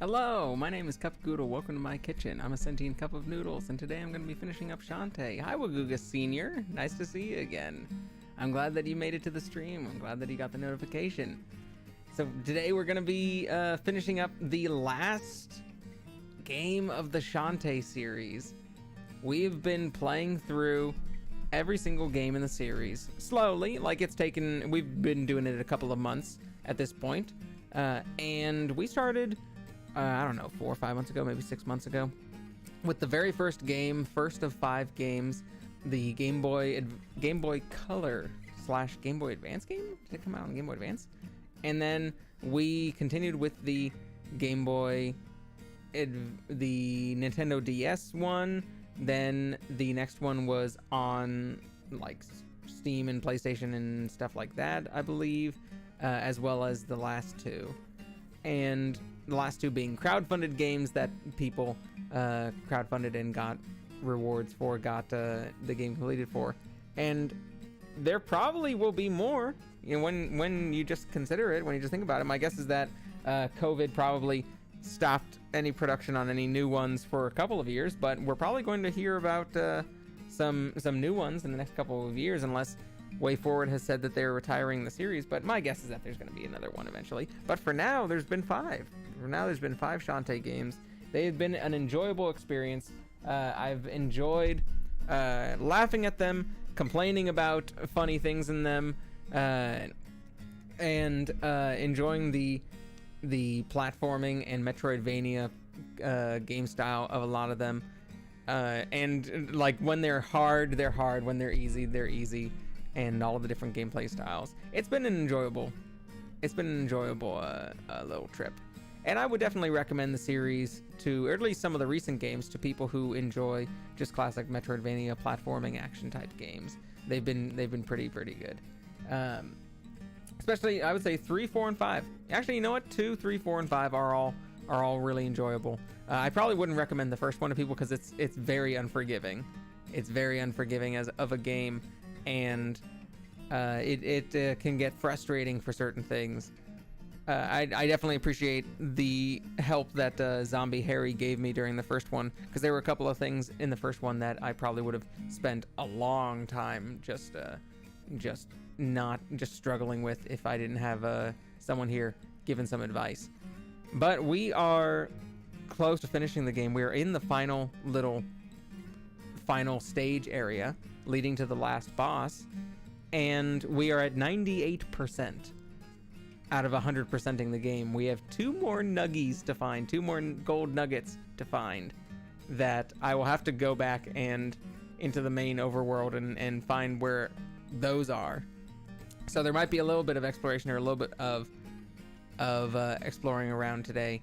Hello, my name is Kup Goodle. Welcome to my kitchen. I'm a sentient cup of noodles, and today I'm going to be finishing up Shantae. Hi, Waguga Senior. Nice to see you again. I'm glad that you made it to the stream. I'm glad that you got the notification. So today we're going to be finishing up the last game of the Shantae series. We've been playing through every single game in the series slowly, like we've been doing it a couple of months at this point. And we started, I don't know, 4 or 5 months ago, maybe 6 months ago, with the very first game, first of 5 games, the Game Boy Color / Game Boy Advance game. Did it come out on Game Boy Advance? And then we continued with the Game Boy, the Nintendo DS one. Then the next one was on like Steam and PlayStation and stuff like that, I believe, as well as the last 2. And the last 2 being crowdfunded games that people crowdfunded and got rewards for, got the game completed for. And there probably will be more, you know, when you just consider it, when you just think about it. My guess is that COVID probably stopped any production on any new ones for a couple of years, but we're probably going to hear about some new ones in the next couple of years, unless WayForward has said that they're retiring the series. But my guess is that there's going to be another one eventually. But for now, there's been 5. For now, there's been 5 Shantae games. They've been an enjoyable experience. I've enjoyed laughing at them, complaining about funny things in them, and enjoying the platforming and Metroidvania game style of a lot of them. And like when they're hard, they're hard. When they're easy, they're easy. And all of the different gameplay styles. It's been an enjoyable little trip. And I would definitely recommend the series to, or at least some of the recent games, to people who enjoy just classic Metroidvania platforming action type games. They've been pretty good. Especially, I would say 3, 4, and 5. Actually, you know what? 2, 3, 4, and 5 are all really enjoyable. I probably wouldn't recommend the first one to people because it's very unforgiving. It's very unforgiving as of a game, and it can get frustrating for certain things. I definitely appreciate the help that Zombie Harry gave me during the first one, because there were a couple of things in the first one that I probably would have spent a long time just struggling with if I didn't have someone here giving some advice. But we are close to finishing the game. We are in the final stage area leading to the last boss, and we are at 98% out of 100%ing the game. We have 2 more nuggies to find, 2 more gold nuggets to find, that I will have to go back and into the main overworld and find where those are. So there might be a little bit of exploration or a little bit of exploring around today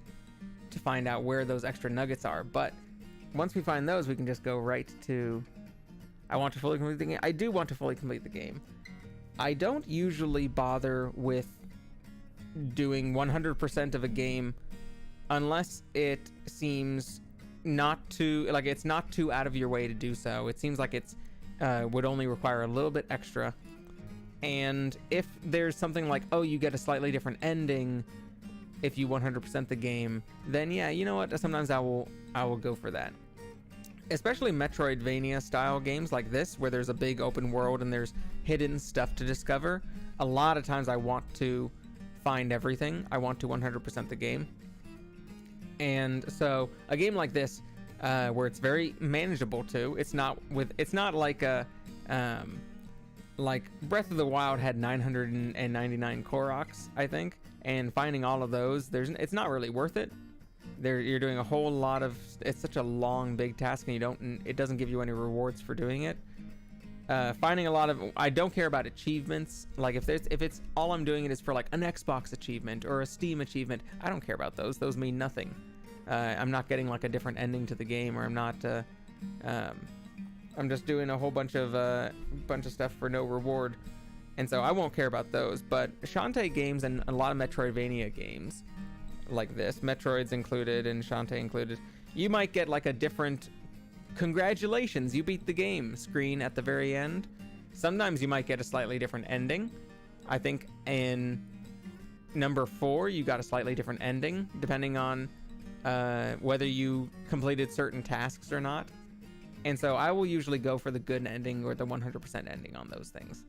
to find out where those extra nuggets are. But once we find those, we can just go right to, I want to fully complete the game. I do want to fully complete the game. I don't usually bother with doing 100% of a game unless it seems not too, like, it's not too out of your way to do so. It seems like it's would only require a little bit extra. And if there's something like, oh, you get a slightly different ending if you 100% the game, then yeah, you know what? Sometimes I will go for that. Especially Metroidvania style games like this, where there's a big open world and there's hidden stuff to discover. A lot of times I want to find everything. I want to 100% the game. And so a game like this, where it's very manageable too. It's not like a like Breath of the Wild had 999 Koroks, I think, and finding all of those, it's not really worth it. You're doing a whole lot of, it's such a long, big task, and it doesn't give you any rewards for doing it. Finding a lot of, I don't care about achievements. Like if it's all I'm doing it is for like an Xbox achievement or a Steam achievement, I don't care about those. Those mean nothing. I'm not getting like a different ending to the game, or I'm not. I'm just doing a whole bunch of stuff for no reward, and so I won't care about those. But Shantae games and a lot of Metroidvania games like this, Metroid's included and Shantae included, you might get like a different congratulations, you beat the game screen at the very end. Sometimes you might get a slightly different ending. I think in number 4 you got a slightly different ending depending on whether you completed certain tasks or not. And so I will usually go for the good ending or the 100% ending on those things.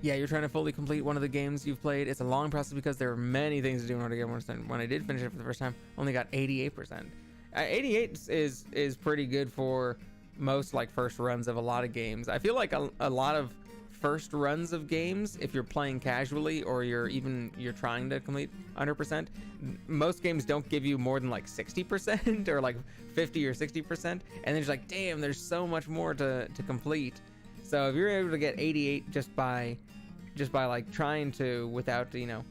Yeah, you're trying to fully complete one of the games you've played. It's a long process because there are many things to do in order to get 100%. When I did finish it for the first time, only got 88%. 88 is pretty good for most like first runs of a lot of games. I feel like a lot of first runs of games, if you're playing casually or you're trying to complete 100%, most games don't give you more than like 60% or like 50 or 60%, and then it's like, damn, there's so much more to complete. So if you're able to get 88 just by like trying to, without, you know,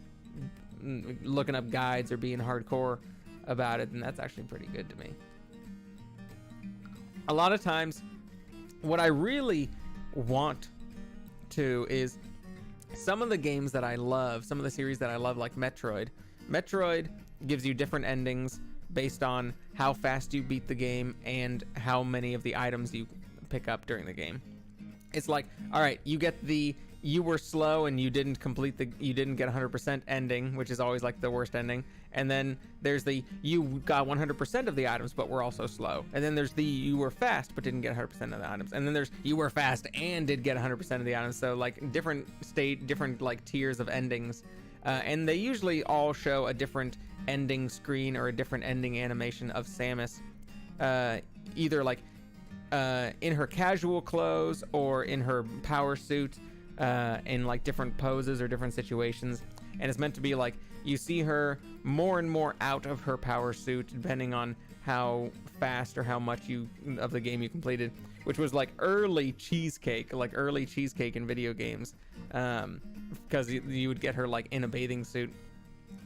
looking up guides or being hardcore about it, then that's actually pretty good to me. A lot of times, what I really want to is some of the games that I love, some of the series that I love, like Metroid. Metroid gives you different endings based on how fast you beat the game and how many of the items you pick up during the game. It's like, all right, you get the you were slow and you didn't get 100% ending, which is always like the worst ending. And then there's the you got 100% of the items but were also slow. And then there's the you were fast but didn't get 100% of the items. And then there's you were fast and did get 100% of the items. So like different like tiers of endings, and they usually all show a different ending screen or a different ending animation of Samus, either like in her casual clothes or in her power suit, in like different poses or different situations. And it's meant to be like you see her more and more out of her power suit depending on how fast or how much of the game you completed, which was like early cheesecake in video games, because you would get her like in a bathing suit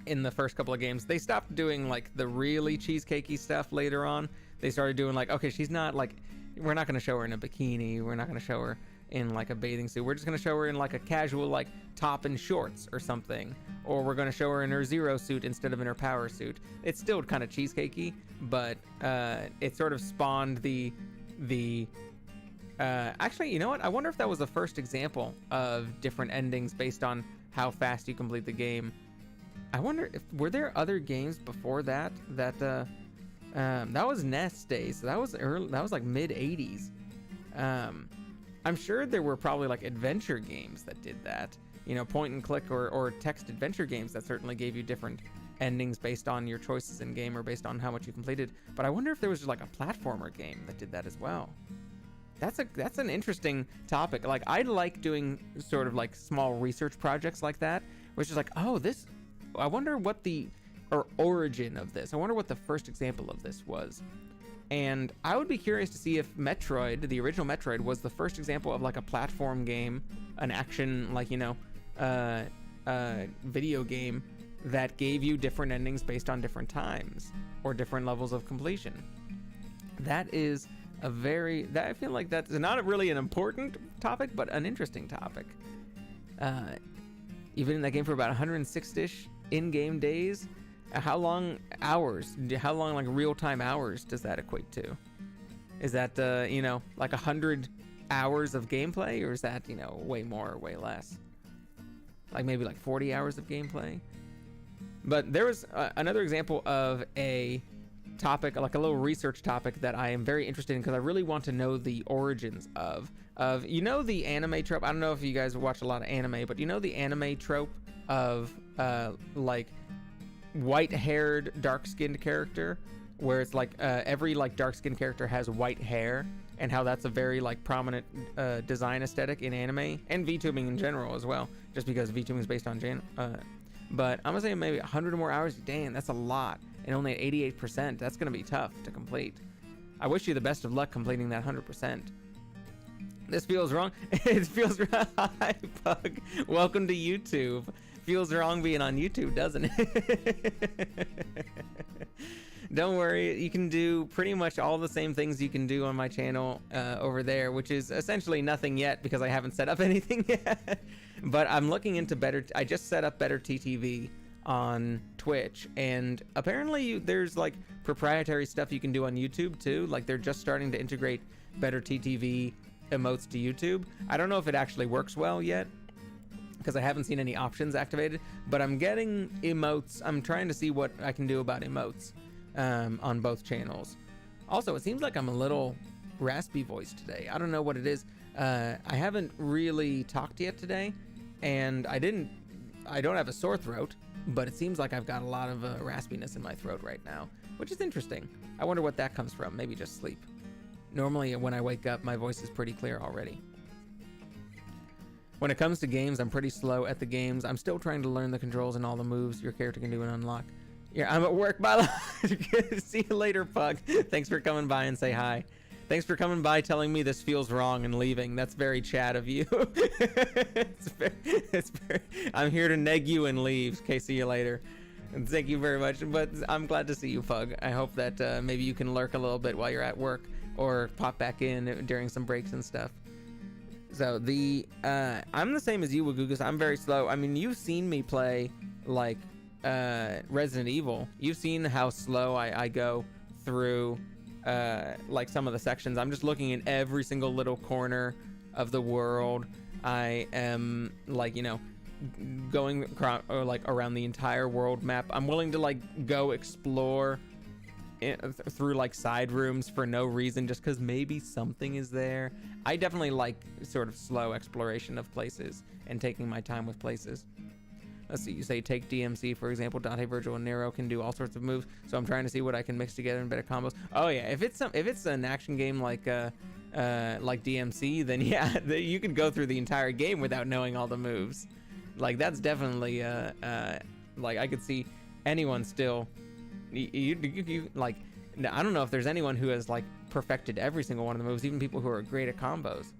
in the first couple of games. They stopped doing like the really cheesecakey stuff later on. They started doing like, okay, she's not like, we're not going to show her in a bikini, we're not going to show her in like a bathing suit, we're just going to show her in like a casual like top and shorts or something, or we're going to show her in her Zero suit instead of in her power suit. It's still kind of cheesecakey, but it sort of spawned the actually, you know what, I wonder if that was the first example of different endings based on how fast you complete the game. I wonder if were there other games before that that was NES days, so that was like mid 80s. I'm sure there were probably like adventure games that did that, you know, point and click or text adventure games that certainly gave you different endings based on your choices in game or based on how much you completed. But I wonder if there was just like a platformer game that did that as well. That's an interesting topic. Like, I like doing sort of like small research projects like that, which is like, oh, I wonder what the origin of this. I wonder what the first example of this was. And I would be curious to see if Metroid, the original Metroid, was the first example of like a platform game, an action, like, you know, video game that gave you different endings based on different times or different levels of completion. That is I feel like that's not really an important topic, but an interesting topic. You've been in that game for about 106-ish in-game days. How long like real-time hours does that equate to? Is that, you know, like 100 hours of gameplay, or is that, you know, way more or way less? Like maybe like 40 hours of gameplay? But there was another example of a topic, like a little research topic that I am very interested in because I really want to know the origins of, you know, the anime trope. I don't know if you guys watch a lot of anime, but you know the anime trope of like white-haired, dark-skinned character, where it's like every like dark-skinned character has white hair, and how that's a very like prominent design aesthetic in anime and VTubing in general as well, just because VTubing is based on but I'm gonna say maybe 100 or more hours. Damn, that's a lot, and only at 88%. That's gonna be tough to complete. I wish you the best of luck completing that 100%. This feels wrong. It feels wrong. Hi, Pug. Welcome to YouTube. Feels wrong being on YouTube, doesn't it? Don't worry, you can do pretty much all the same things you can do on my channel over there, which is essentially nothing yet because I haven't set up anything yet. But I'm looking into I just set up better TTV on Twitch, and apparently there's like proprietary stuff you can do on YouTube too. Like, they're just starting to integrate better TTV emotes to YouTube. I don't know if it actually works well yet, because I haven't seen any options activated, but I'm getting emotes. I'm trying to see what I can do about emotes on both channels. Also, it seems like I'm a little raspy voice today. I don't know what it is. I haven't really talked yet today, and I don't have a sore throat, but it seems like I've got a lot of raspiness in my throat right now, which is interesting. I wonder what that comes from. Maybe just sleep. Normally when I wake up, my voice is pretty clear already. When it comes to games, I'm pretty slow at the games. I'm still trying to learn the controls and all the moves your character can do and unlock. Yeah, I'm at work. Bye. See you later, Pug. Thanks for coming by and say hi. Thanks for coming by, telling me this feels wrong and leaving. That's very Chad of you. I'm here to neg you and leave. Okay, see you later. And thank you very much. But I'm glad to see you, Pug. I hope that maybe you can lurk a little bit while you're at work or pop back in during some breaks and stuff. So I'm the same as you, Wagugas. I'm very slow. I mean, you've seen me play like Resident Evil. You've seen how slow I go through like some of the sections. I'm just looking in every single little corner of the world. I am like, you know, going or like around the entire world map. I'm willing to like go explore through like side rooms for no reason, just because maybe something is there. I definitely like sort of slow exploration of places and taking my time with places. Let's see, you say take DMC, for example. Dante, Virgil, and Nero can do all sorts of moves, so I'm trying to see what I can mix together in better combos. Oh yeah, if it's an action game like DMC, then yeah, you could go through the entire game without knowing all the moves. Like that's definitely like I could see anyone still. You like, I don't know if there's anyone who has like perfected every single one of the moves, even people who are great at combos.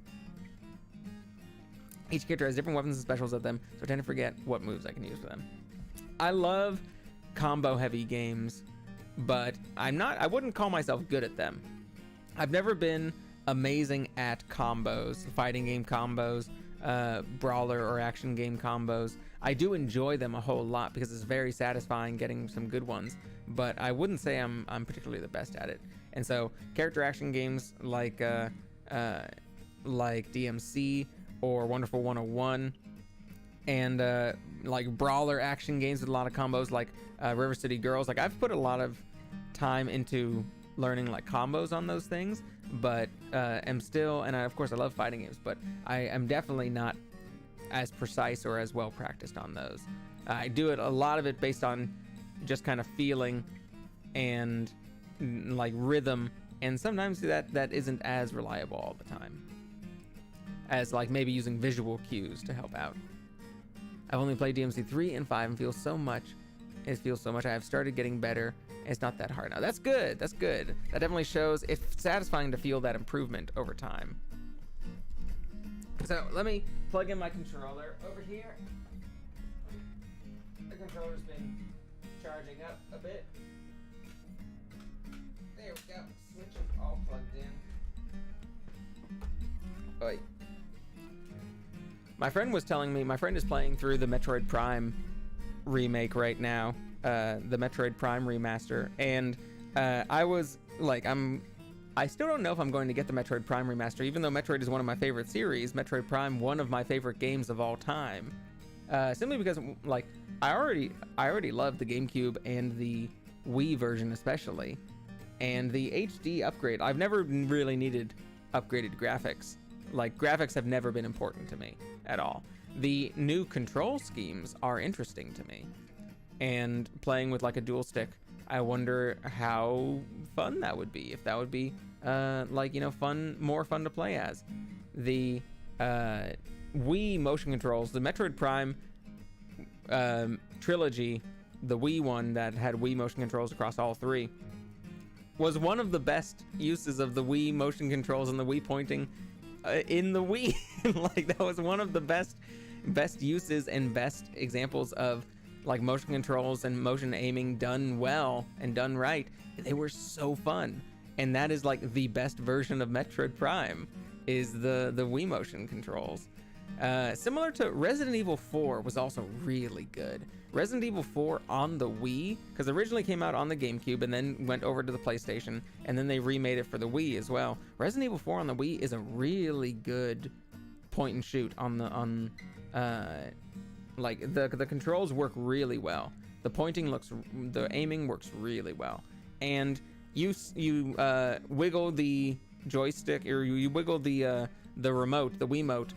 Each character has different weapons and specials of them, so I tend to forget what moves I can use for them. I love combo heavy games, but I wouldn't call myself good at them. I've never been amazing at combos, fighting game combos, brawler or action game combos. I do enjoy them a whole lot because it's very satisfying getting some good ones, but I wouldn't say I'm particularly the best at it. And so character action games like DMC or Wonderful 101, and like brawler action games with a lot of combos like River City Girls. Like I've put a lot of time into learning like combos on those things, but am still, and of course I love fighting games, but I am definitely not as precise or as well practiced on those. I do it, a lot of it based on just kind of feeling and like rhythm, and sometimes that isn't as reliable all the time as like maybe using visual cues to help out. I've only played DMC 3 and 5 and it feels so much. I have started getting better. It's not that hard now. That's good. That definitely shows. It's satisfying to feel that improvement over time. So let me plug in my controller over here. The controller's been charging up a bit. There we go. Switch is all plugged in. Oi. My friend was telling me, my friend is playing through the Metroid Prime remake right now, the Metroid Prime remaster, and I was like, I still don't know if I'm going to get the Metroid Prime remaster, even though Metroid is one of my favorite series. Metroid Prime, one of my favorite games of all time, simply because like I already loved the GameCube and the Wii version especially, and the HD upgrade. I've never really needed upgraded graphics. Like graphics have never been important to me at all. The new control schemes are interesting to me, and playing with like a dual stick, I wonder how fun that would be, if that would be like, you know, more fun to play as. The Wii motion controls, the Metroid Prime trilogy, the Wii one that had Wii motion controls across all three, was one of the best uses of the Wii motion controls and the Wii pointing in the Wii. Like that was one of the best uses and best examples of like motion controls and motion aiming done well and done right. They were so fun, and that is like the best version of Metroid Prime is the Wii motion controls. Similar to Resident Evil 4 was also really good. Resident Evil 4 on the Wii, because originally came out on the GameCube and then went over to the PlayStation, and then they remade it for the Wii as well. Resident Evil 4 on the Wii is a really good point and shoot like the controls work really well. The aiming works really well, and you wiggle the joystick, or you wiggle the remote, the Wiimote,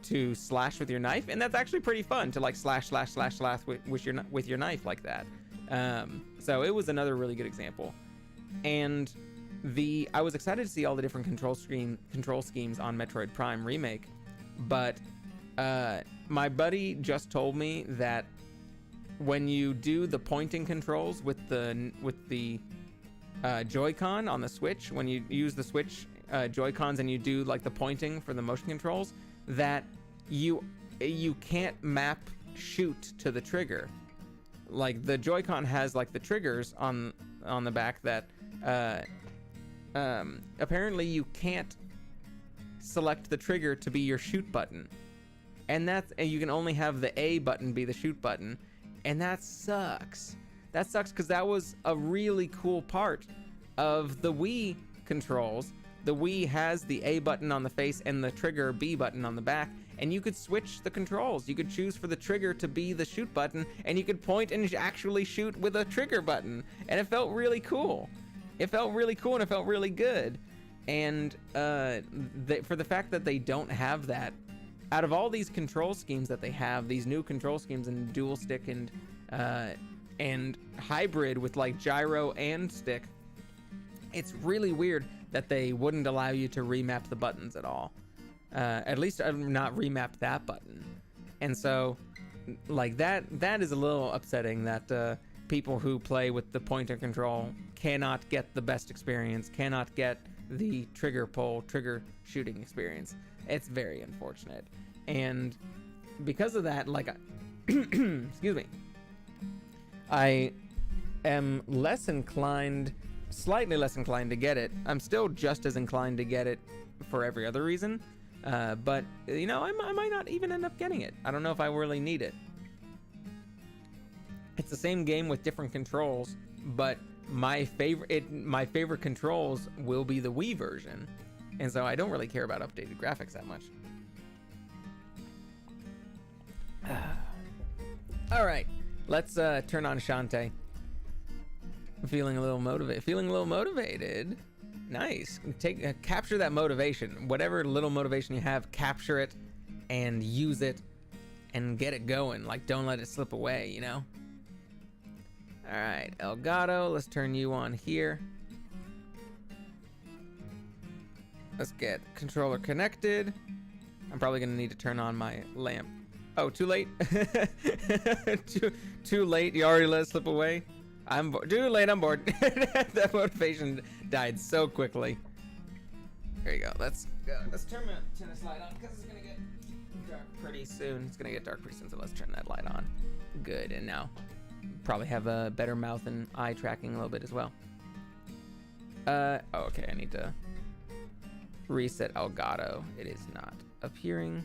to slash with your knife, and that's actually pretty fun to like slash with your knife like that. So it was another really good example, and I was excited to see all the different control schemes on Metroid Prime Remake, but My buddy just told me that when you do the pointing controls with the Joy-Con on the Switch, when you use the Switch Joy-Cons and you do like the pointing for the motion controls, that you can't map shoot to the trigger. Like the Joy-Con has like the triggers on the back that apparently you can't select the trigger to be your shoot button, and you can only have the A button be the shoot button, and that sucks. That sucks because that was a really cool part of the Wii controls. The Wii has the A button on the face and the trigger B button on the back, and you could switch the controls. You could choose for the trigger to be the shoot button, and you could point and actually shoot with a trigger button, and it felt really cool. It felt really cool and it felt really good. And for the fact that they don't have that, out of all these control schemes that they have, these new control schemes and dual stick and hybrid with like gyro and stick, it's really weird that they wouldn't allow you to remap the buttons at all. At least I've not remapped that button. And so like that is a little upsetting that people who play with the pointer control cannot get the best experience, cannot get the trigger pull, trigger shooting experience. It's very unfortunate. And because of that, like, excuse me, I am less inclined, slightly less inclined to get it. I'm still just as inclined to get it for every other reason. But, you know, I might not even end up getting it. I don't know if I really need it. It's the same game with different controls, but my favorite controls will be the Wii version, and so I don't really care about updated graphics that much. All right, let's turn on Shantae. Feeling a little motivated. Nice. Capture that motivation. Whatever little motivation you have, capture it and use it and get it going. Like, don't let it slip away, you know? All right, Elgato, let's turn you on here. Let's get controller connected. I'm probably gonna need to turn on my lamp. Oh, too late? too late, you already let it slip away? Too late, I'm bored. That motivation died so quickly. There you go, let's go. Let's turn this light on because it's gonna get dark pretty soon. It's gonna get dark pretty soon, so let's turn that light on. Good, and now probably have a better mouth and eye tracking a little bit as well. Oh, okay, I need to reset Elgato. It is not appearing.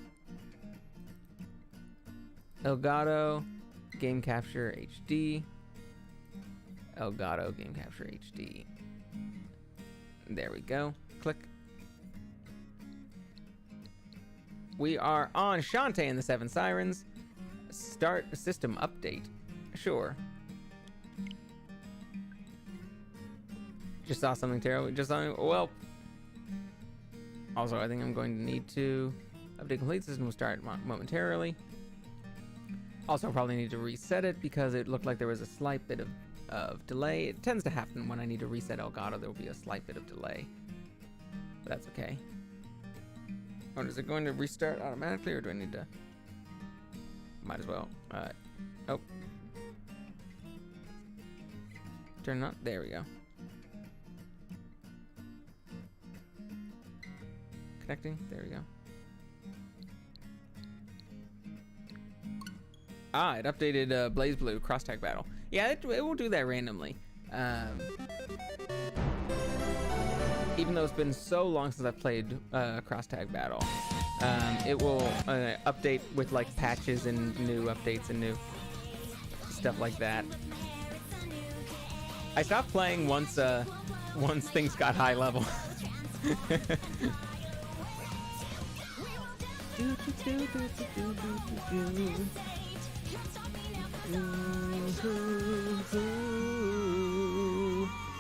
Elgato, Game Capture HD. Elgato, Game Capture HD. There we go. Click. We are on Shantae and the Seven Sirens. Start system update. Sure. Just saw something terrible. Well. Also, I think I'm going to need to update complete. System will start momentarily. Also, I'll probably need to reset it because it looked like there was a slight bit of delay. It tends to happen when I need to reset Elgato. There will be a slight bit of delay. But that's okay. Oh, is it going to restart automatically, or do I need to? Might as well. Oh. Turn it on. There we go. Connecting. There we go. Ah, it updated Blaze Blue Cross Tag Battle. Yeah, it will do that randomly. Even though it's been so long since I've played Cross Tag Battle, it will update with like patches and new updates and new stuff like that. I stopped playing once things got high level.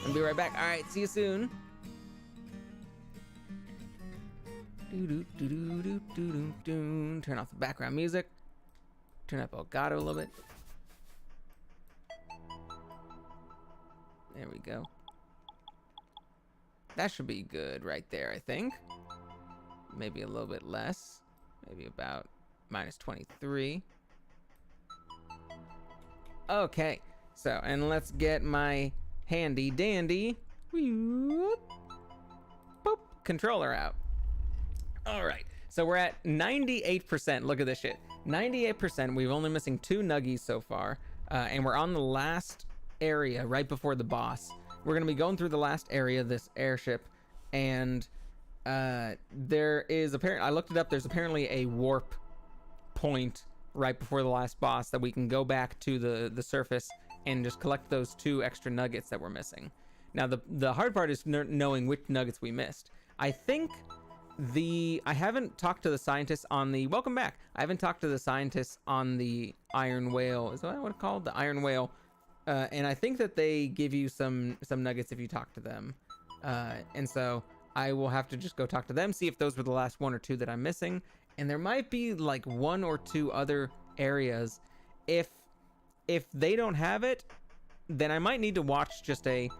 I'll be right back. All right, see you soon. Turn off the background music. Turn up Elgato a little bit. There we go. That should be good right there, I think. Maybe a little bit less. Maybe about minus 23. Okay, so, and let's get my handy dandy whoop, boop, controller out. All right, so we're at 98%. Look at this shit. 98%. We've only missing 2 nuggies so far, and we're on the last area right before the boss. We're gonna be going through the last area, this airship, and there is apparently, I looked it up, there's apparently a warp point right before the last boss that we can go back to the surface and just collect those 2 extra nuggets that we're missing. Now the hard part is knowing which nuggets we missed. I think I haven't talked to the scientists on the, welcome back. I haven't talked to the scientists on the Iron Whale. Is that what it's called? The Iron Whale. And I think that they give you some nuggets if you talk to them. And so I will have to just go talk to them, see if those were the last 1 or 2 that I'm missing. And there might be like 1 or 2 other areas. If they don't have it, then I might need to watch just a,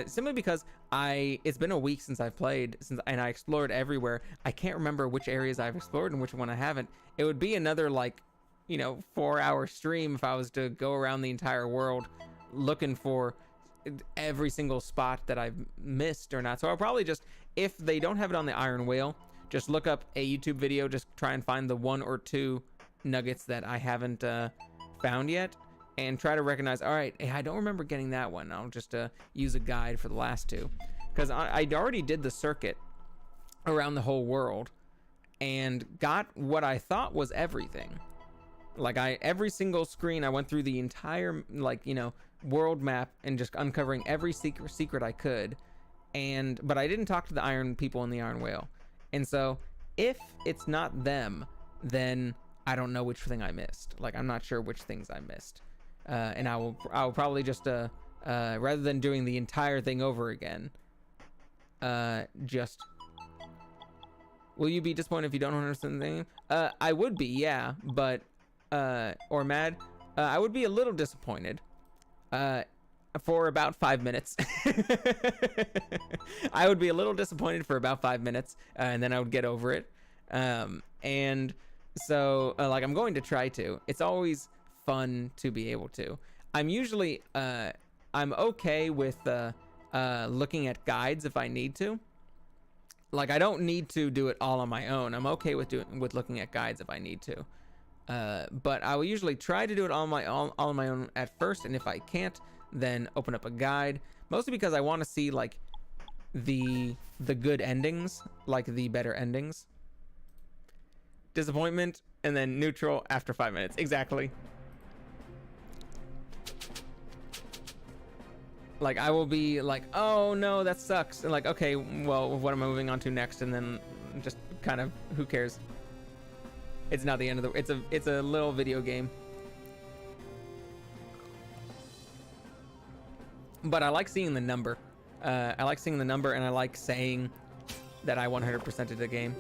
simply because it's been a week since I've played, and I explored everywhere. I can't remember which areas I've explored and which one I haven't. It would be another, like, 4-hour stream if I was to go around the entire world looking for every single spot that I've missed or not. So I'll probably just, if they don't have it on the Iron Whale, just look up a YouTube video, just try and find the 1 or 2 nuggets that I haven't found yet, and try to recognize, all right, hey, I don't remember getting that one. I'll just use a guide for the last 2, because I already did the circuit around the whole world and got what I thought was everything. Like, every single screen, I went through the entire, like, world map and just uncovering every secret I could. But I didn't talk to the Iron people in the Iron Whale. And so if it's not them, then I don't know which thing I missed. Like, I'm not sure which things I missed. And I'll probably just, rather than doing the entire thing over again, just, will you be disappointed if you don't understand the name? I would be, yeah, but, or mad. I would be a little disappointed, for about 5 minutes. I would be a little disappointed for about 5 minutes, and then I would get over it. And so, like, I'm going to try to. It's always fun to be able to. I'm usually, I'm okay with, looking at guides if I need to. Like, I don't need to do it all on my own. I'm okay with looking at guides if I need to. But I will usually try to do it all on my own at first, and if I can't, then open up a guide. Mostly because I want to see, like, the good endings, like the better endings. Disappointment, and then neutral after 5 minutes. Exactly. Like, I will be like, oh no, that sucks. And like, okay, well, what am I moving on to next? And then just kind of, who cares? It's not the end of the, it's a little video game. But I like seeing the number. I like seeing the number, and I like saying that I 100%ed the game.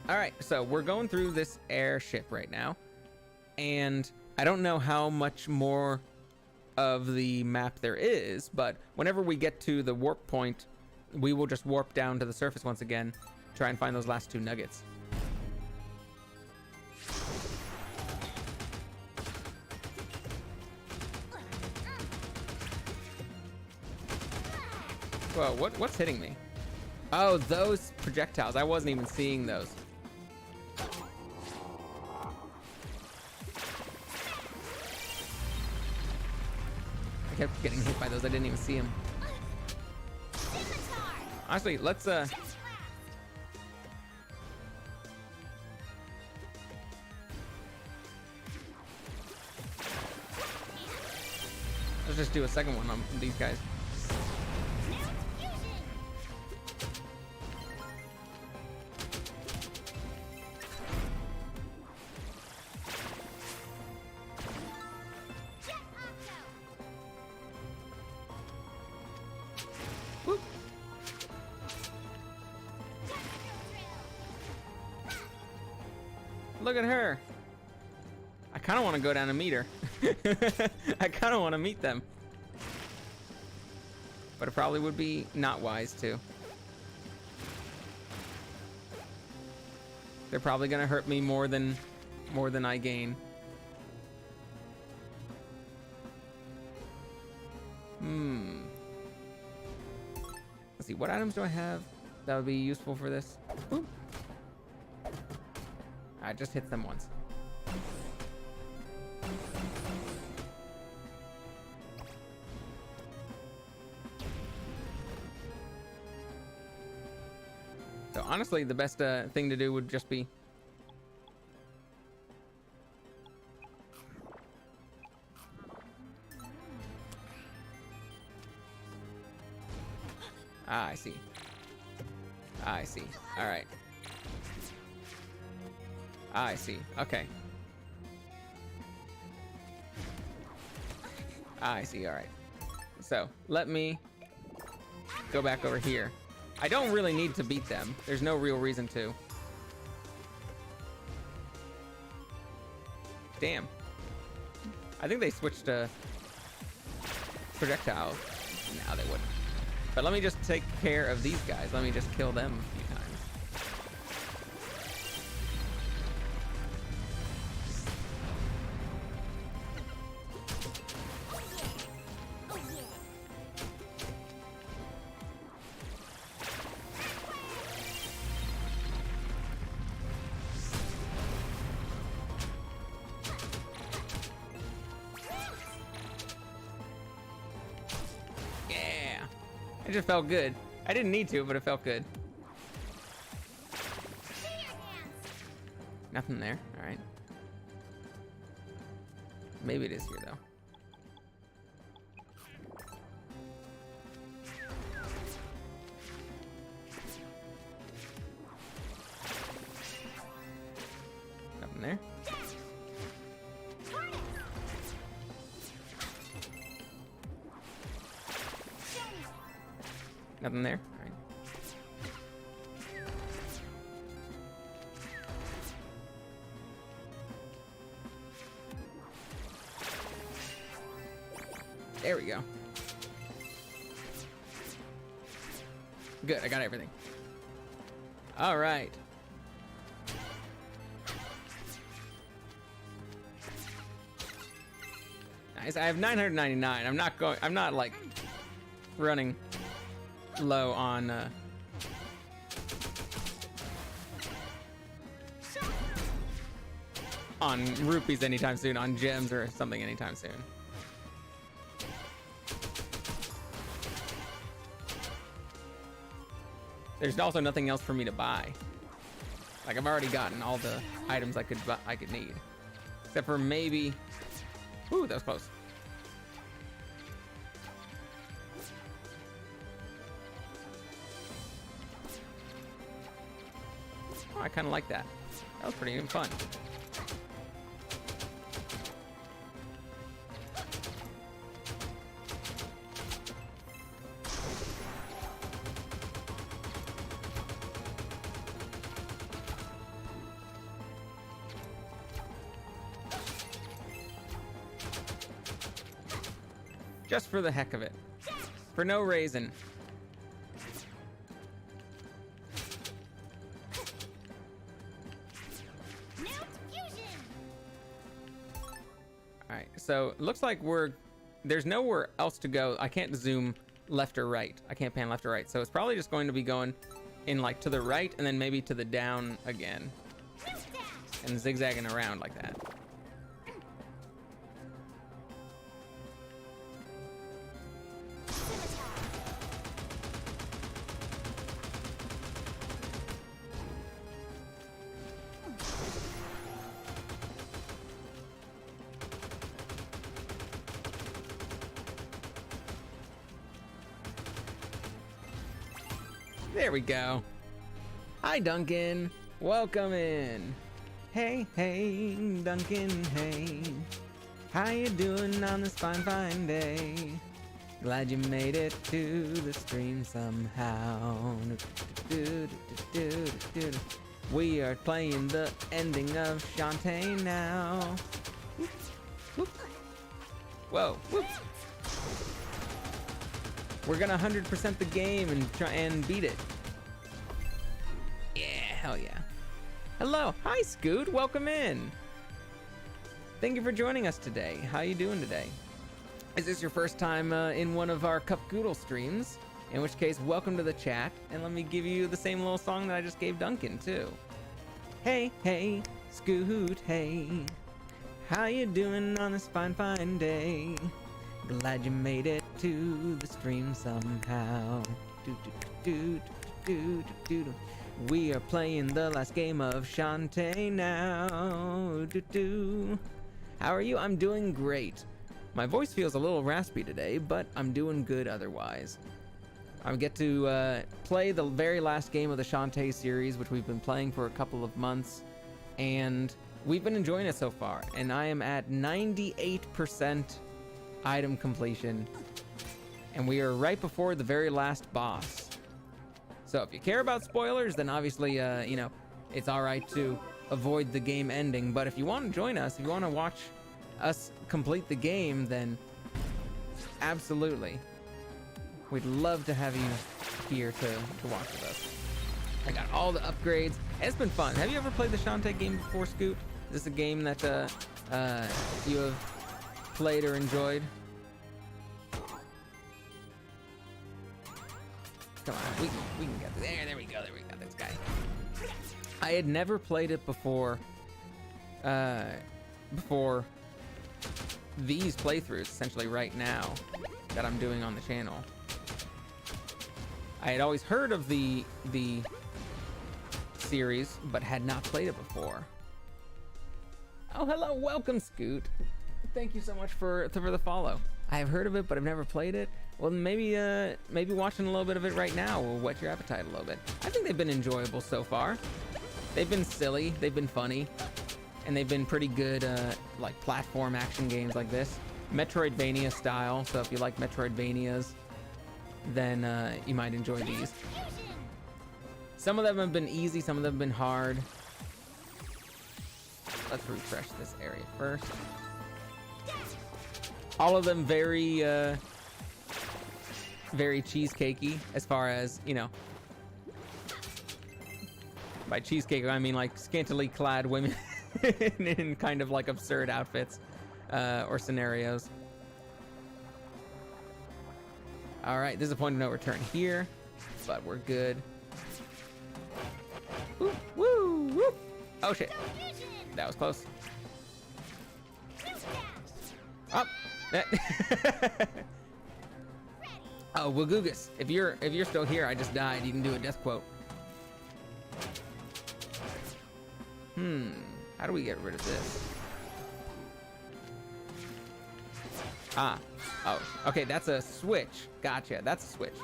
All right, so we're going through this airship right now, and I don't know how much more of the map there is, but whenever we get to the warp point, we will just warp down to the surface once again, try and find those last 2 nuggets. Whoa, what's hitting me? Oh, those projectiles. I wasn't even seeing those. I kept getting hit by those. I didn't even see them. Honestly, let's let's just do a second one on these guys. Look at her. I kind of want to go down and meet her. I kind of want to meet them. But it probably would be not wise to. They're probably gonna hurt me more than I gain. Let's see, what items do I have that would be useful for this? Boop. I just hit them once. So honestly, the best thing to do would just be I see. I see. All right. I see. Okay. I see. All right. So let me go back over here. I don't really need to beat them. There's no real reason to. Damn. I think they switched to projectile. No, they wouldn't. But let me just take care of these guys. Let me just kill them a few times. It just felt good. I didn't need to, but it felt good. Nothing there. All right. Maybe it is here, though. Nothing there. Nothing there. All right. There we go. Good, I got everything. All right. Nice. I have 999. I'm not like running low on rupees anytime soon, on gems or something anytime soon. There's also nothing else for me to buy. Like, I've already gotten all the items I could need, except for maybe. Ooh, that was close. Oh, I kind of like that. That was pretty even fun. Just for the heck of it. For no reason. Alright, so it looks like there's nowhere else to go. I can't zoom left or right. I can't pan left or right. So it's probably just going to be going in like to the right and then maybe to the down again. And zigzagging around like that. There we go. Hi, Duncan. Welcome in. Hey, hey, Duncan, hey. How you doing on this fine, fine day? Glad you made it to the stream somehow. We are playing the ending of Shantae now. Whoa, whoop. We're gonna 100% the game and try and beat it. Yeah, hell yeah. Hello. Hi, Scoot. Welcome in. Thank you for joining us today. How you doing today? Is this your first time in one of our Kup Goodle streams? In which case, welcome to the chat, and let me give you the same little song that I just gave Duncan, too. Hey, hey, Scoot, hey. How you doing on this fine, fine day? Glad you made it to the stream somehow. We are playing the last game of Shantae now. How are you? I'm doing great. My voice feels a little raspy today, but I'm doing good otherwise. I get to play the very last game of the Shantae series, which we've been playing for a couple of months, and we've been enjoying it so far, and I am at 98% item completion, and we are right before the very last boss. So if you care about spoilers, then obviously, you know, it's all right to avoid the game ending. But if you want to join us, if you want to watch us complete the game, then absolutely. We'd love to have you here to watch with us. I got all the upgrades. It's been fun. Have you ever played the Shantae game before, Scoot? Is this a game that you have played or enjoyed? Come on, we can get there. There we go. There we go. This guy. I had never played it before. Before these playthroughs, essentially right now, that I'm doing on the channel. I had always heard of the series, but had not played it before. Oh, hello, welcome, Scoot. Thank you so much for the follow. I have heard of it, but I've never played it. Well, maybe watching a little bit of it right now will whet your appetite a little bit. I think they've been enjoyable so far. They've been silly, they've been funny, and they've been pretty good, like platform action games like this, Metroidvania style. So if you like Metroidvanias, then you might enjoy these. Some of them have been easy, some of them have been hard. Let's refresh this area first. All of them very cheesecakey, as far as, you know. By cheesecake, I mean like scantily clad women in kind of like absurd outfits or scenarios. All right, this is a point of no return here, but we're good. Woo, woo, woo. Oh shit, that was close. Up. Oh, Wagugus, if you're still here, I just died. You can do a death quote. How do we get rid of this? Ah, oh, okay, that's a switch. Gotcha, that's a switch.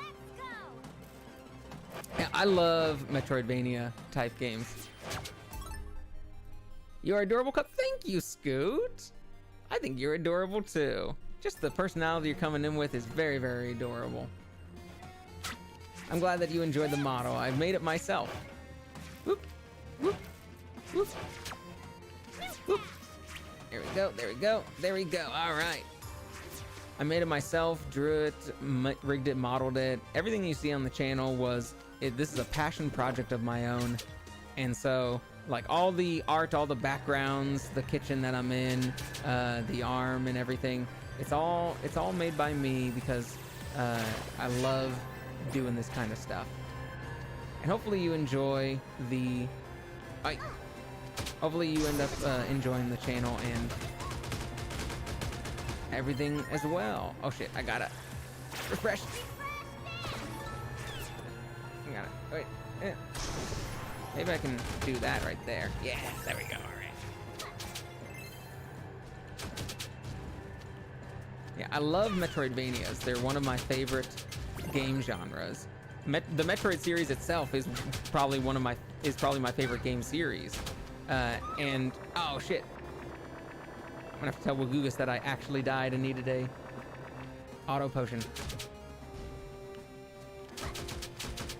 Yeah, I love Metroidvania type games. You're adorable, Cup. Thank you, Scoot. I think you're adorable too. Just the personality you're coming in with is very, very adorable. I'm glad that you enjoyed the model. I've made it myself. Whoop, whoop, whoop, whoop. There we go, there we go, there we go. All right. I made it myself, drew it, rigged it, modeled it. Everything you see on the channel this is a passion project of my own. And so, like all the art, all the backgrounds, the kitchen that I'm in, the arm and everything, it's all made by me because I love doing this kind of stuff. And hopefully you enjoy hopefully you end up enjoying the channel and everything as well. Oh shit, I gotta refresh. I gotta, wait, maybe I can do that right there. Yeah, there we go, all right. Yeah, I love Metroidvanias. They're one of my favorite game genres. The Metroid series itself is probably my favorite game series. And oh shit, I'm gonna have to tell Wagugus that I actually died and needed a auto potion.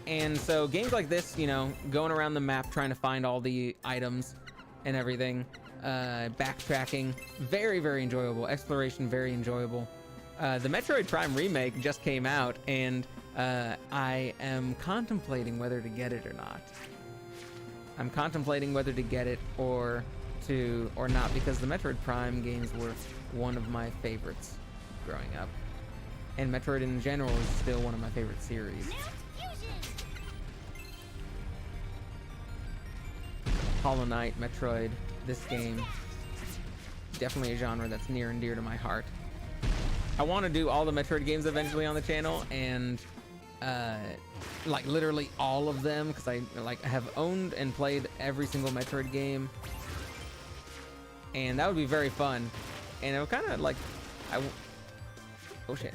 And so games like this, you know, going around the map trying to find all the items and everything, backtracking, very, very enjoyable. Exploration, very enjoyable. The Metroid Prime remake just came out, and I am contemplating whether to get it or not. I'm contemplating whether to get it or not, because the Metroid Prime games were one of my favorites growing up. And Metroid in general is still one of my favorite series. Hollow Knight, Metroid, this game, definitely a genre that's near and dear to my heart. I want to do all the Metroid games eventually on the channel, and like literally all of them, because I have owned and played every single Metroid game, and that would be very fun. And it would kind of like, oh shit,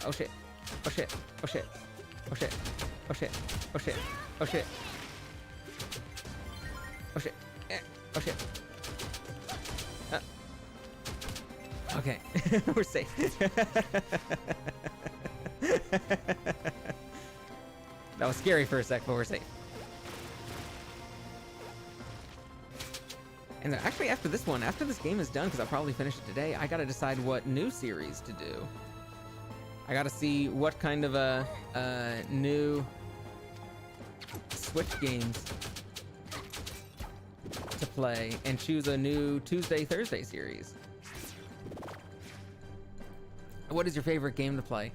oh shit, oh shit, oh shit, oh shit, oh shit, oh shit, oh shit, oh shit, oh shit. Okay, we're safe. That was scary for a sec, but we're safe. And actually, after this game is done, because I'll probably finish it today, I gotta decide what new series to do. I gotta see what kind of new Switch games to play, and choose a new Tuesday, Thursday series. What is your favorite game to play?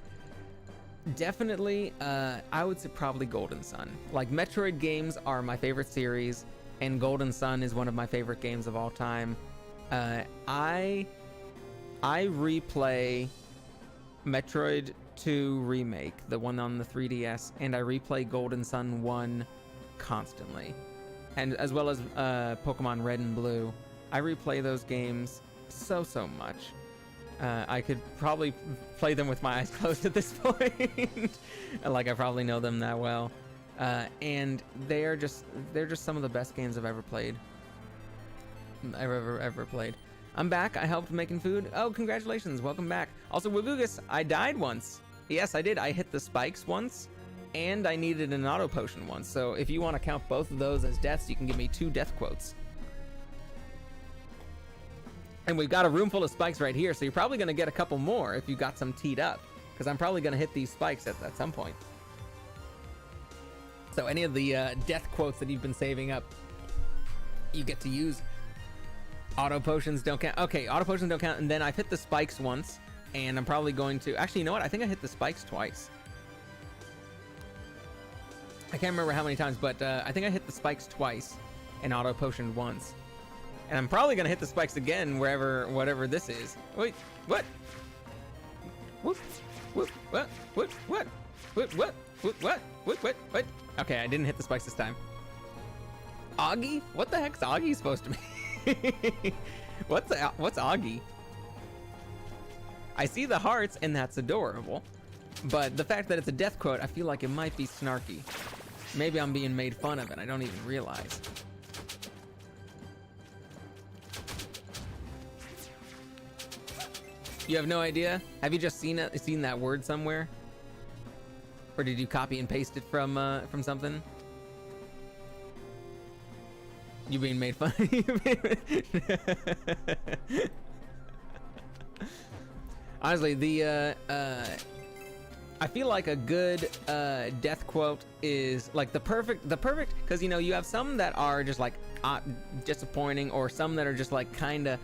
Definitely, I would say probably Golden Sun. Like, Metroid games are my favorite series, and Golden Sun is one of my favorite games of all time. I replay Metroid 2 Remake, the one on the 3DS, and I replay Golden Sun 1 constantly. And as well as Pokemon Red and Blue. I replay those games so much. I could probably play them with my eyes closed at this point. Like, I probably know them that well. And they're just some of the best games I've ever played. Ever played. I'm back. I helped making food. Oh, congratulations. Welcome back. Also, Wagugus, I died once. Yes, I did. I hit the spikes once, and I needed an auto potion once. So if you want to count both of those as deaths, you can give me 2 death quotes. And we've got a room full of spikes right here, so you're probably going to get a couple more if you got some teed up, because I'm probably going to hit these spikes at some point. So any of the death quotes that you've been saving up, you get to use. Auto potions don't count. Okay, auto potions don't count, and then I've hit the spikes once, and I'm probably going to... Actually, you know what? I think I hit the spikes twice. I can't remember how many times, but I think I hit the spikes twice and auto potioned once. And I'm probably gonna hit the spikes again whatever this is. Wait, what? Whoop, whoop, what? What? What? What? What? What? What? What? Okay, I didn't hit the spikes this time. Augie? What the heck's Augie supposed to be? What's Augie? I see the hearts, and that's adorable. But the fact that it's a death quote, I feel like it might be snarky. Maybe I'm being made fun of, and I don't even realize. You have no idea? Have you just seen that word somewhere? Or did you copy and paste it from something? You being made fun of? Honestly, I feel like a good death quote is like the perfect, because you know, you have some that are just like disappointing, or some that are just like kind of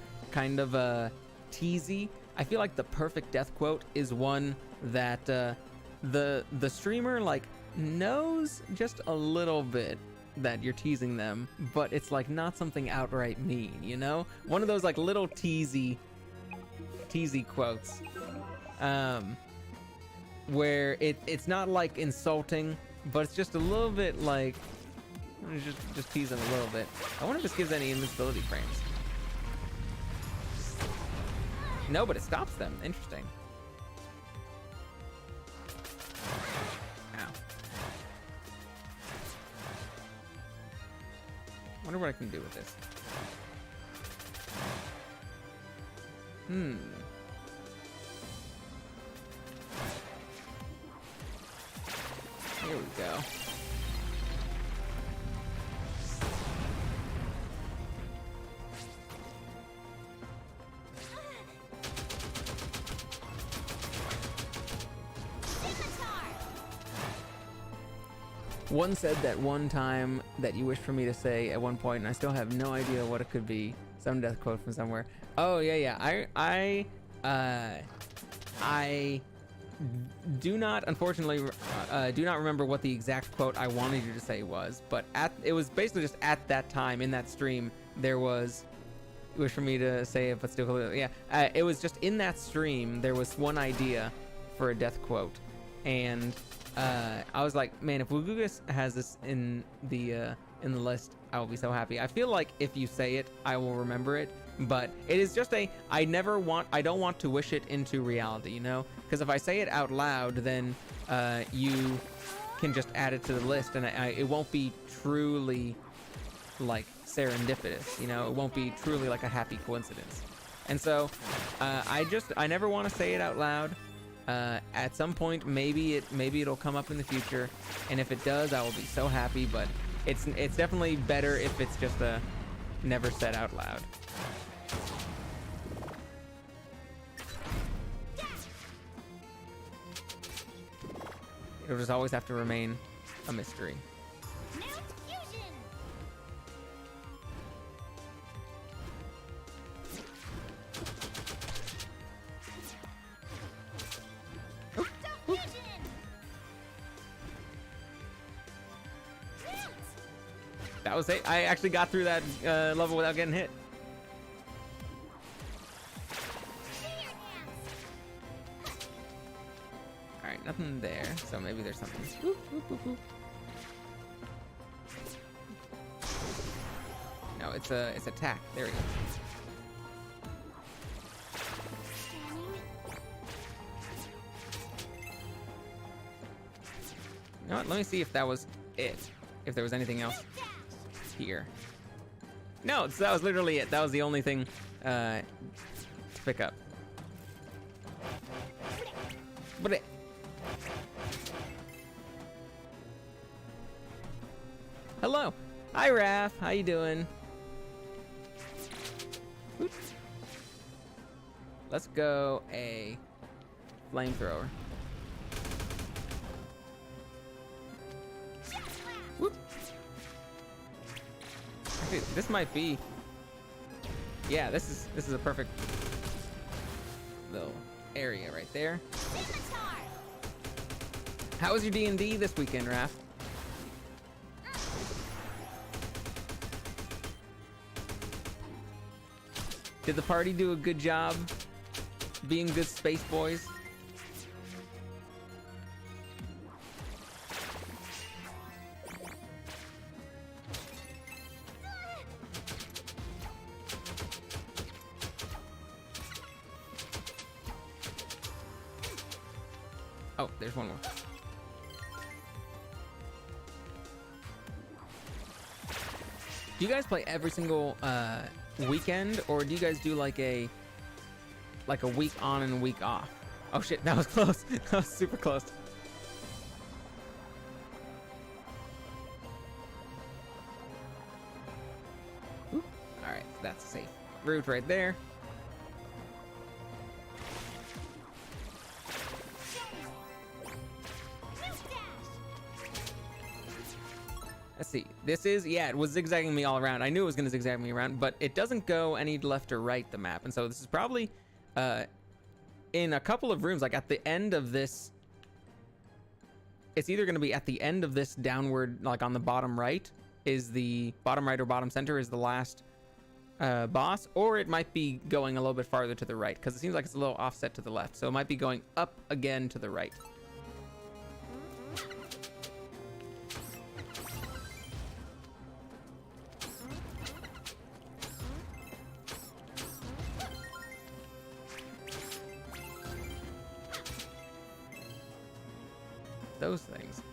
teasy. I feel like the perfect death quote is one that the streamer like knows just a little bit that you're teasing them, but it's like not something outright mean, you know? One of those like little teasy quotes, where it's not like insulting, but it's just a little bit like just teasing a little bit. I wonder if this gives any invincibility frames. No, but it stops them. Interesting. Ow. Wonder what I can do with this. Here we go. One said that one time that you wished for me to say at one point, and I still have no idea what it could be. Some death quote from somewhere. Oh yeah. I do not, unfortunately, do not remember what the exact quote I wanted you to say was, but it was basically just at that time in that stream there was. Wish for me to say it, but still, yeah. It was just in that stream there was one idea for a death quote, and I was like, man, if Wugugus has this in the list, I will be so happy. I feel like if you say it, I will remember it, but it is just I don't want to wish it into reality, you know? Because if I say it out loud, then you can just add it to the list, and it won't be truly like serendipitous, you know? It won't be truly like a happy coincidence. And so I never want to say it out loud. At some point, maybe it'll come up in the future, and if it does, I will be so happy. But it's definitely better if it's just a never said out loud. It'll just always have to remain a mystery. That was it. I actually got through that level without getting hit. All right, nothing there. So maybe there's something. Whoop, whoop, whoop, whoop. No, it's attack. There we go. You know what? Let me see if that was it. If there was anything else here. No, that was literally it. That was the only thing to pick up. But it. Hello. Hi, Raph. How you doing? Oops. Let's go a flamethrower. Whoop. Actually, this might be. Yeah, this is a perfect little area right there. How was your D&D this weekend, Raph? Did the party do a good job being good space boys? Oh, there's one more. Do you guys play every single weekend, or do you guys do like a week on and a week off? Oh shit, that was close. That was super close. All right, that's a safe route right there. Let's see. This is, yeah, it was zigzagging me all around. I knew it was going to zigzag me around, but it doesn't go any left or right, the map. And so this is probably in a couple of rooms, like at the end of this. It's either going to be at the end of this downward, like on the bottom right, is the bottom right or bottom center is the last boss, or it might be going a little bit farther to the right, because it seems like it's a little offset to the left. So it might be going up again to the right.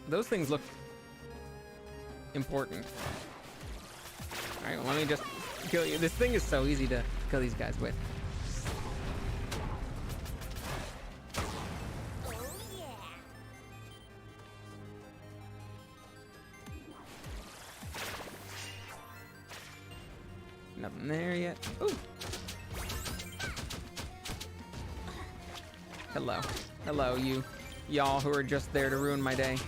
Those things look important. All right, well, let me just kill you. This thing is so easy to kill these guys with. Oh, yeah. Nothing there yet. Ooh. Hello, you y'all who are just there to ruin my day.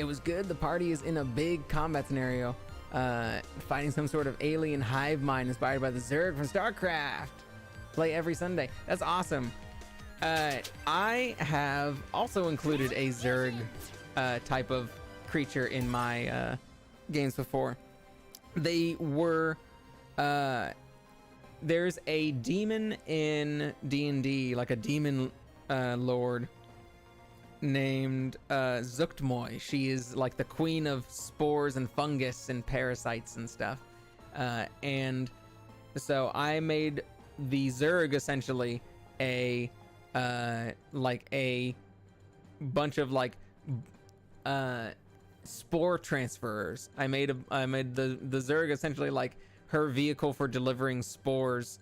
It was good. The party is in a big combat scenario, fighting some sort of alien hive mind inspired by the Zerg from StarCraft. Play every Sunday. That's awesome. I have also included a Zerg type of creature in my games before. They were there's a demon in D&D, like a demon lord named Zuktmoy. She is like the queen of spores and fungus and parasites and stuff. And so I made the Zerg essentially a like a bunch of like spore transferers. I made the Zerg essentially like her vehicle for delivering spores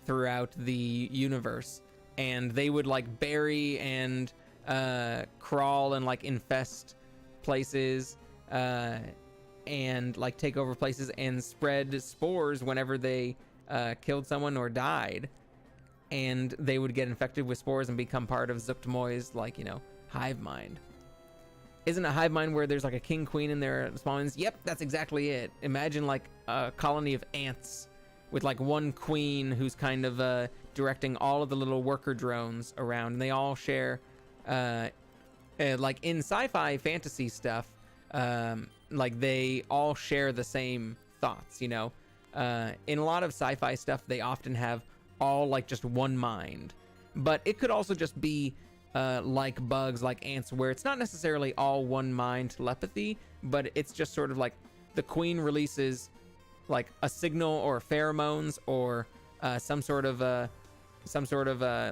throughout the universe, and they would like bury and crawl and like infest places and like take over places and spread spores whenever they killed someone or died, and they would get infected with spores and become part of Zuktmoy's, like, you know, hive mind. Isn't a hive mind where there's like a king queen in their spawns? Yep, that's exactly it. Imagine like a colony of ants with like one queen who's kind of directing all of the little worker drones around, and they all share like in sci-fi fantasy stuff, like they all share the same thoughts, you know. In a lot of sci-fi stuff, they often have all like just one mind, but it could also just be like bugs, like ants, where it's not necessarily all one mind telepathy, but it's just sort of like the queen releases like a signal or pheromones or some sort of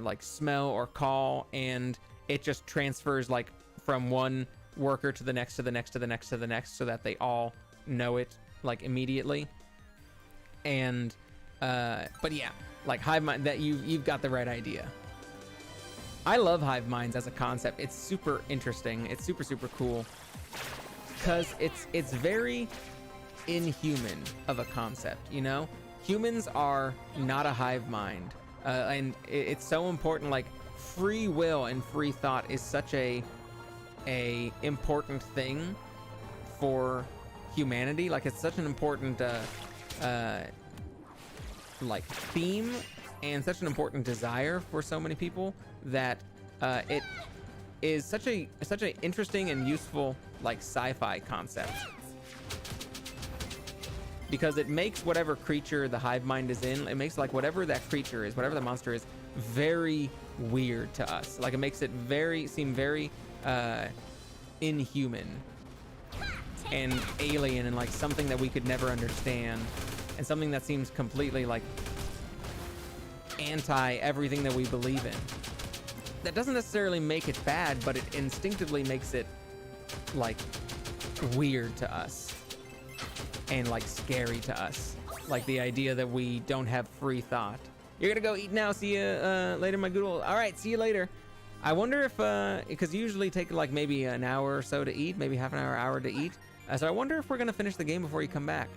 like smell or call, and it just transfers like from one worker to the next to the next to the next to the next, so that they all know it like immediately. And but yeah, like hive mind, that you've got the right idea. I love hive minds as a concept. It's super interesting. It's super cool because it's very inhuman of a concept, you know. Humans are not a hive mind, and it's so important. Like free will and free thought is such a important thing for humanity. Like it's such an important like theme and such an important desire for so many people that it is such a interesting and useful like sci-fi concept, because it makes whatever creature the hive mind is in, it makes like whatever that creature is, whatever the monster is, very weird to us. Like it makes it seem very inhuman and alien, and like something that we could never understand, and something that seems completely like anti everything that we believe in. That doesn't necessarily make it bad, but it instinctively makes it like weird to us and like scary to us. Like the idea that we don't have free thought. You're gonna go eat now. See you later, my Goodle. All right, see you later. I wonder if because you usually take like maybe an hour or so to eat, maybe half an hour to eat. So I wonder if we're gonna finish the game before you come back.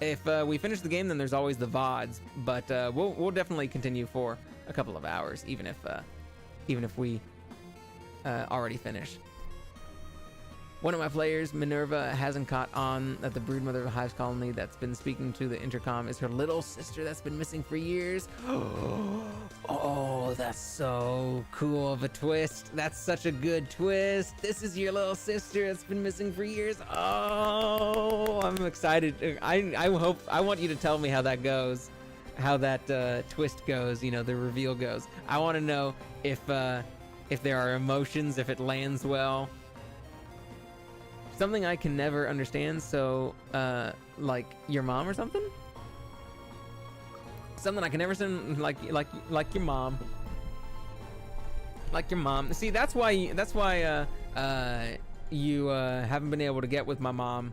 If we finish the game, then there's always the VODs, but we'll definitely continue for a couple of hours, even if we already finished. One of my players, Minerva, hasn't caught on that the broodmother of a hive colony that's been speaking to the intercom is her little sister that's been missing for years. Oh, that's so cool of a twist. That's such a good twist. This is your little sister that's been missing for years. Oh, I'm excited. I want you to tell me how that goes, how that twist goes, you know, the reveal goes. I want to know if there are emotions, if it lands well. Something I can never understand, so like your mom or something? Something I can never send, like your mom. Like your mom. See, that's why you haven't been able to get with my mom,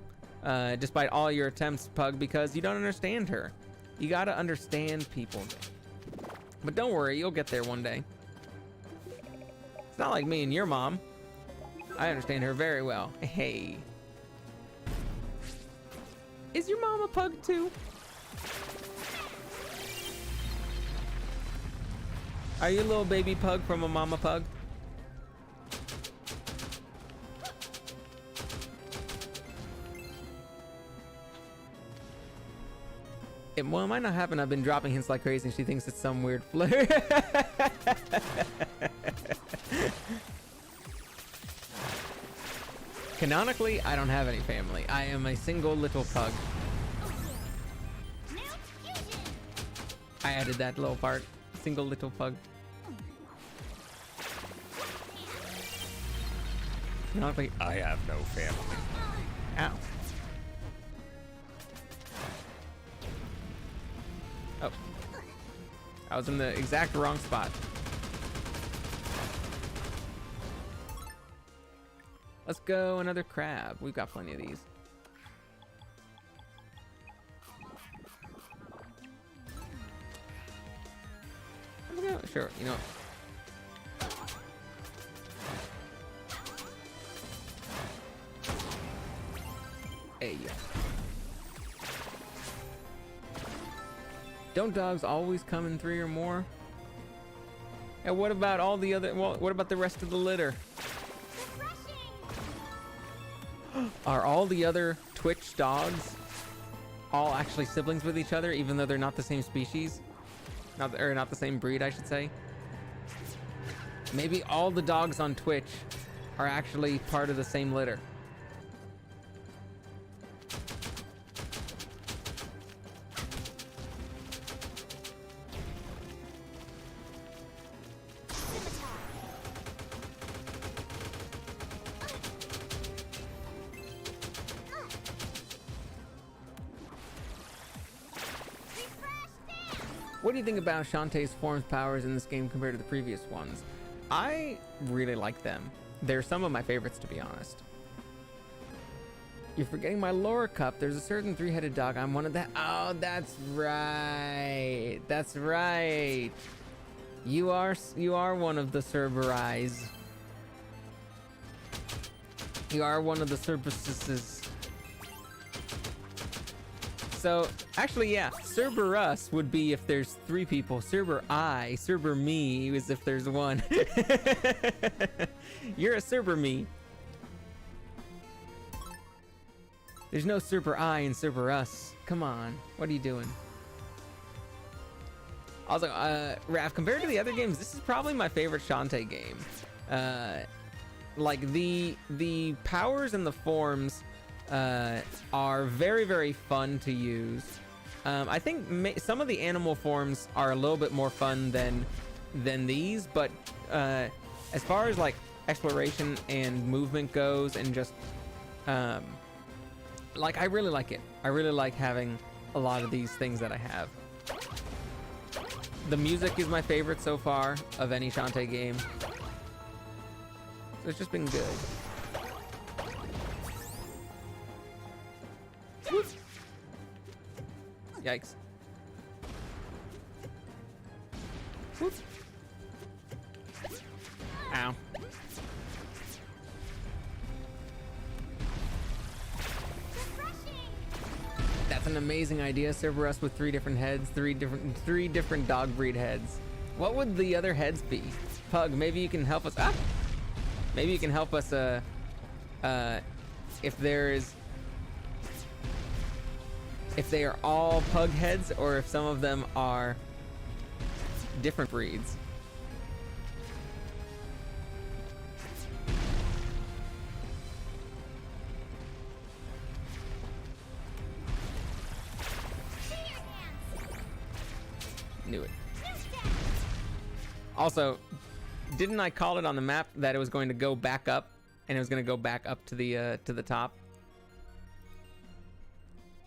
despite all your attempts, Pug, because you don't understand her. You gotta understand people. But don't worry, you'll get there one day. It's not like me and your mom. I understand her very well. Hey. Is your mom a pug too? Are you a little baby pug from a mama pug? Well, it might not happen. I've been dropping hints like crazy and she thinks it's some weird flirt. Canonically, I don't have any family. I am a single little pug. I added that little part. Single little pug. Canonically, I have no family. Ow. Oh. I was in the exact wrong spot. Let's go another crab. We've got plenty of these. Sure, you know what? Hey. Don't dogs always come in 3 or more? And what about all the other, well, what about the rest of the litter? Are all the other Twitch dogs all actually siblings with each other, even though they're not the same species? Not the same breed, I should say. Maybe all the dogs on Twitch are actually part of the same litter. What do you think about Shantae's forms powers in this game compared to the previous ones? I really like them. They're some of my favorites, to be honest. You're forgetting my lore, Kup. There's a certain 3-headed dog. I'm one of that. Oh, that's right. That's right. You are one of the Cerberus. You are one of the Cerberuses. So, actually, yeah, Cerberus would be if there's 3 people. Cerber-I, Cerber-me is if there's 1. You're a Cerber-me. There's no Cerber-I and Cerberus. Come on, what are you doing? Also, Raph, compared to the other games, this is probably my favorite Shantae game. Like, the powers and the forms are very, very fun to use. I think some of the animal forms are a little bit more fun than these, but as far as like exploration and movement goes, and just like, I really like it. I really like having a lot of these things that I have. The music is my favorite so far of any Shantae game, so it's just been good. Yikes. Whoop. Ow. That's an amazing idea. Cerberus with 3 different heads, 3 different dog breed heads. What would the other heads be? Pug, maybe you can help us. Ah! Maybe you can help us if they are all pug heads, or if some of them are different breeds. Knew it. Also, didn't I call it on the map that it was going to go back up, and it was going to go back up to the top?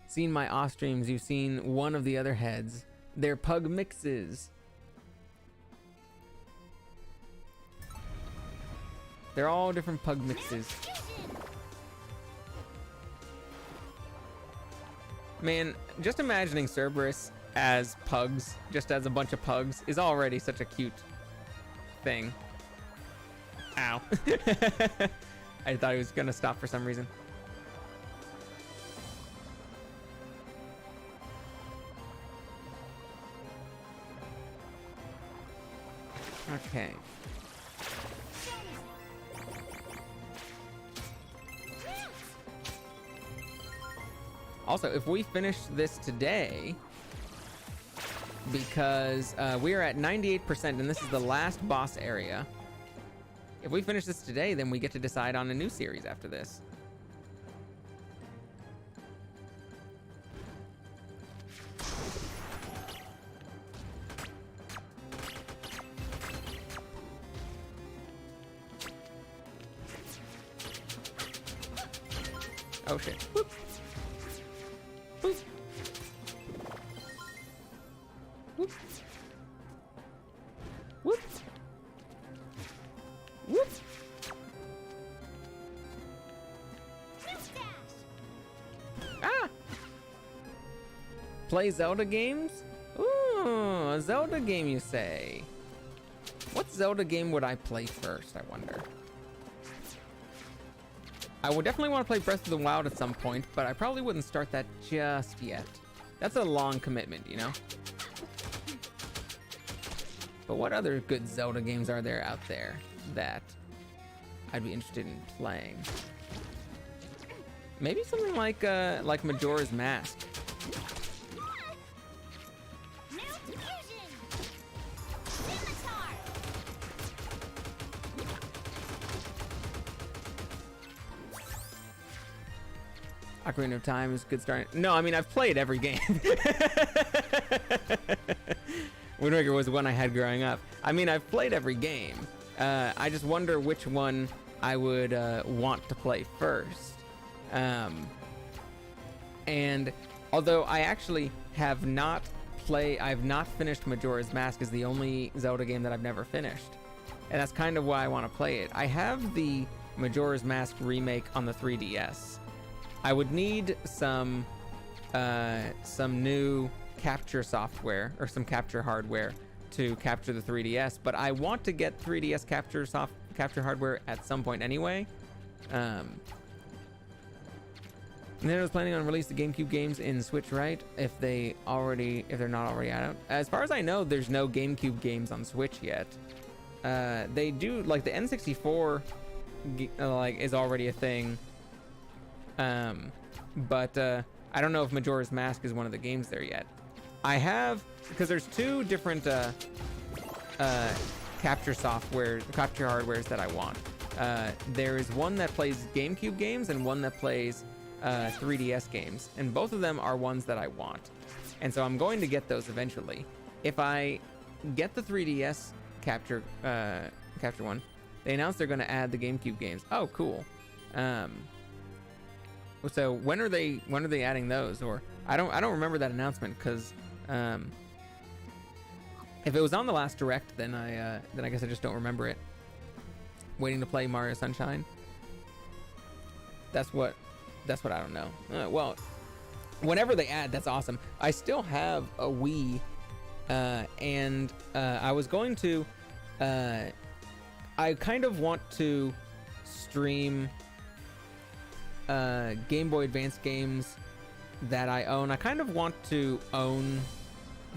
Seen my off streams, you've seen one of the other heads. They're pug mixes. They're all different pug mixes. Man, just imagining Cerberus as pugs, just as a bunch of pugs, is already such a cute thing. Ow. I thought he was gonna stop for some reason. Okay. Also, if we finish this today, because we are at 98% and this is the last boss area. If we finish this today, then we get to decide on a new series after this. Oh shit. Whoop. Whoop. Whoop. Whoop. Whoop. Ah! Play Zelda games? Ooh, a Zelda game you say. What Zelda game would I play first, I wonder? I would definitely want to play Breath of the Wild at some point, but I probably wouldn't start that just yet. That's a long commitment, you know? But what other good Zelda games are there out there that I'd be interested in playing? Maybe something like Majora's Mask. Ocarina of Time is good starting. No, I mean, I've played every game. Wind Waker was one I had growing up. I mean, I've played every game. I just wonder which one I would want to play first. And although I actually have not I've not finished Majora's Mask is the only Zelda game that I've never finished. And that's kind of why I want to play it. I have the Majora's Mask remake on the 3DS. I would need some new capture software or some capture hardware to capture the 3DS, but I want to get 3DS capture hardware at some point anyway. Nintendo's planning on release the GameCube games in Switch, right? If they're not already out. As far as I know, there's no GameCube games on Switch yet. They do, like, the N64 is already a thing. But I don't know if Majora's Mask is one of the games there yet. I have, because there's two different capture hardwares that I want. There is one that plays GameCube games and one that plays 3DS games, and both of them are ones that I want. And so I'm going to get those eventually. If I get the 3DS capture one, they announced they're going to add the GameCube games. Oh, cool. So when are they adding those? Or I don't remember that announcement, because if it was on the last Direct, then I guess I just don't remember it. Waiting to play Mario Sunshine. That's what I don't know. Well, whenever they add, that's awesome. I still have a Wii, and I was going to. I kind of want to stream Game Boy Advance games that I own. I kind of want to own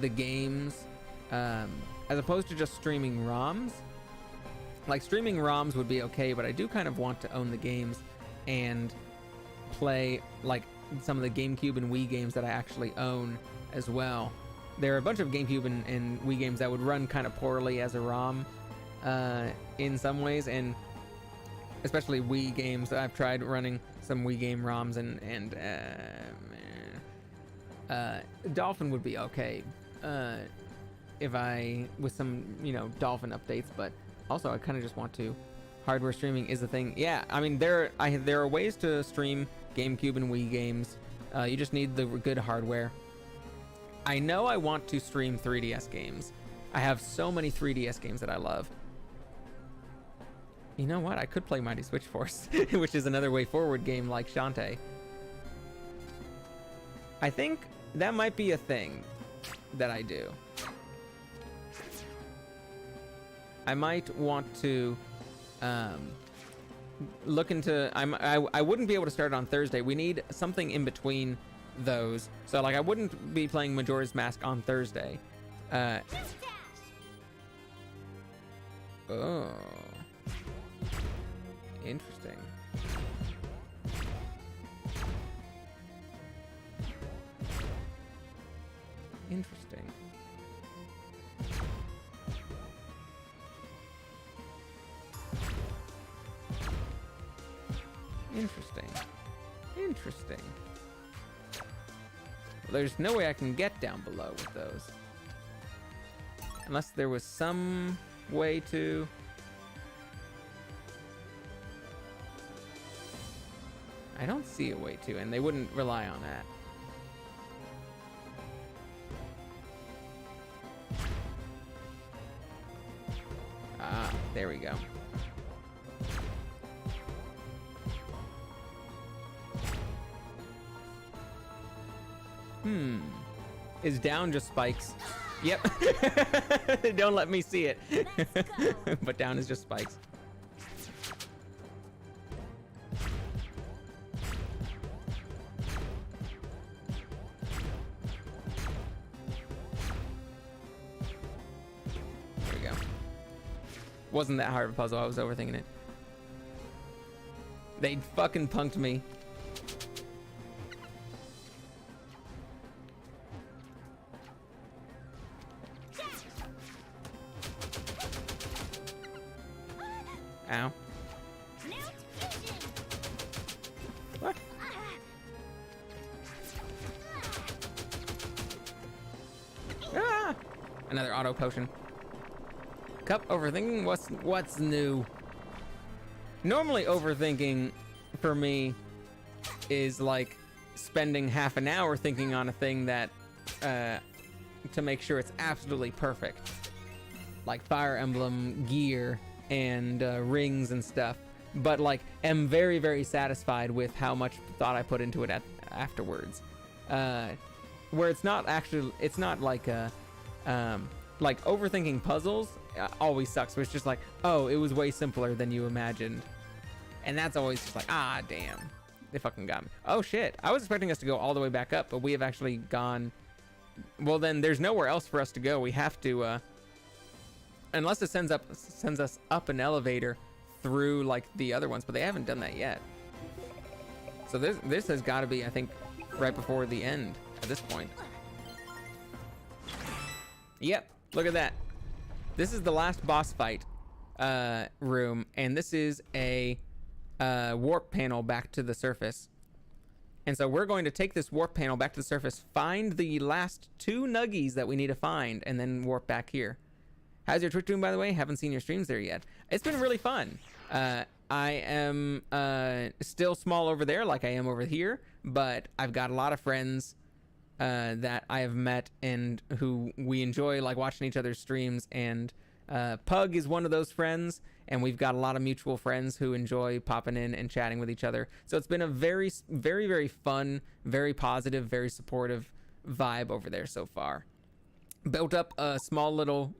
the games as opposed to just streaming ROMs. Like, streaming ROMs would be okay, but I do kind of want to own the games and play like some of the GameCube and Wii games that I actually own as well. There are a bunch of GameCube and Wii games that would run kind of poorly as a ROM in some ways, and especially Wii games. I've tried running some Wii game ROMs, and Dolphin would be okay if with some, Dolphin updates, but also I kind of just want to. Hardware streaming is a thing. Yeah, I mean, there are ways to stream GameCube and Wii games. You just need the good hardware. I know I want to stream 3DS games. I have so many 3DS games that I love. You know what? I could play Mighty Switch Force, which is another way forward game like Shantae. I think that might be a thing that I do. I might want to look into. I wouldn't be able to start it on Thursday. We need something in between those. So, like, I wouldn't be playing Majora's Mask on Thursday. Oh, interesting. Interesting. Interesting. Interesting. Well, there's no way I can get down below with those. Unless there was some way to... I don't see a way to, and they wouldn't rely on that. Ah, there we go. Is down just spikes? Yep. Don't let me see it. But down is just spikes. There we go. Wasn't that hard of a puzzle. I was overthinking it. They fucking punked me. Ow. What? Ah! Another auto potion. Kup overthinking? What's new? Normally overthinking for me is like spending half an hour thinking on a thing that to make sure it's absolutely perfect. Like Fire Emblem gear and rings and stuff, but like am very, very satisfied with how much thought I put into it afterwards. Where it's not like like overthinking puzzles always sucks, where it's just like, oh, it was way simpler than you imagined, and that's always just like, ah, damn, they fucking got me. Oh shit, I was expecting us to go all the way back up, but we have actually gone. Well, then there's nowhere else for us to go. We have to unless it sends us up an elevator through like the other ones, but they haven't done that yet. So this has got to be, I think, right before the end at this point. Yep, look at that. This is the last boss fight room, and this is a warp panel back to the surface. And so we're going to take this warp panel back to the surface, find the last 2 nuggies that we need to find, and then warp back here. How's your Twitch doing, by the way? Haven't seen your streams there yet. It's been really fun. I am still small over there like I am over here, but I've got a lot of friends that I have met and who we enjoy like watching each other's streams, and Pug is one of those friends, and we've got a lot of mutual friends who enjoy popping in and chatting with each other. So it's been a very, very, very fun, very positive, very supportive vibe over there so far. Built up a small little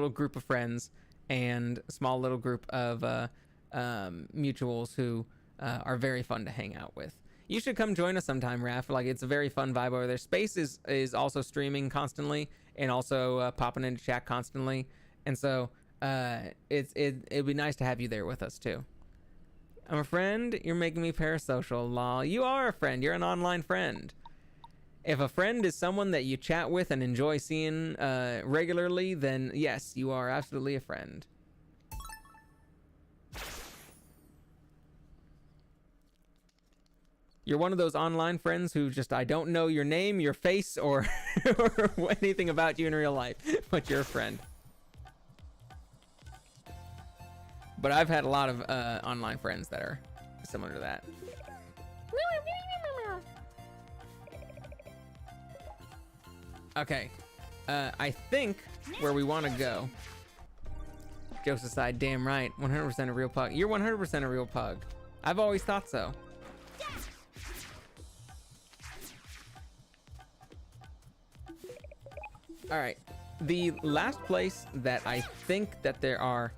group of friends and a small little group of mutuals who are very fun to hang out with. You should come join us sometime, Raph. Like, it's a very fun vibe over there. Space is also streaming constantly and also popping into chat constantly, and so it'd be nice to have you there with us too. I'm a friend. You're making me parasocial. Lol. You are a friend. You're an online friend. If a friend is someone that you chat with and enjoy seeing regularly, then yes, you are absolutely a friend. You're one of those online friends who just, I don't know your name, your face, or, or anything about you in real life, but you're a friend. But I've had a lot of online friends that are similar to that. Okay, I think where we want to go, jokes aside, damn right, 100% a real pug. You're 100% a real pug. I've always thought so. All right, the last place that I think that there are,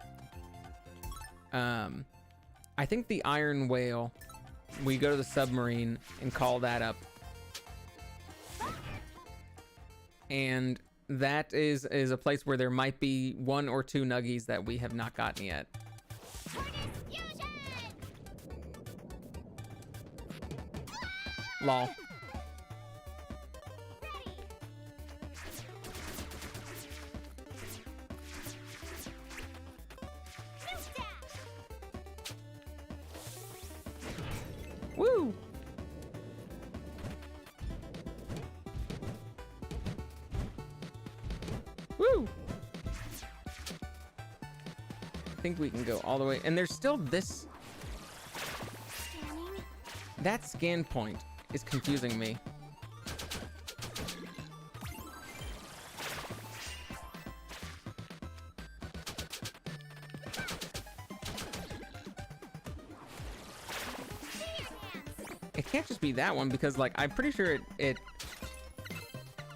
I think the Iron Whale, we go to the submarine and call that up. And that is a place where there might be 1 or 2 nuggies that we have not gotten yet. Lol. Woo! I think we can go all the way. And there's still this. That scan point is confusing me. It can't just be that one because, like, I'm pretty sure it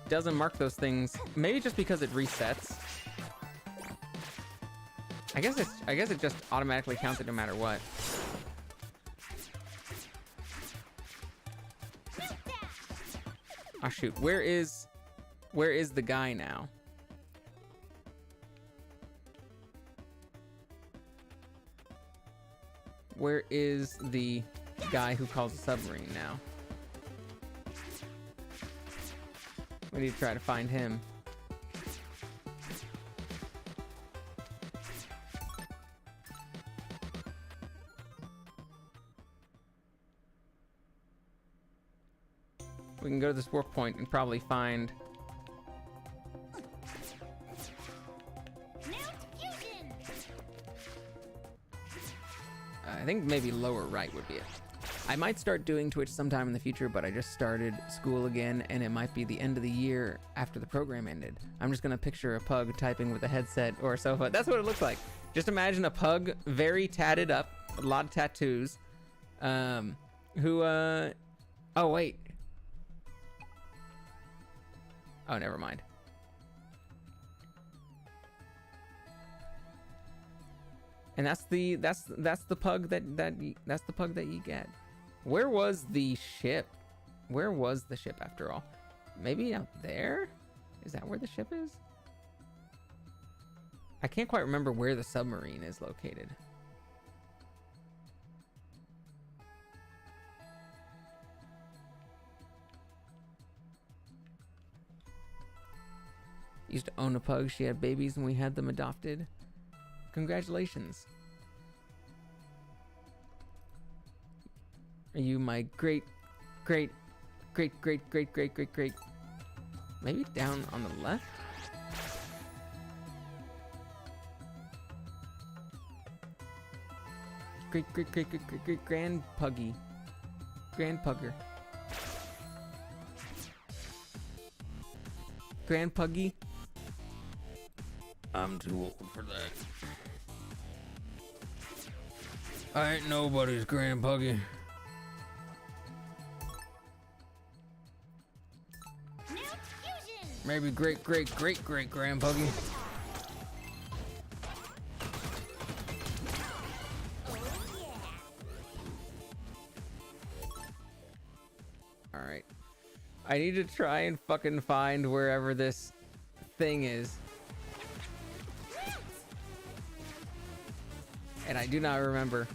doesn't mark those things. Maybe just because it resets. I guess it just automatically counts it no matter what. Oh shoot, where is the guy now? Where is the guy who calls a submarine now? We need to try to find him. We can go to this warp point and probably find... I think maybe lower right would be it. I might start doing Twitch sometime in the future, but I just started school again, and it might be the end of the year after the program ended. I'm just gonna picture a pug typing with a headset or a sofa. That's what it looks like. Just imagine a pug, very tatted up, a lot of tattoos, who, oh wait. Oh, never mind. And that's the pug that's the pug that you get. Where was the ship? Where was the ship after all? Maybe out there? Is that where the ship is? I can't quite remember where the submarine is located. Used to own a pug. She had babies and we had them adopted. Congratulations. Are you my great? Maybe down on the left? Great grand puggy. Grand pugger. Grand puggy? I'm too old for that. I ain't nobody's grand puggy. Maybe great grand puggy. Alright. I need to try and fucking find wherever this thing is. And I do not remember.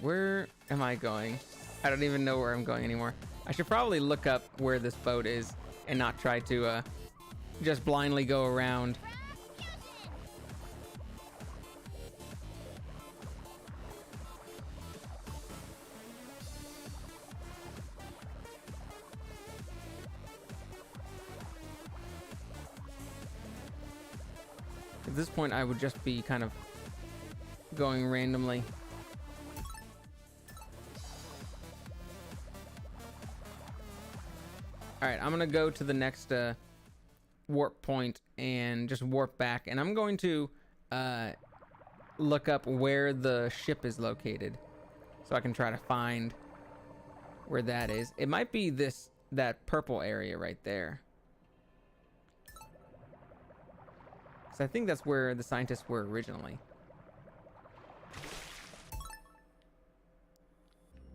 Where am I going? I don't even know where I'm going anymore. I should probably look up where this boat is and not try to just blindly go around. At this point, I would just be kind of going randomly. All right, I'm gonna go to the next warp point and just warp back, and I'm going to look up where the ship is located so I can try to find where that is. It might be that purple area right there. So I think that's where the scientists were originally.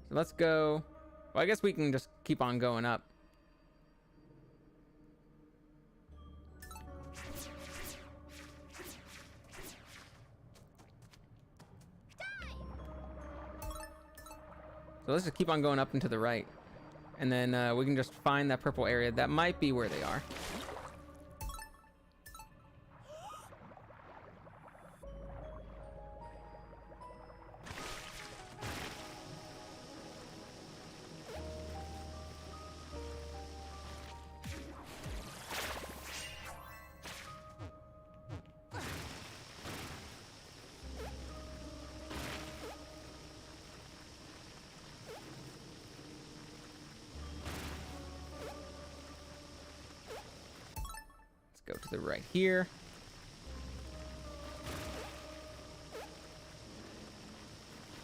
So let's go. Well, I guess we can just keep on going up. So let's just keep on going up and to the right. And then we can just find that purple area. That might be where they are. Go to the right here.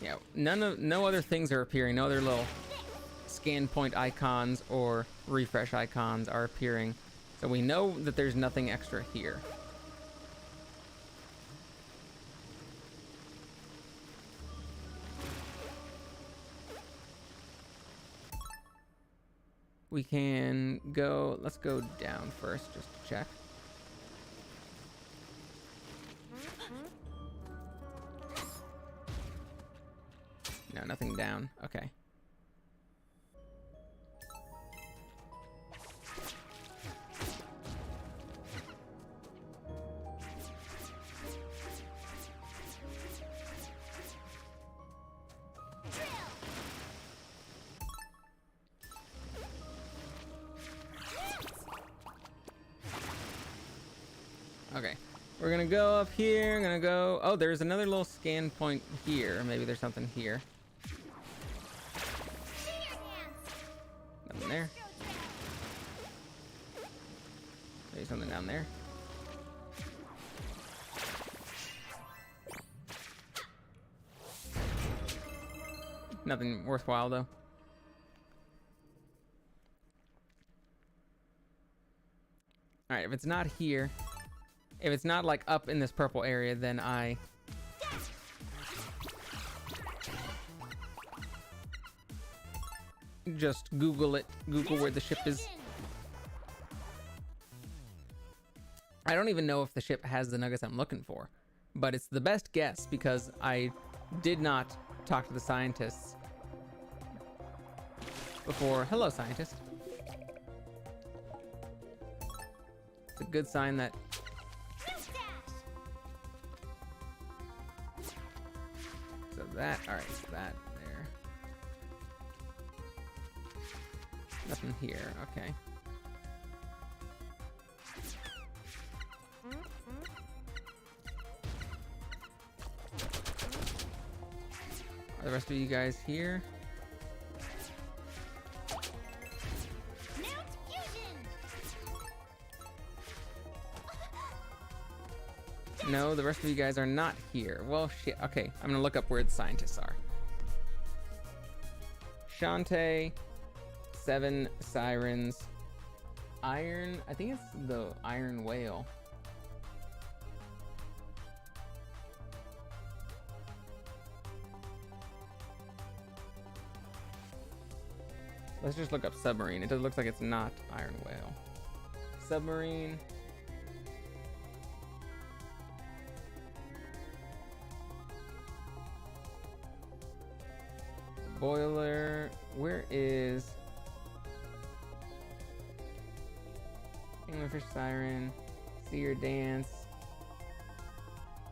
Yeah, no other things are appearing. No other little scan point icons or refresh icons are appearing. So we know that there's nothing extra here. We can go, let's go down first just to check. No, nothing down. Okay. Okay. We're gonna go up here. I'm gonna go. Oh, there's another little scan point here. Maybe there's something here. Nothing there. Maybe something down there. Nothing worthwhile though. All right, if it's not here, if it's not like up in this purple area, then I just Google it. Google where the ship is. I don't even know if the ship has the nuggets I'm looking for, but it's the best guess because I did not talk to the scientists before. Hello, scientist. It's a good sign that that, all right, so that there. Nothing here, okay. Are the rest of you guys here? No, the rest of you guys are not here. Well, shit. Okay, I'm gonna look up where the scientists are. Shantae, Seven Sirens, Iron. I think it's the Iron Whale. Let's just look up submarine. It does look like it's not Iron Whale. Submarine. Boiler, where is Anglerfish Siren, Seer Dance,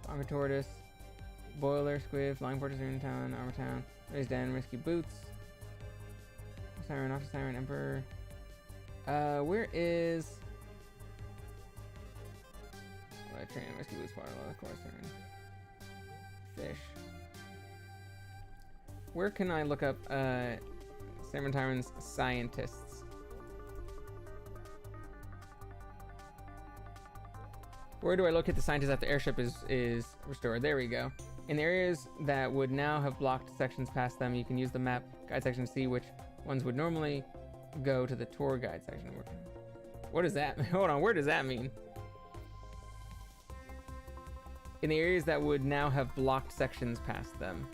Bonga Tortoise, Boiler, Squid, Flying Fortress, Town, Armor Town, Raised Den, Risky Boots, Siren, Officer Siren, Emperor. Where is Train, Risky Boots, Water, of course, Siren, Fish. Where can I look up Seven Sirens scientists? Where do I locate the scientists after the airship is restored? There we go. In the areas that would now have blocked sections past them, you can use the map guide section to see which ones would normally go to the tour guide section. What does that? Hold on, where does that mean? In the areas that would now have blocked sections past them.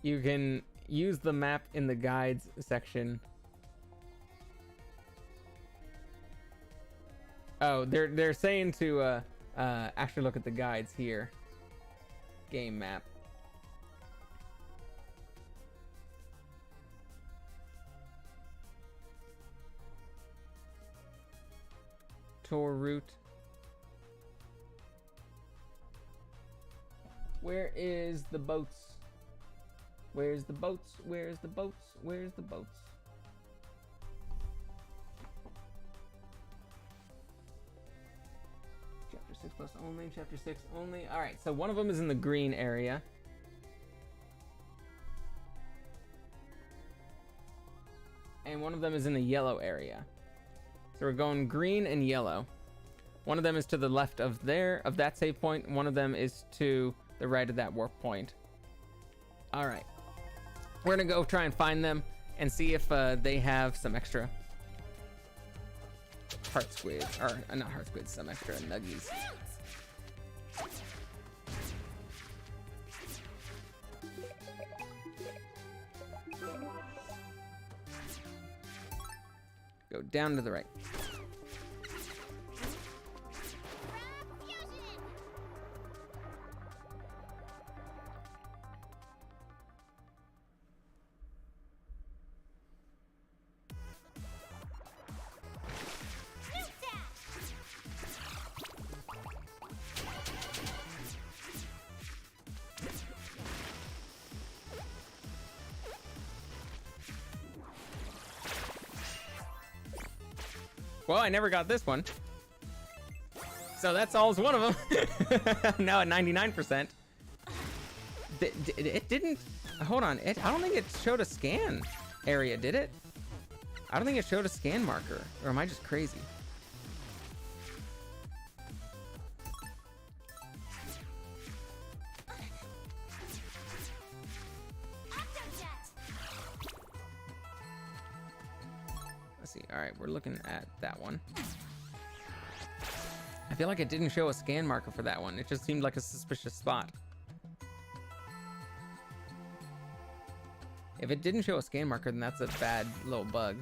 You can use the map in the guides section Oh, they're saying to actually look at the guides here. Game map. Tour route. Where is the boats? Where's the boats? Where's the boats? Where's the boats? Chapter 6 plus only. Chapter 6 only. All right, so one of them is in the green area. And one of them is in the yellow area. So we're going green and yellow. One of them is to the left of that save point. One of them is to the right of that warp point. All right. We're gonna go try and find them and see if they have some extra heart squids, or not heart squids, some extra nuggies. Go down to the right. Well, I never got this one. So that solves one of them. Now at 99%. It didn't... Hold on. I don't think it showed a scan area, did it? I don't think it showed a scan marker. Or am I just crazy? All right, we're looking at that one. I feel like it didn't show a scan marker for that one. It just seemed like a suspicious spot. If it didn't show a scan marker, then that's a bad little bug.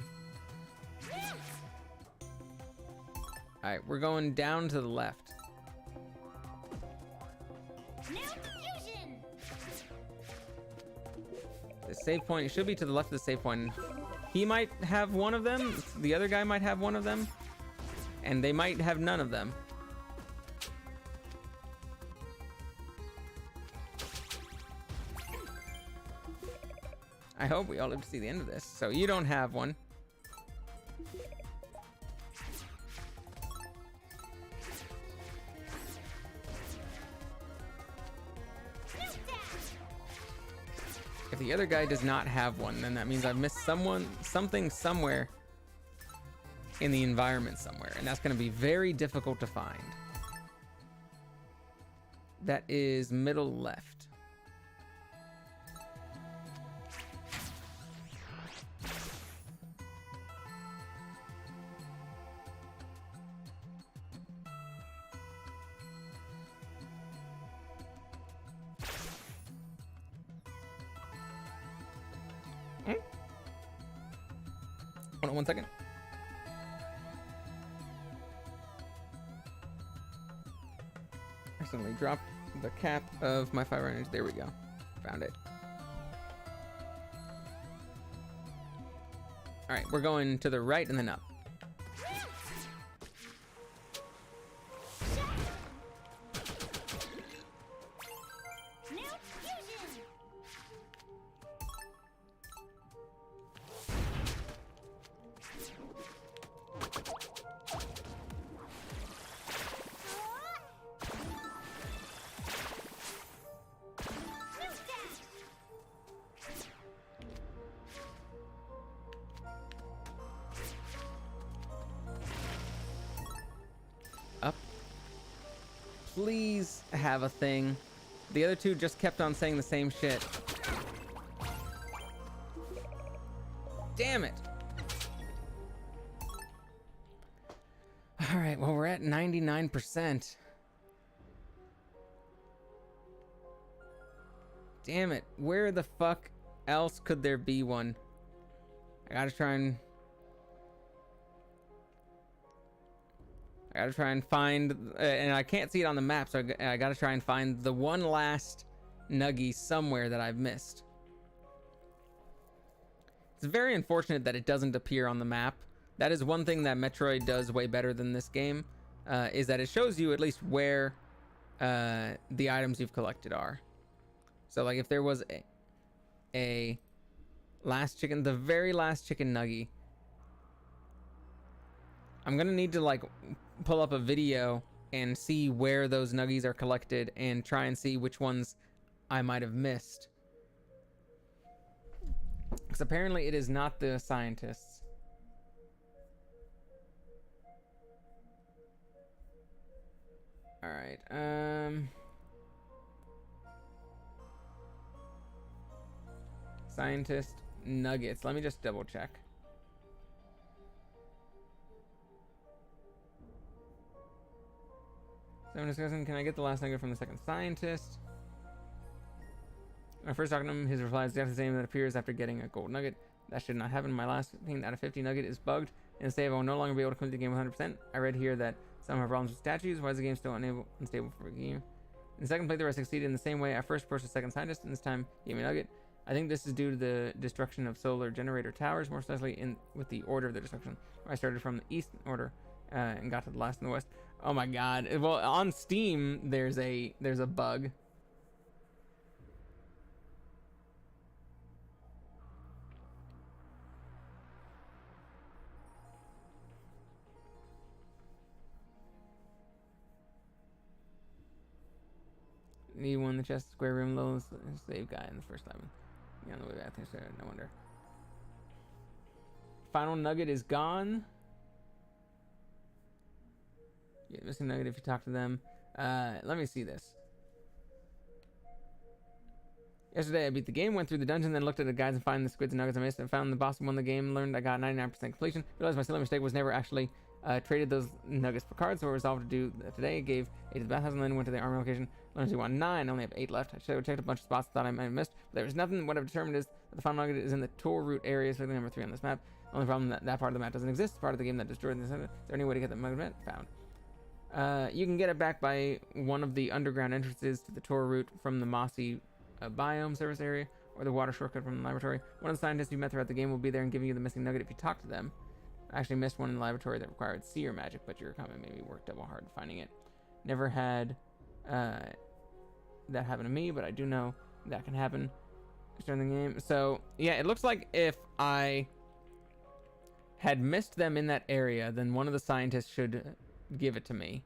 All right, we're going down to the left. The save point, it should be to the left of the save point. He might have one of them, the other guy might have one of them, and they might have none of them. I hope we all live to see the end of this. So you don't have one. If the other guy does not have one, then that means I've missed something somewhere in the environment somewhere, and that's going to be very difficult to find. That is middle left. Hold on 1 second. I accidentally dropped the cap of my fire energy. There we go. Found it. All right, we're going to the right and then up. Please have a thing. The other two just kept on saying the same shit. Damn it. All right, well, we're at 99%. Damn it. Where the fuck else could there be one? I I gotta try and find, and I can't see it on the map, so I gotta try and find the one last nuggie somewhere that I've missed. It's very unfortunate that it doesn't appear on the map. That is one thing that Metroid does way better than this game, is that it shows you at least where the items you've collected are. So like if there was a last chicken, the very last chicken nuggie, I'm gonna need to like pull up a video and see where those nuggies are collected and try and see which ones I might have missed. Because apparently it is not the scientists. Alright, scientist nuggets. Let me just double check. So I'm discussing, can I get the last nugget from the second scientist? When I first talked to him, his reply is exactly the same that appears after getting a gold nugget. That should not happen. My last 15 out of 50 nugget is bugged, and save I will no longer be able to complete the game 100%. I read here that some have problems with statues. Why is the game still unstable for a game? In the second playthrough, I succeeded in the same way. I first approached the second scientist, and this time gave me a nugget. I think this is due to the destruction of solar generator towers, more precisely with the order of the destruction. I started from the east order and got to the last in the west. Oh my god. Well, on Steam, there's a bug. Need one in the chest, square room, low save guy in the first time. Yeah, on the way back there, so no wonder. Final nugget is gone. Yeah, missing nugget if you talk to them. Let me see this. Yesterday I beat the game, went through the dungeon, then looked at the guides and found the squids and nuggets I missed. I found the boss who won the game, learned I got 99% completion. Realized my silly mistake was never actually traded those nuggets for cards, so I resolved to do that today. Gave 8 to the bathhouse and then went to the armor location. Learned you want 9, I only have 8 left. I should have checked a bunch of spots, thought I might have missed, but there was nothing. What I've determined is that the final nugget is in the tour route area, so number 3 on this map. Only problem that part of the map doesn't exist. It's part of the game that destroyed this. Is there any way to get the nugget found? You can get it back by one of the underground entrances to the tour route from the mossy biome service area, or the water shortcut from the laboratory. One of the scientists you met throughout the game will be there and giving you the missing nugget if you talk to them. I actually missed one in the laboratory that required seer magic, but your comment made me work double hard finding it. Never had that happen to me, but I do know that can happen during the game. So yeah, it looks like if I had missed them in that area, then one of the scientists should give it to me.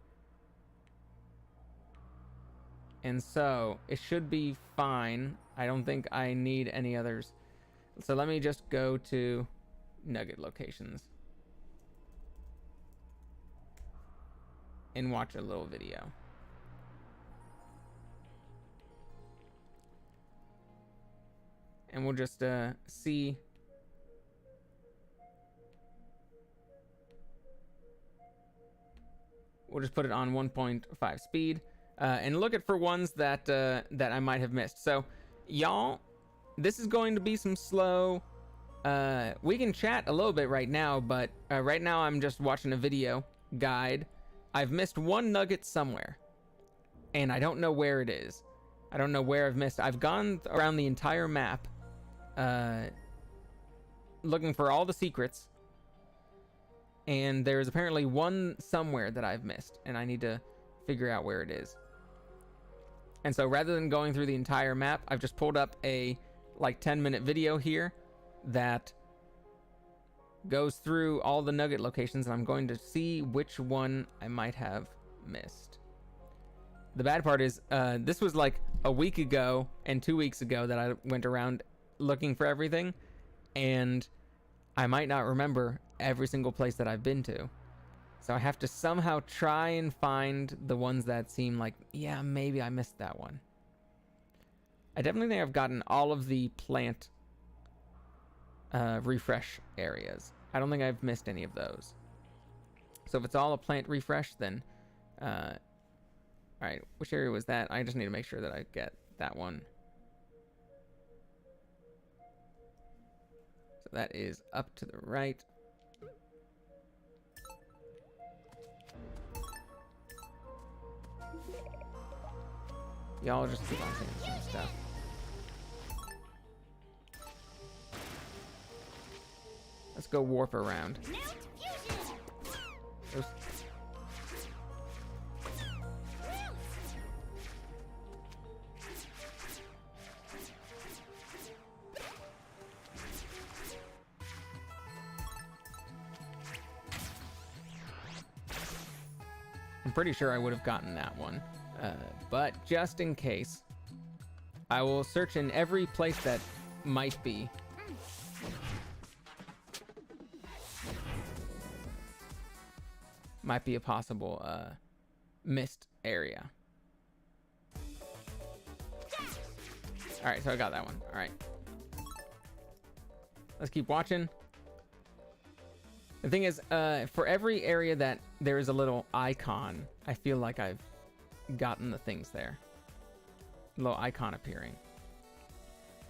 And so it should be fine. I don't think I need any others. So let me just go to nugget locations and watch a little video. And we'll just see. We'll just put it on 1.5 speed. And look at for ones that that I might have missed. So, y'all, this is going to be some slow. We can chat a little bit right now, but right now I'm just watching a video guide. I've missed one nugget somewhere, and I don't know where it is. I don't know where I've missed. I've gone around the entire map, looking for all the secrets, and there's apparently one somewhere that I've missed, and I need to figure out where it is. And so rather than going through the entire map, I've just pulled up a like 10-minute video here that goes through all the nugget locations, and I'm going to see which one I might have missed. The bad part is this was like a week ago and 2 weeks ago that I went around looking for everything, and I might not remember every single place that I've been to. So I have to somehow try and find the ones that seem like, yeah, maybe I missed that one. I definitely think I've gotten all of the plant refresh areas. I don't think I've missed any of those. So if it's all a plant refresh, then... Alright, which area was that? I just need to make sure that I get that one. So that is up to the right. Y'all just keep on saying the same stuff. Let's go warp around. Oops. I'm pretty sure I would have gotten that one. But just in case, I will search in every place that might be. Might be a possible missed area. Alright, so I got that one. Alright. Let's keep watching. The thing is, for every area that there is a little icon, I feel like I've gotten the things there. Little icon appearing.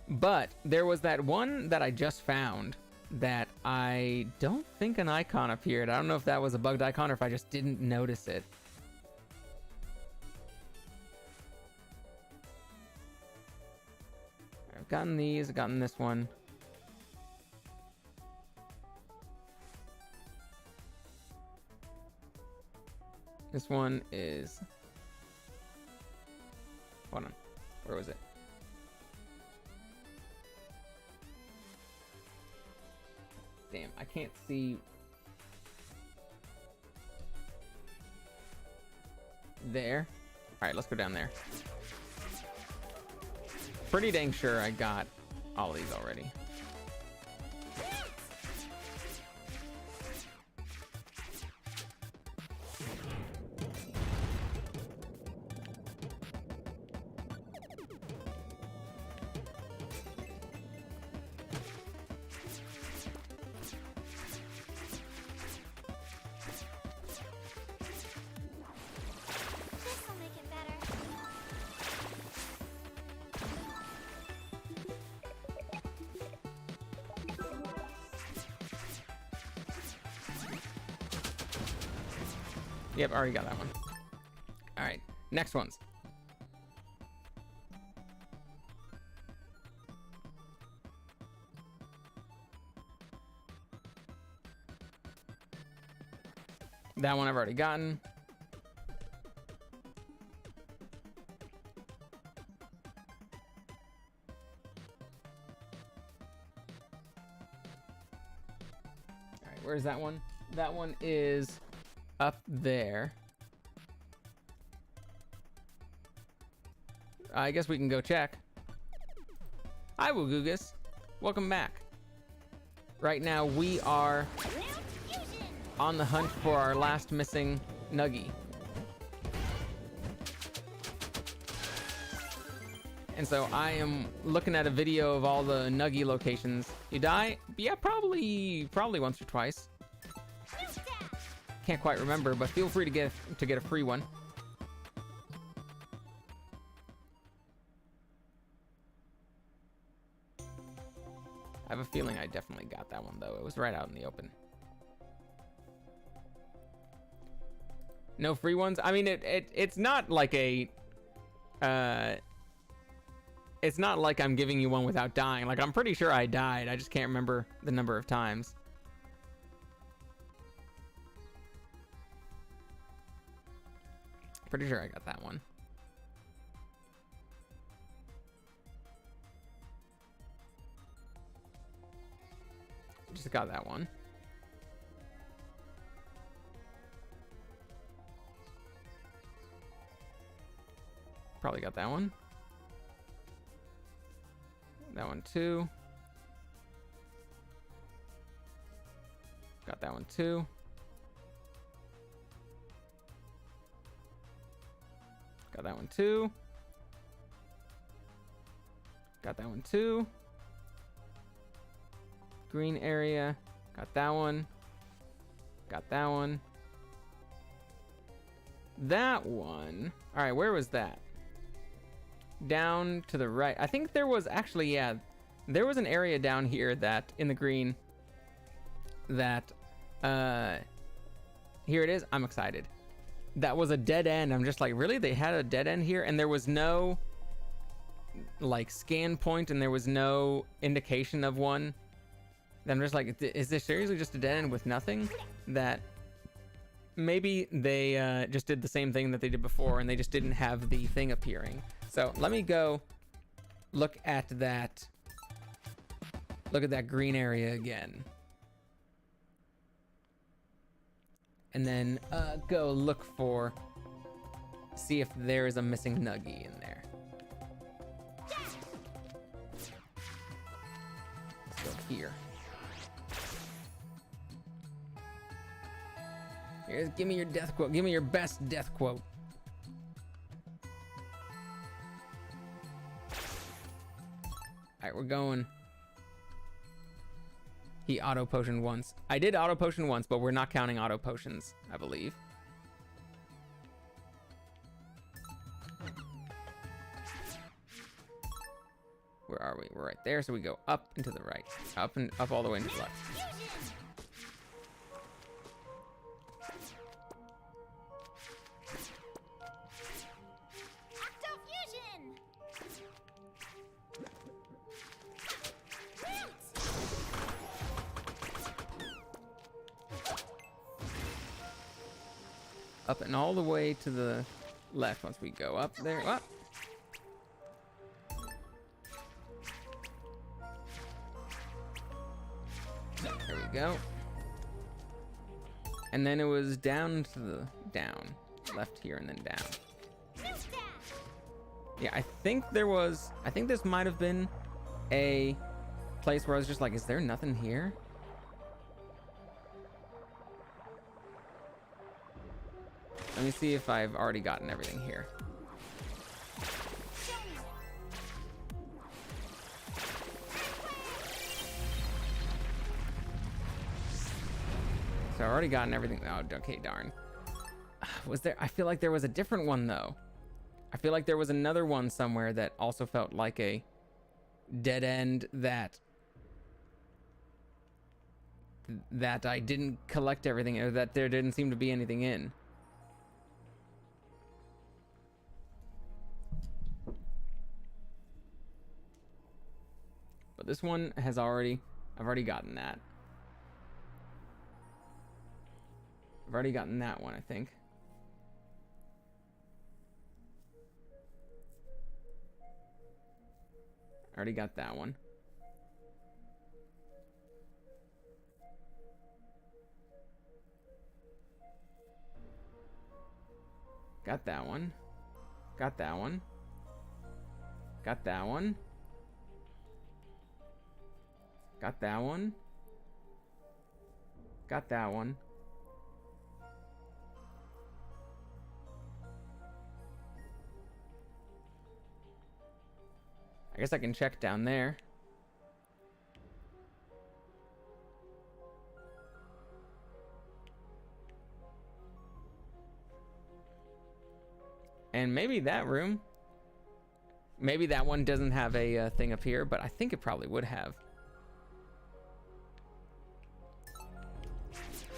But there was that one that I just found that I don't think an icon appeared. I don't know if that was a bugged icon or if I just didn't notice it. I've gotten these, I've gotten this one. This one is... Hold on. Where was it? Damn, I can't see... There. Alright, let's go down there. Pretty dang sure I got all these already. Yep, already got that one. All right, next ones. That one I've already gotten. All right, where's that one? That one is up there. I guess we can go check. Hi, Woogugus. Welcome back. Right now we are on the hunt for our last missing Nuggie. And so I am looking at a video of all the Nuggie locations. You die? Yeah, probably once or twice. Can't quite remember, but feel free to get a free one. I have a feeling I definitely got that one though. It was right out in the open. No free ones? I mean, it's not like a it's not like I'm giving you one without dying. Like, I'm pretty sure I died. I just can't remember the number of times. Pretty sure I got that one. Just got that one. Probably got that one. That one too. Got that one too. Got that one too. Got that one too. Green area. Got that one. Got that one. That one. All right, where was that? Down to the right. I think there was actually, yeah, there was an area down here that in the green that here it is. I'm excited. that was a dead end. I'm just like, really? They had a dead end here? And there was no like scan point and there was no indication of one. I'm just like, is this seriously just a dead end with nothing? That maybe they just did the same thing that they did before and they just didn't have the thing appearing. So let me go look at that green area again. And then go look for, see if there is a missing nuggie in there. Let's go here. Here's, give me your death quote. Give me your best death quote. Alright, we're going. He auto potioned once. I did auto potion once, but we're not counting auto potions, I believe. Where are we? We're right there, so we go up and to the right. Up and up all the way into the left. Up and all the way to the left once we go up there. Up. There we go. And then it was down to the down. Left here and then down. Yeah, I think this might have been a place where I was just like, is there nothing here? Let me see if I've already gotten everything here. So I've already gotten everything. Oh, okay, darn. Was there? I feel like there was a different one though. I feel like there was another one somewhere that also felt like a dead end that I didn't collect everything, or that there didn't seem to be anything in. But this one has I've already gotten that. I've already gotten that one, I think. I already got that one. Got that one. Got that one. Got that one. Got that one. Got that one. I guess I can check down there. And maybe that room. Maybe that one doesn't have a thing up here, but I think it probably would have.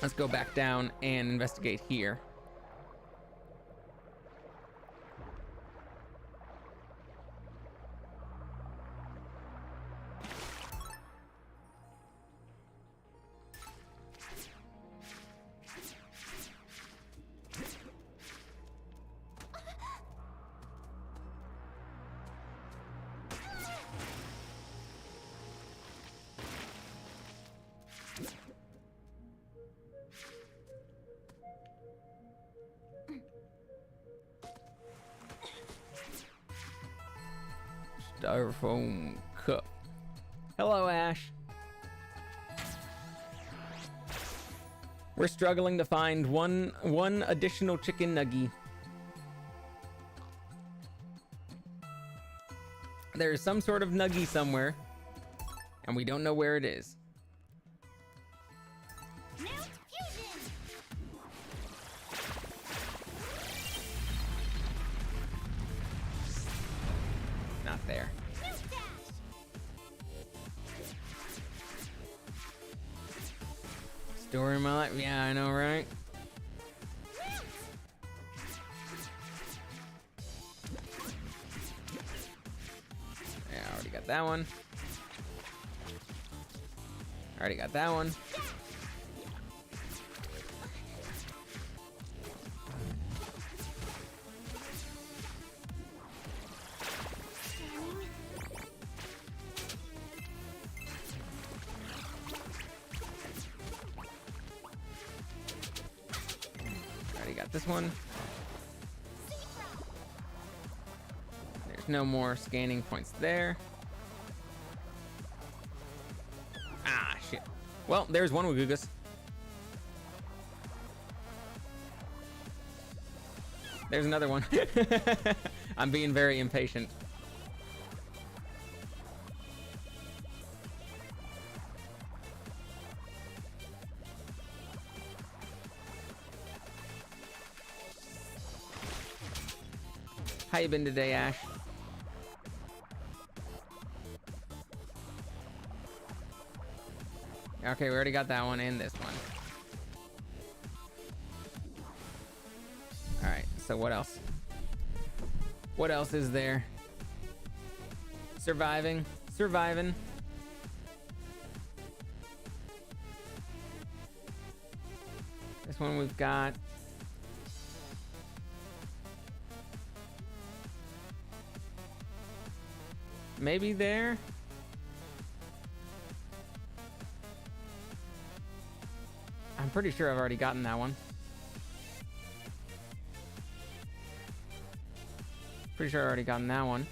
Let's go back down and investigate here. Styrofoam cup. Hello, Ash. We're struggling to find one additional chicken nugget. There's some sort of nugget somewhere, and we don't know where it is. Not there. Story of my life. Yeah, I know, right? got that one. Already got that one. Already got this one. There's no more scanning points there. Ah, shit. Well, there's one Wagugus. There's another one. I'm being very impatient. How you been today, Ash? Okay, we already got that one and this one. Alright, so what else? What else is there? Surviving. Surviving. This one we've got. Maybe there. I'm pretty sure I've already gotten that one. Pretty sure I've already gotten that one.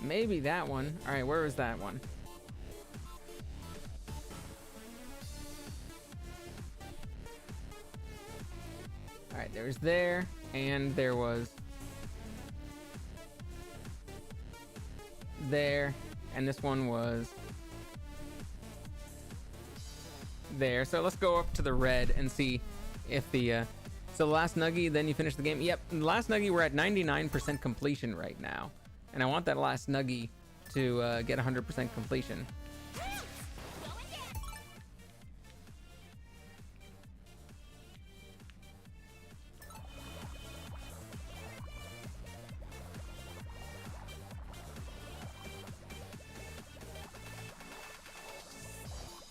Maybe that one. All right, where was that one? All right, there's there, and there was there, and this one was there. So let's go up to the red and see if the so the last nuggie, then you finish the game. Yep, the last nuggie, we're at 99% completion right now, and I want that last nuggie to get 100% completion.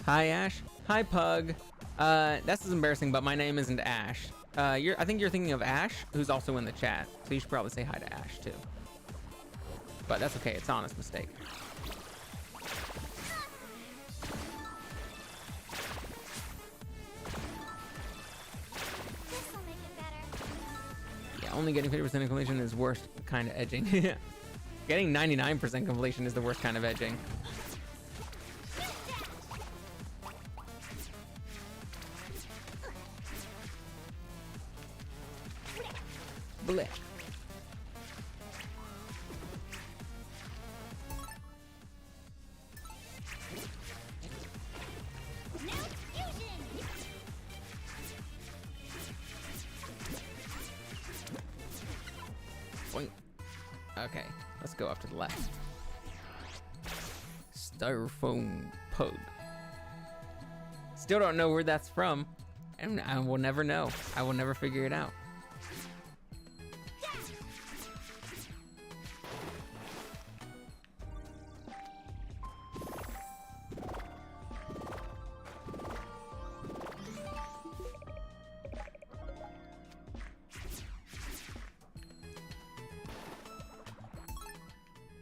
Hi, Ash. Hi, Pug. That's embarrassing, but my name isn't Ash. I think you're thinking of Ash, who's also in the chat. So you should probably say hi to Ash, too. But that's okay. It's an honest mistake. Yeah, only getting 50% completion is worst kind of edging. Getting 99% completion is the worst kind of edging. Blech. Boing. Okay, let's go up to the left. Styrofoam Pug. Still don't know where that's from, and I will never know. I will never figure it out.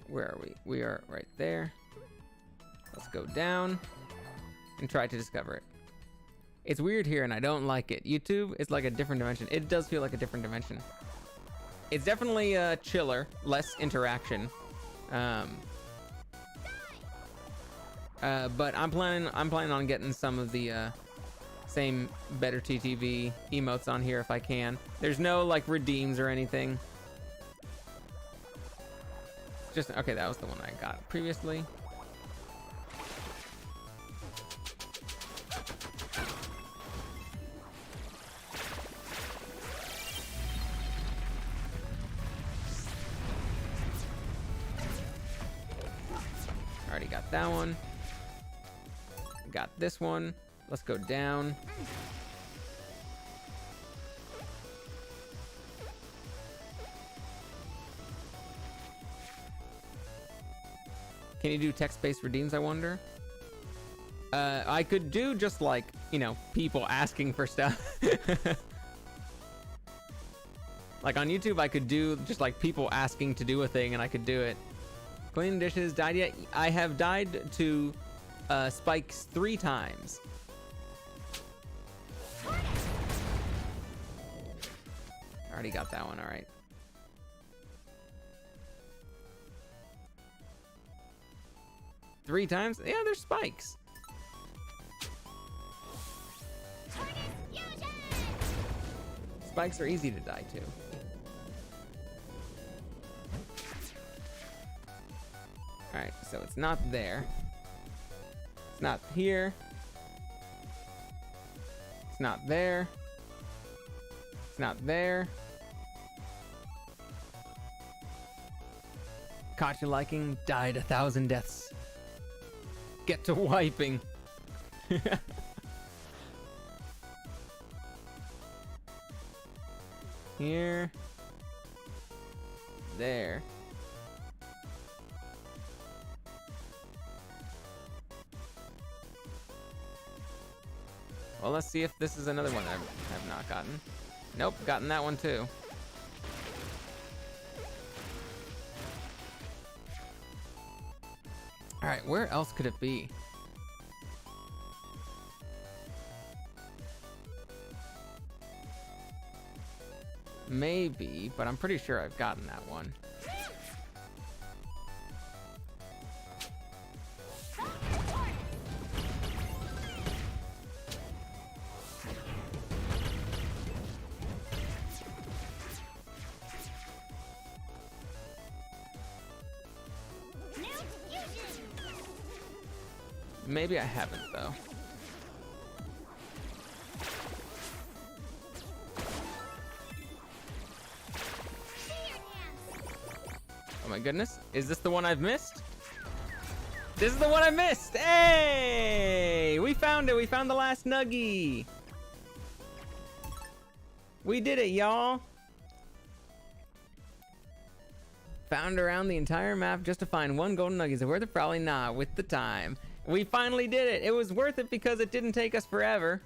Where are we? We are right there. Let's go down and try to discover it. It's weird here and I don't like it. YouTube is like a different dimension. It does feel like a different dimension. It's definitely chiller, less interaction. But I'm planning on getting some of the same better TTV emotes on here if I can. There's no like redeems or anything. Just okay, that was the one I got previously. that one. Got this one. Let's go down. Can you do text-based redeems, I wonder? I could do just like, you know, people asking for stuff. Like on YouTube, I could do just like people asking to do a thing and I could do it. Cleaning dishes, died yet? I have died to spikes 3 times. Already got that one, all right. Three times? Yeah, there's spikes. Spikes are easy to die to. Alright, so it's not there. It's not here. It's not there. It's not there. Caught you liking, died 1,000 deaths. Get to wiping. Here. There. Well, let's see if this is another one that I have not gotten. Nope, gotten that one too. All right, where else could it be? Maybe, but I'm pretty sure I've gotten that one. Maybe I haven't, though. Oh my goodness. Is this the one I've missed? This is the one I missed! Hey! We found it! We found the last nuggie! We did it, y'all! Found around the entire map just to find one golden nuggie. Is it worth it? Probably not with the time. We finally did it. It was worth it because it didn't take us forever.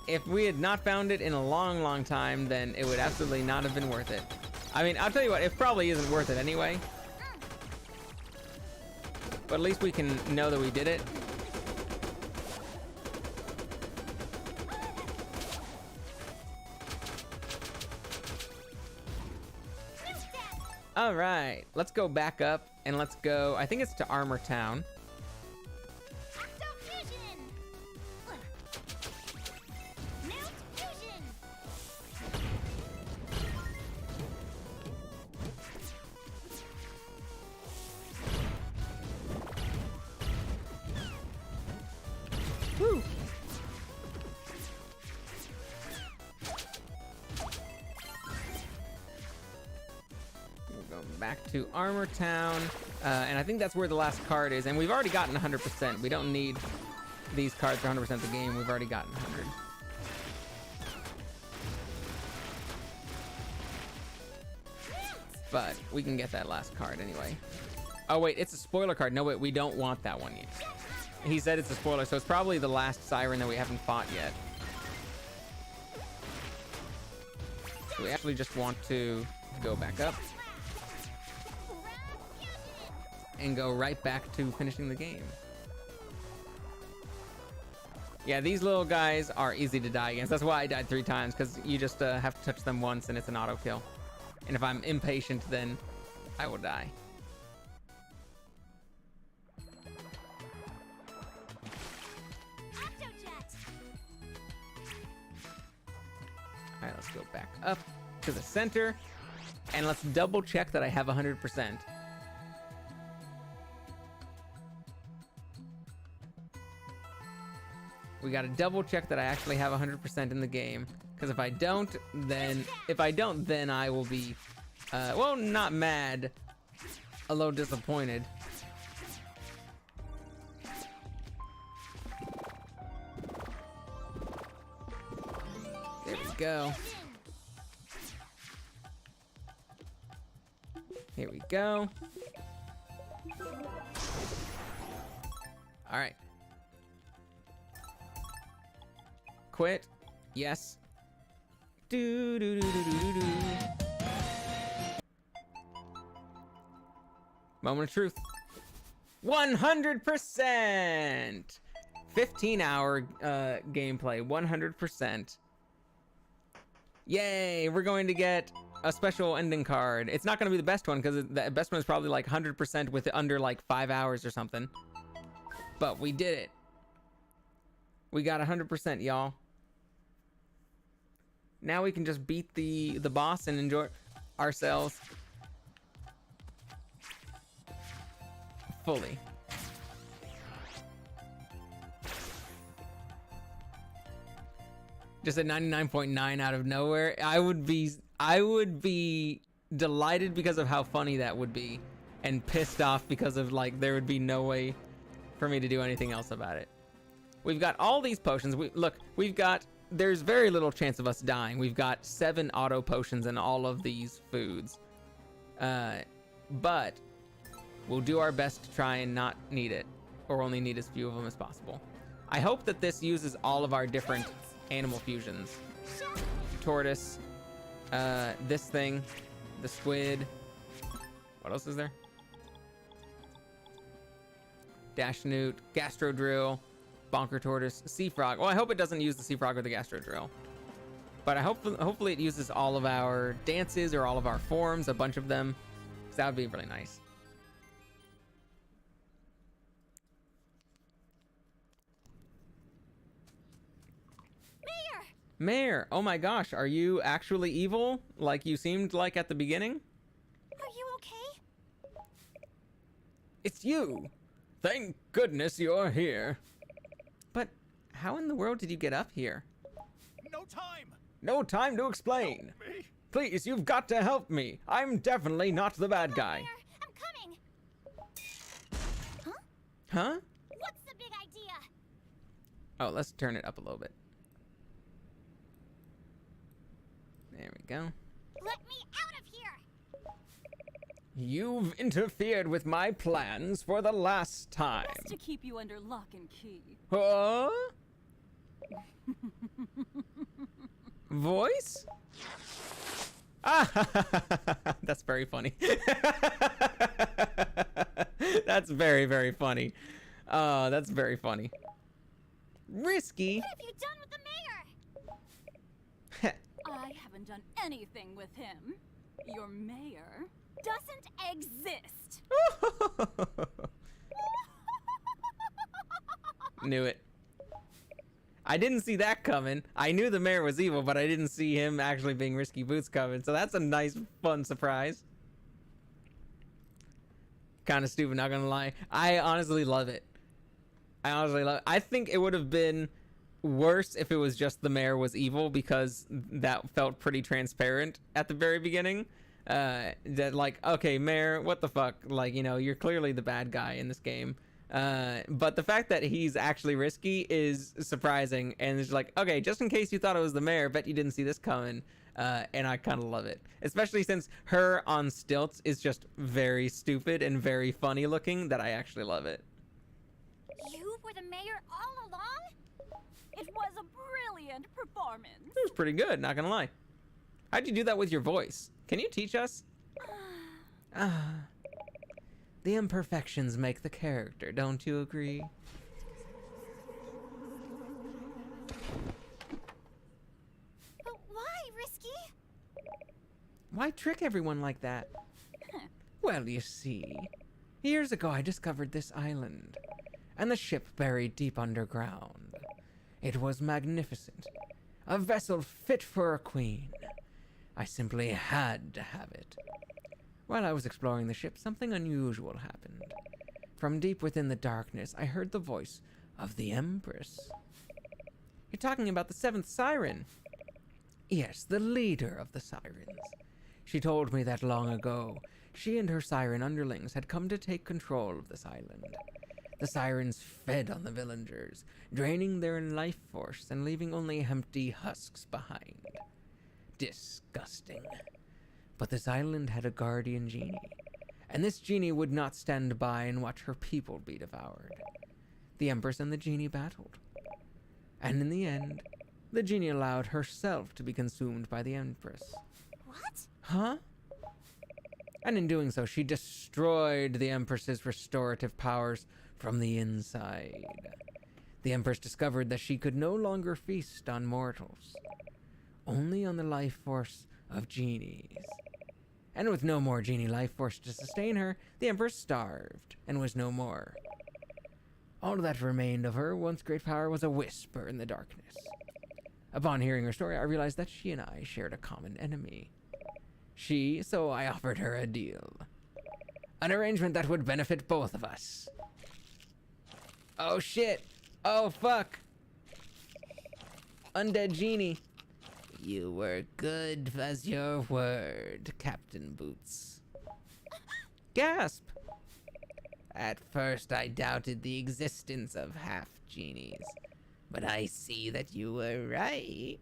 If we had not found it in a long, long time, then it would absolutely not have been worth it. I mean, I'll tell you what, it probably isn't worth it anyway. But at least we can know that we did it. All right, let's go back up and let's go, I think it's to Armor Town. Woo. We'll go back to Armor Town, and I think that's where the last card is, and we've already gotten 100%. We don't need these cards for 100% of the game. We've already gotten 100. But we can get that last card anyway. Oh wait, it's a spoiler card. No wait, we don't want that one yet. He said it's a spoiler, so it's probably the last siren that we haven't fought yet. So we actually just want to go back up and go right back to finishing the game. Yeah, these little guys are easy to die against. That's why I died 3 times, because you just have to touch them once and it's an auto kill. And if I'm impatient, then I will die. All right, let's go back up to the center and let's double check that I have 100%. We got to double check that I actually have 100% in the game, because if I don't, then I will be, well, not mad, a little disappointed. There we go. Here we go. All right. Quit. Yes. Do do do do do do. Moment of truth. 100%. 15-hour gameplay. 100%. Yay! We're going to get a special ending card. It's not going to be the best one because the best one is probably like 100% with it under like 5 hours or something. But we did it. We got 100%, y'all. Now we can just beat the boss and enjoy ourselves fully. Just a 99.9 out of nowhere. I would be delighted because of how funny that would be, and pissed off because of like there would be no way for me to do anything else about it. We've got all these potions. There's very little chance of us dying. We've got 7 auto potions in all of these foods. But we'll do our best to try and not need it, or only need as few of them as possible. I hope that this uses all of our different animal fusions. Tortoise, this thing, the squid. What else is there? Dash newt, gastro drill, bonker tortoise, sea frog. Well, I hope it doesn't use the sea frog or the gastro drill. But hopefully it uses all of our dances or all of our forms, a bunch of them. Because that would be really nice. Mayor, oh my gosh, are you actually evil like you seemed like at the beginning? Are you okay? It's you. Thank goodness you're here. But how in the world did you get up here? No time. No time to explain. Help me. Please, you've got to help me. I'm definitely not the bad guy. Mayor, I'm coming. Huh? What's the big idea? Oh, let's turn it up a little bit. There we go. Let me out of here. You've interfered with my plans for the last time. Just to keep you under lock and key. Huh? Voice? Ah, that's very funny. That's very, very funny. That's very funny. Risky? What have you done with the mayor? I haven't done anything with him. Your mayor doesn't exist. Knew it. I didn't see that coming. I knew the mayor was evil, but I didn't see him actually being Risky Boots coming. So that's a nice, fun surprise. Kind of stupid, not gonna lie. I honestly love it. I think it would have been worse if it was just the mayor was evil, because that felt pretty transparent at the very beginning. That like, okay, mayor, what the fuck? Like, you know, you're clearly the bad guy in this game. But the fact that he's actually risky is surprising, and it's like, okay, just in case you thought it was the mayor, bet you didn't see this coming. And I kind of love it, especially since her on stilts is just very stupid and very funny looking, that I actually love it. You were the mayor all along? It was a brilliant performance. It was pretty good, not gonna lie. How'd you do that with your voice? Can you teach us? The imperfections make the character, don't you agree? But why, Risky? Why trick everyone like that? Well, you see, years ago I discovered this island, and the ship buried deep underground. It was magnificent, a vessel fit for a queen. I simply had to have it. While I was exploring the ship, something unusual happened. From deep within the darkness, I heard the voice of the Empress. You're talking about the Seventh Siren? Yes, the leader of the Sirens. She told me that long ago, she and her Siren underlings had come to take control of this island. the sirens fed on the villagers, draining their life force and leaving only empty husks behind. Disgusting. But this island had a guardian genie, and this genie would not stand by and watch her people be devoured. The Empress and the genie battled, and in the end, the genie allowed herself to be consumed by the Empress. What? Huh? And in doing so, she destroyed the Empress's restorative powers from the inside. The Empress discovered that she could no longer feast on mortals, only on the life force of genies. And with no more genie life force to sustain her, the Empress starved and was no more. All that remained of her once great power was a whisper in the darkness. Upon hearing her story, I realized that she and I shared a common enemy. So I offered her a deal. An arrangement that would benefit both of us. Oh shit! Oh fuck! Undead genie. You were good as your word, Captain Boots. Gasp! At first I doubted the existence of half-genies, but I see that you were right.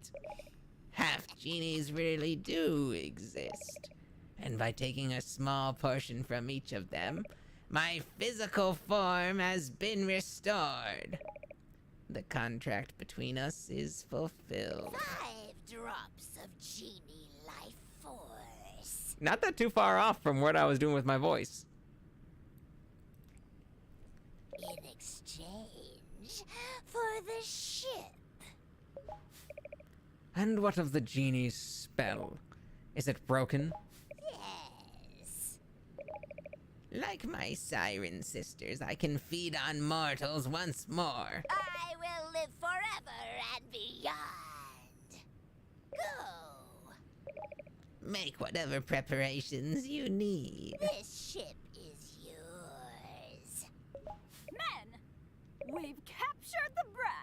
Half-genies really do exist, and by taking a small portion from each of them, my physical form has been restored. The contract between us is fulfilled. 5 drops of genie life force. Not that too far off from what I was doing with my voice. In exchange for the ship. And what of the genie's spell? Is it broken? Yes. Like my siren sisters, I can feed on mortals once more. I will live forever and beyond. Go. Make whatever preparations you need. This ship is yours. Men, we've captured the brat.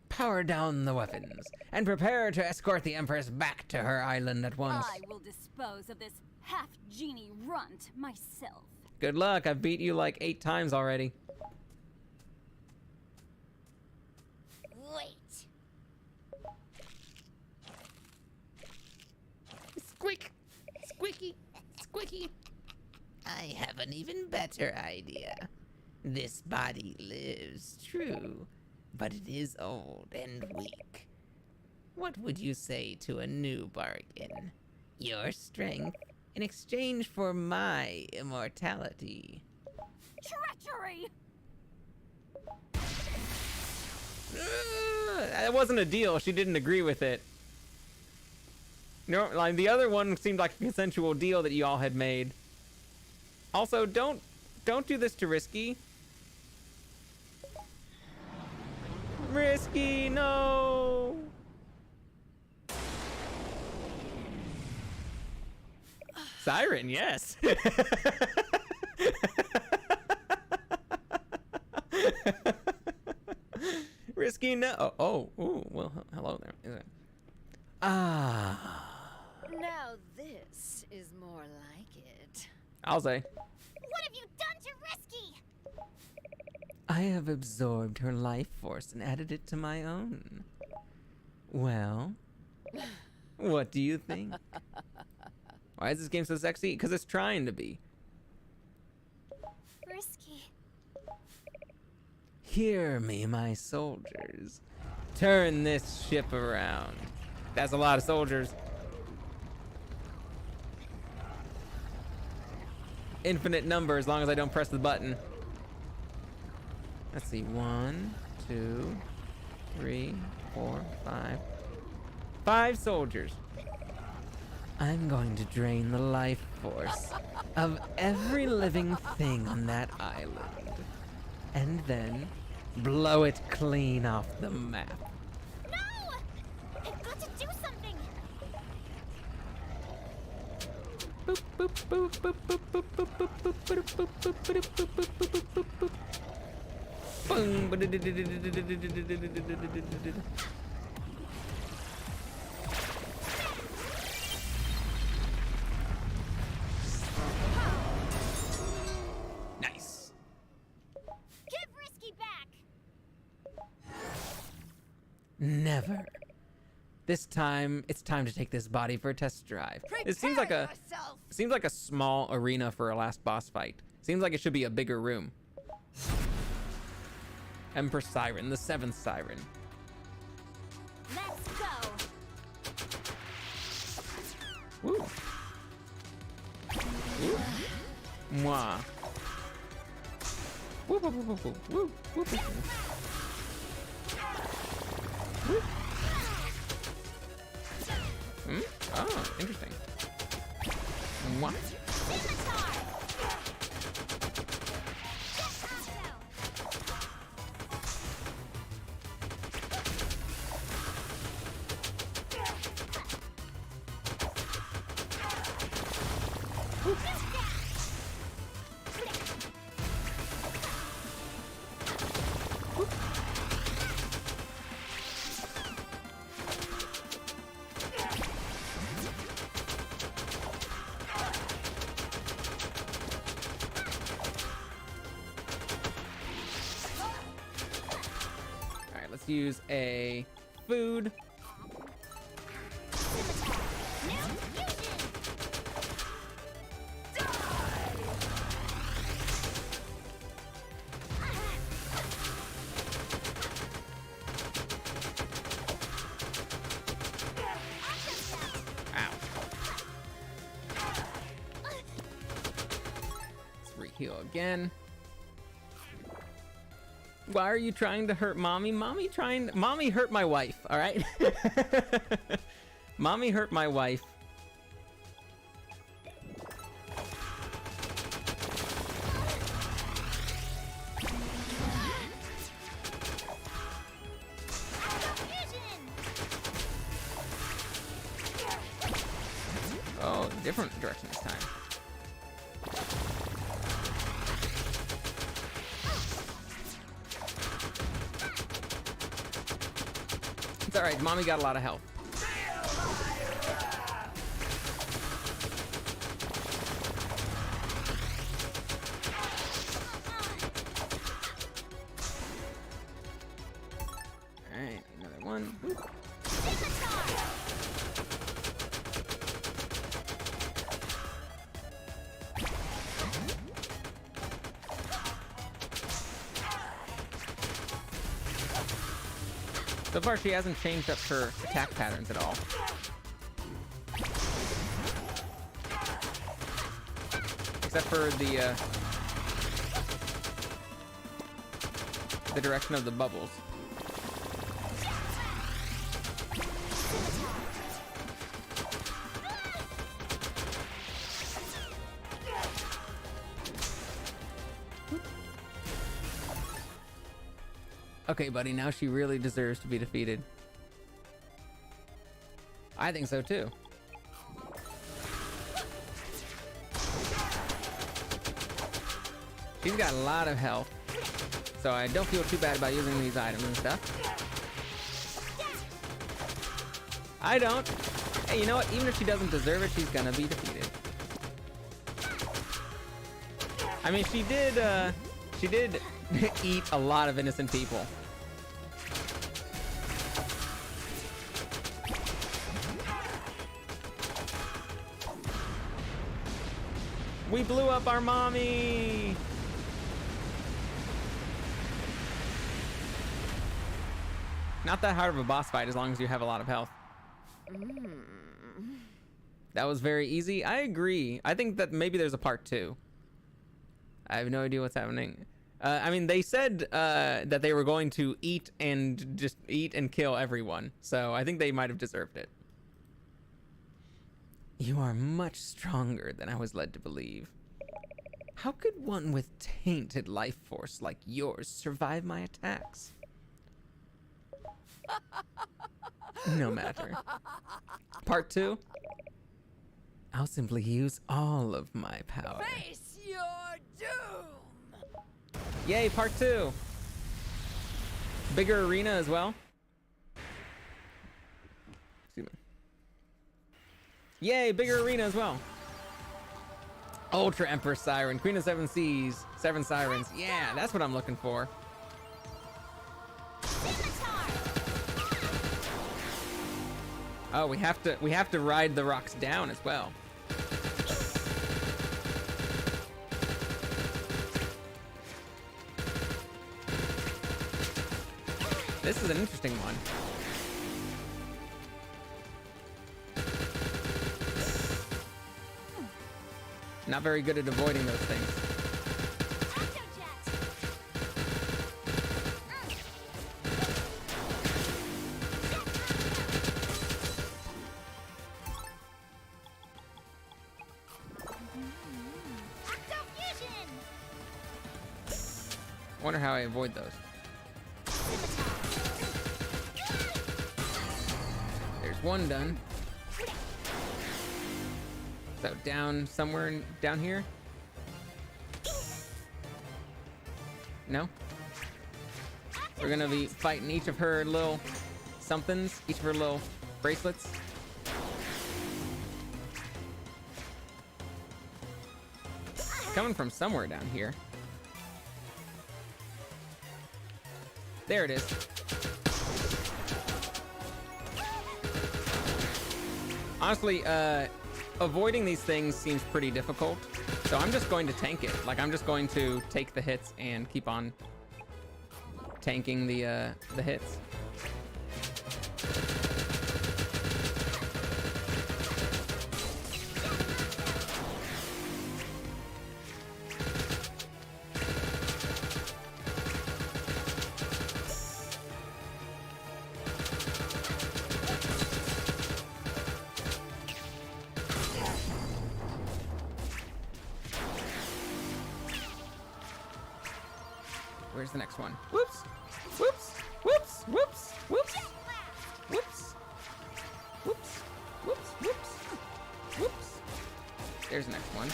Power down the weapons, and prepare to escort the Empress back to her island at once. I will dispose of this half-genie runt myself. Good luck, I've beat you like 8 times already. Wait. Squeak! Squeaky! Squeaky! I have an even better idea. This body lives, true, but it is old and weak. What would you say to a new bargain? Your strength in exchange for my immortality. Treachery! That wasn't a deal. She didn't agree with it. No, like the other one seemed like a consensual deal that you all had made. Also, don't do this to Risky. Risky, no. Siren, yes. Risky, no. Oh, ooh, well, hello there. Ah. Now this is more like it. I'll say. What have you done to Risky? I have absorbed her life force and added it to my own. Well, what do you think? Why is this game so sexy? Because it's trying to be. Risky. Hear me, my soldiers. Turn this ship around. That's a lot of soldiers. Infinite number as long as I don't press the button. Let's see. 1, 2, 3, 4, 5. 5 soldiers. I'm going to drain the life force of every living thing on that island. And then blow it clean off the map. No! I've got to do something. Boop, boop, boop, boop, boop, boop, boop, boop, boop, boop, boop, boop, boop, boop, boop, boop, boop, boop, boop. Boom. Nice. never. This time, it's time to take this body for a test drive. It seems like a small arena for a last boss fight. Seems like it should be a bigger room. Empress Siren, the seventh siren. Let's go. Woo. Woo. Mwah. Woo, woo, woo, woo, woo, woo, woo, woo. Woo. Hmm? Oh, interesting. What? Use a food. Ow. Let's re-heal again. Why are you trying to hurt mommy? Mommy hurt my wife, all right? Mommy hurt my wife. Oh, different direction this time. It's alright, mommy got a lot of health. Alright, another one. Woo. So far, she hasn't changed up her attack patterns at all. Except for the direction of the bubbles. Okay, buddy, now she really deserves to be defeated. I think so, too. She's got a lot of health, so I don't feel too bad about using these items and stuff. I don't. Hey, you know what? Even if she doesn't deserve it, she's gonna be defeated. I mean, she did eat a lot of innocent people. We blew up our mommy! Not that hard of a boss fight as long as you have a lot of health. That was very easy. I agree. I think that maybe there's a part 2. I have no idea what's happening. I mean, they said that they were going to eat and kill everyone. So I think they might have deserved it. You are much stronger than I was led to believe. How could one with tainted life force like yours survive my attacks? No matter. Part 2? I'll simply use all of my power. Face your doom! Yay, part 2! Bigger arena as well. Excuse me. Yay, bigger arena as well. Ultra Empress Siren, Queen of Seven Seas, Seven Sirens. Yeah, that's what I'm looking for. Oh, we have to ride the rocks down as well. This is an interesting one. Not very good at avoiding those things. Wonder how I avoid those. There's one done. So down somewhere down here? No? We're gonna be fighting each of her little somethings, each of her little bracelets. Coming from somewhere down here. There it is. Honestly, avoiding these things seems pretty difficult, so I'm just going to tank it. Like, I'm just going to take the hits and keep on tanking the hits. Where's the next one? Whoops! Whoops! Whoops! Whoops! Whoops! Whoops! Whoops! Whoops! Whoops! Whoops! There's the next one.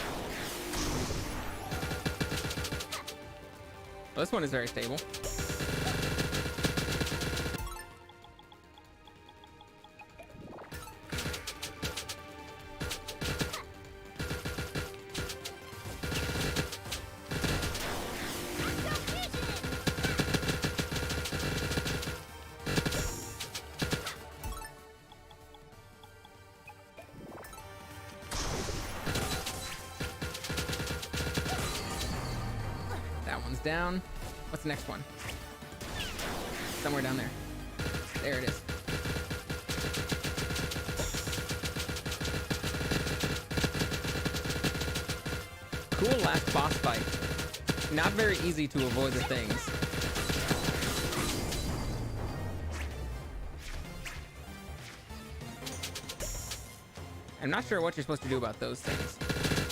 Well, this one is very stable. Down. What's the next one? Somewhere down there. There it is. Cool last boss fight. Not very easy to avoid the things. I'm not sure what you're supposed to do about those things,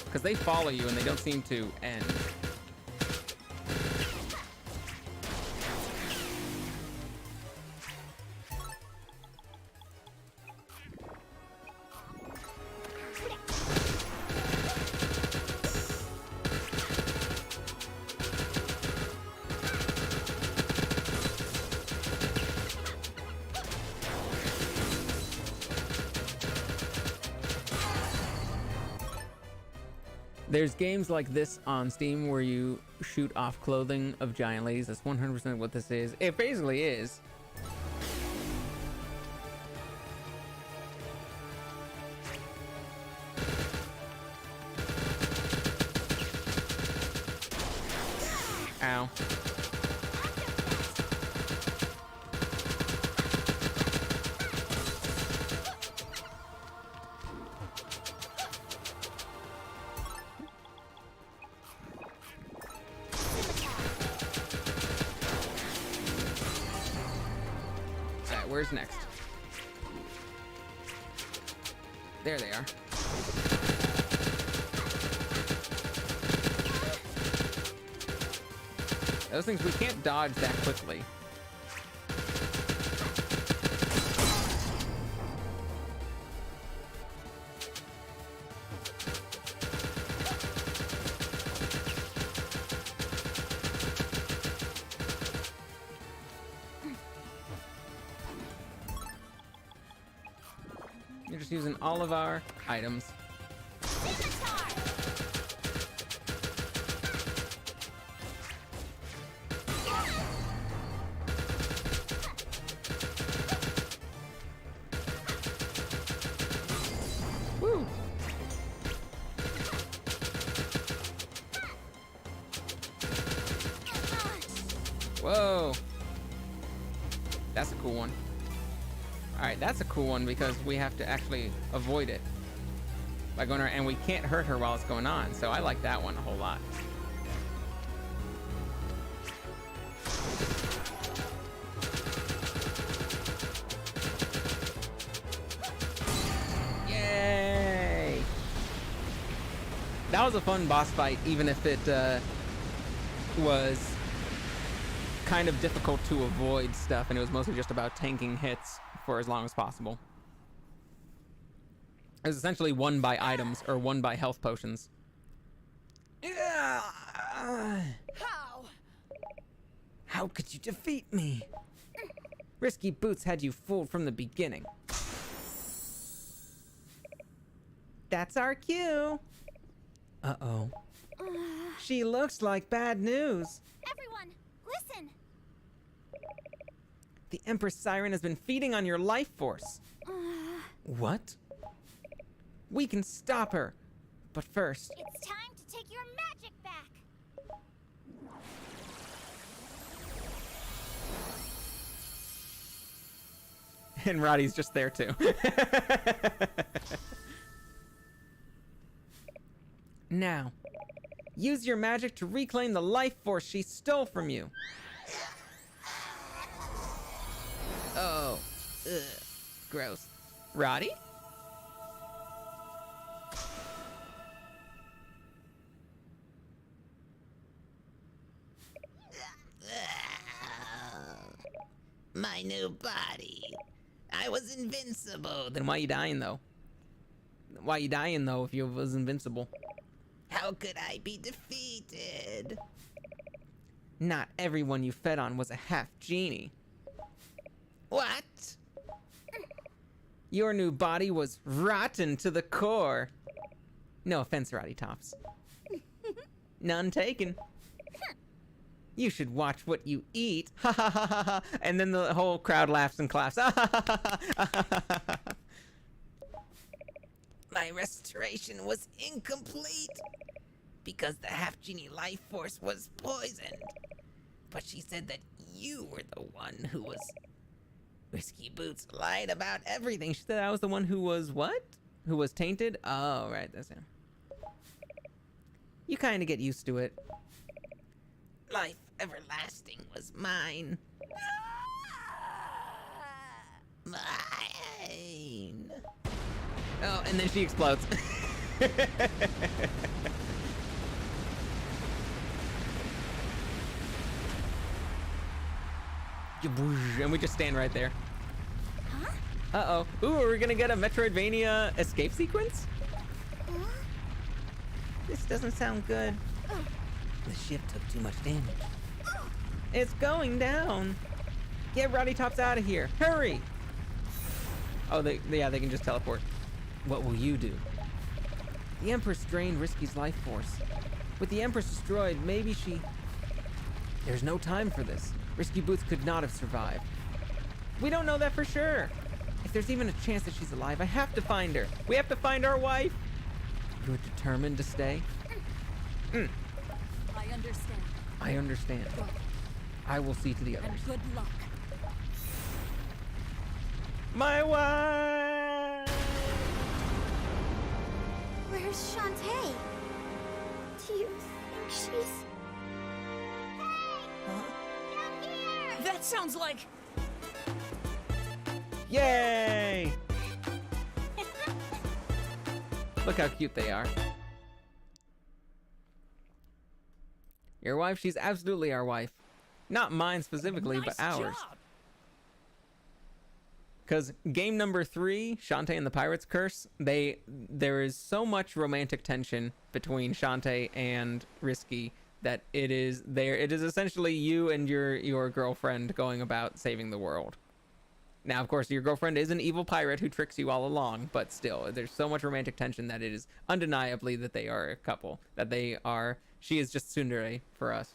because they follow you and they don't seem to end. There's games like this on Steam where you shoot off clothing of giant ladies. That's 100% what this is. It basically is. Ow. Where's next? There they are. Those things we can't dodge that quickly. You're just using all of our items. cool one. Alright, that's a cool one because we have to actually avoid it by going around, and we can't hurt her while it's going on, so I like that one a whole lot. Yay! That was a fun boss fight, even if it was kind of difficult to avoid stuff, and it was mostly just about tanking hits for as long as possible. It was essentially won by items or won by health potions. How could you defeat me? Risky Boots had you fooled from the beginning. That's our cue. Uh-oh. She looks like bad news. Everyone, listen. The Empress Siren has been feeding on your life force. What? We can stop her. But first... It's time to take your magic back. And Roddy's just there too. Now, use your magic to reclaim the life force she stole from you. Oh, ugh, gross. Roddy? My new body. I was invincible. Then why you dying though? Why you dying though if you was invincible? How could I be defeated? Not everyone you fed on was a half-genie. What? Your new body was rotten to the core. No offense, Roddy Tops. None taken. You should watch what you eat. Ha ha ha ha ha. And then the whole crowd laughs and claps. My restoration was incomplete because the half-genie life force was poisoned. But she said that you were the one who was... Risky Boots lied about everything. She said I was the one who was what? Who was tainted? Oh, right, that's him. You kind of get used to it. Life everlasting was mine. Mine. Oh, and then she explodes. And we just stand right there. Huh? Uh-oh. Ooh, are we gonna get a Metroidvania escape sequence? This doesn't sound good. The ship took too much damage. It's going down. Get Roddy Tops out of here. Hurry. Oh, they can just teleport. What will you do? The Empress drained Risky's life force. With the Empress destroyed, maybe she... There's no time for this. Risky Boots could not have survived. We don't know that for sure. If there's even a chance that she's alive, I have to find her. We have to find our wife. You're determined to stay? I understand. I understand. I will see to the others. And good luck. My wife! Where's Shantae? Do you think she's... Down here! That sounds like... Yay! Look how cute they are. Your wife, she's absolutely our wife. Not mine specifically, but ours. Because game number 3, Shantae and the Pirate's Curse, there is so much romantic tension between Shantae and Risky that it is essentially you and your girlfriend going about saving the world. Now, of course, your girlfriend is an evil pirate who tricks you all along, but still, there's so much romantic tension that it is undeniably that they are a couple. She is just tsundere for us.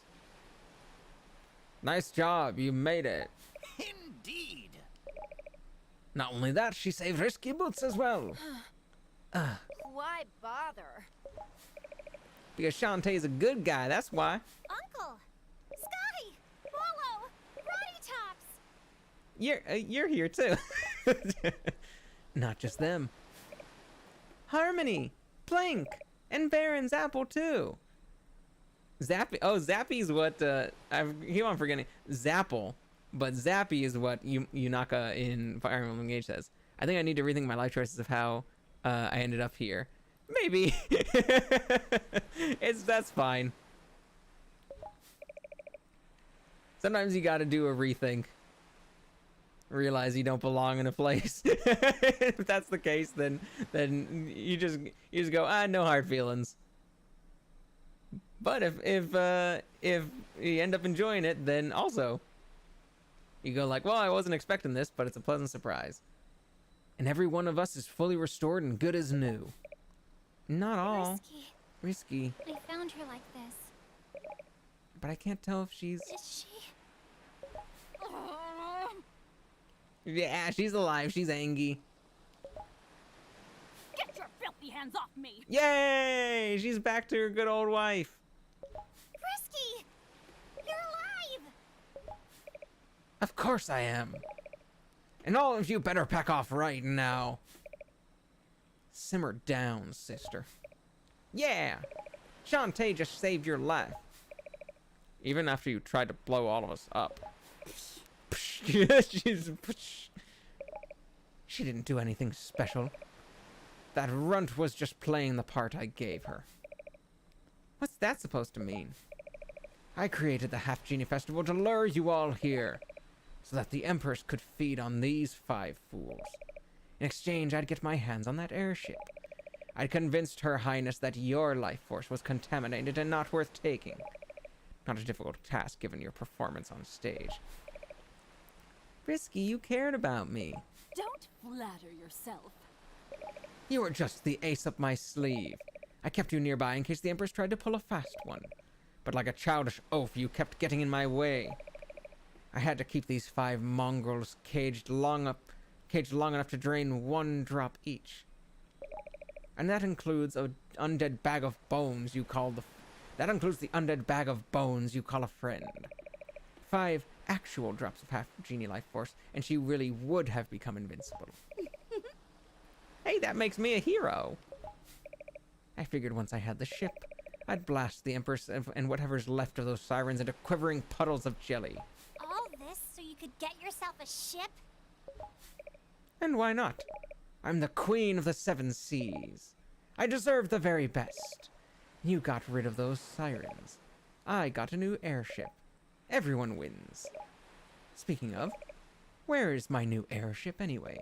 Nice job, you made it. Indeed. Not only that, she saved Risky Boots as well. Why bother? Because Shantae's a good guy, that's why. Uncle! Sky! Wallow! Roddy Tops! You're here too. Not just them. Harmony, Plank, and Baron's apple too. Zappy. Oh, Zappy's what I keep on forgetting. Zapple, but Zappy is what Yunaka in Fire Emblem Engage says. I think I need to rethink my life choices of how I ended up here. Maybe. That's fine. Sometimes you gotta do a rethink. Realize you don't belong in a place. If that's the case, then you just go, no hard feelings. But if you end up enjoying it, then also you go like, well, I wasn't expecting this, but it's a pleasant surprise. And every one of us is fully restored and good as new. Not all. Risky. I found her like this. But I can't tell if she's... Is she? Yeah, she's alive. She's angry. Get your filthy hands off me! Yay! She's back to her good old wife. Risky! You're alive! Of course I am. And all of you better pack off right now. Simmer down, sister. Yeah! Shantae just saved your life. Even after you tried to blow all of us up. She didn't do anything special. That runt was just playing the part I gave her. What's that supposed to mean? I created the half-genie festival to lure you all here, so that the Empress could feed on these 5 fools. In exchange, I'd get my hands on that airship. I'd convinced Her Highness that your life force was contaminated and not worth taking. Not a difficult task given your performance on stage. Risky, you cared about me. Don't flatter yourself. You were just the ace up my sleeve. I kept you nearby in case the Empress tried to pull a fast one. But like a childish oaf, you kept getting in my way. I had to keep these 5 mongrels caged long enough to drain 1 drop each. And that includes the undead bag of bones you call a friend. 5 actual drops of half-genie life force, and she really would have become invincible. Hey, that makes me a hero. I figured once I had the ship, I'd blast the Empress and whatever's left of those sirens into quivering puddles of jelly. All this so you could get yourself a ship? And why not? I'm the queen of the 7 seas. I deserve the very best. You got rid of those sirens. I got a new airship. Everyone wins. Speaking of, where is my new airship anyway?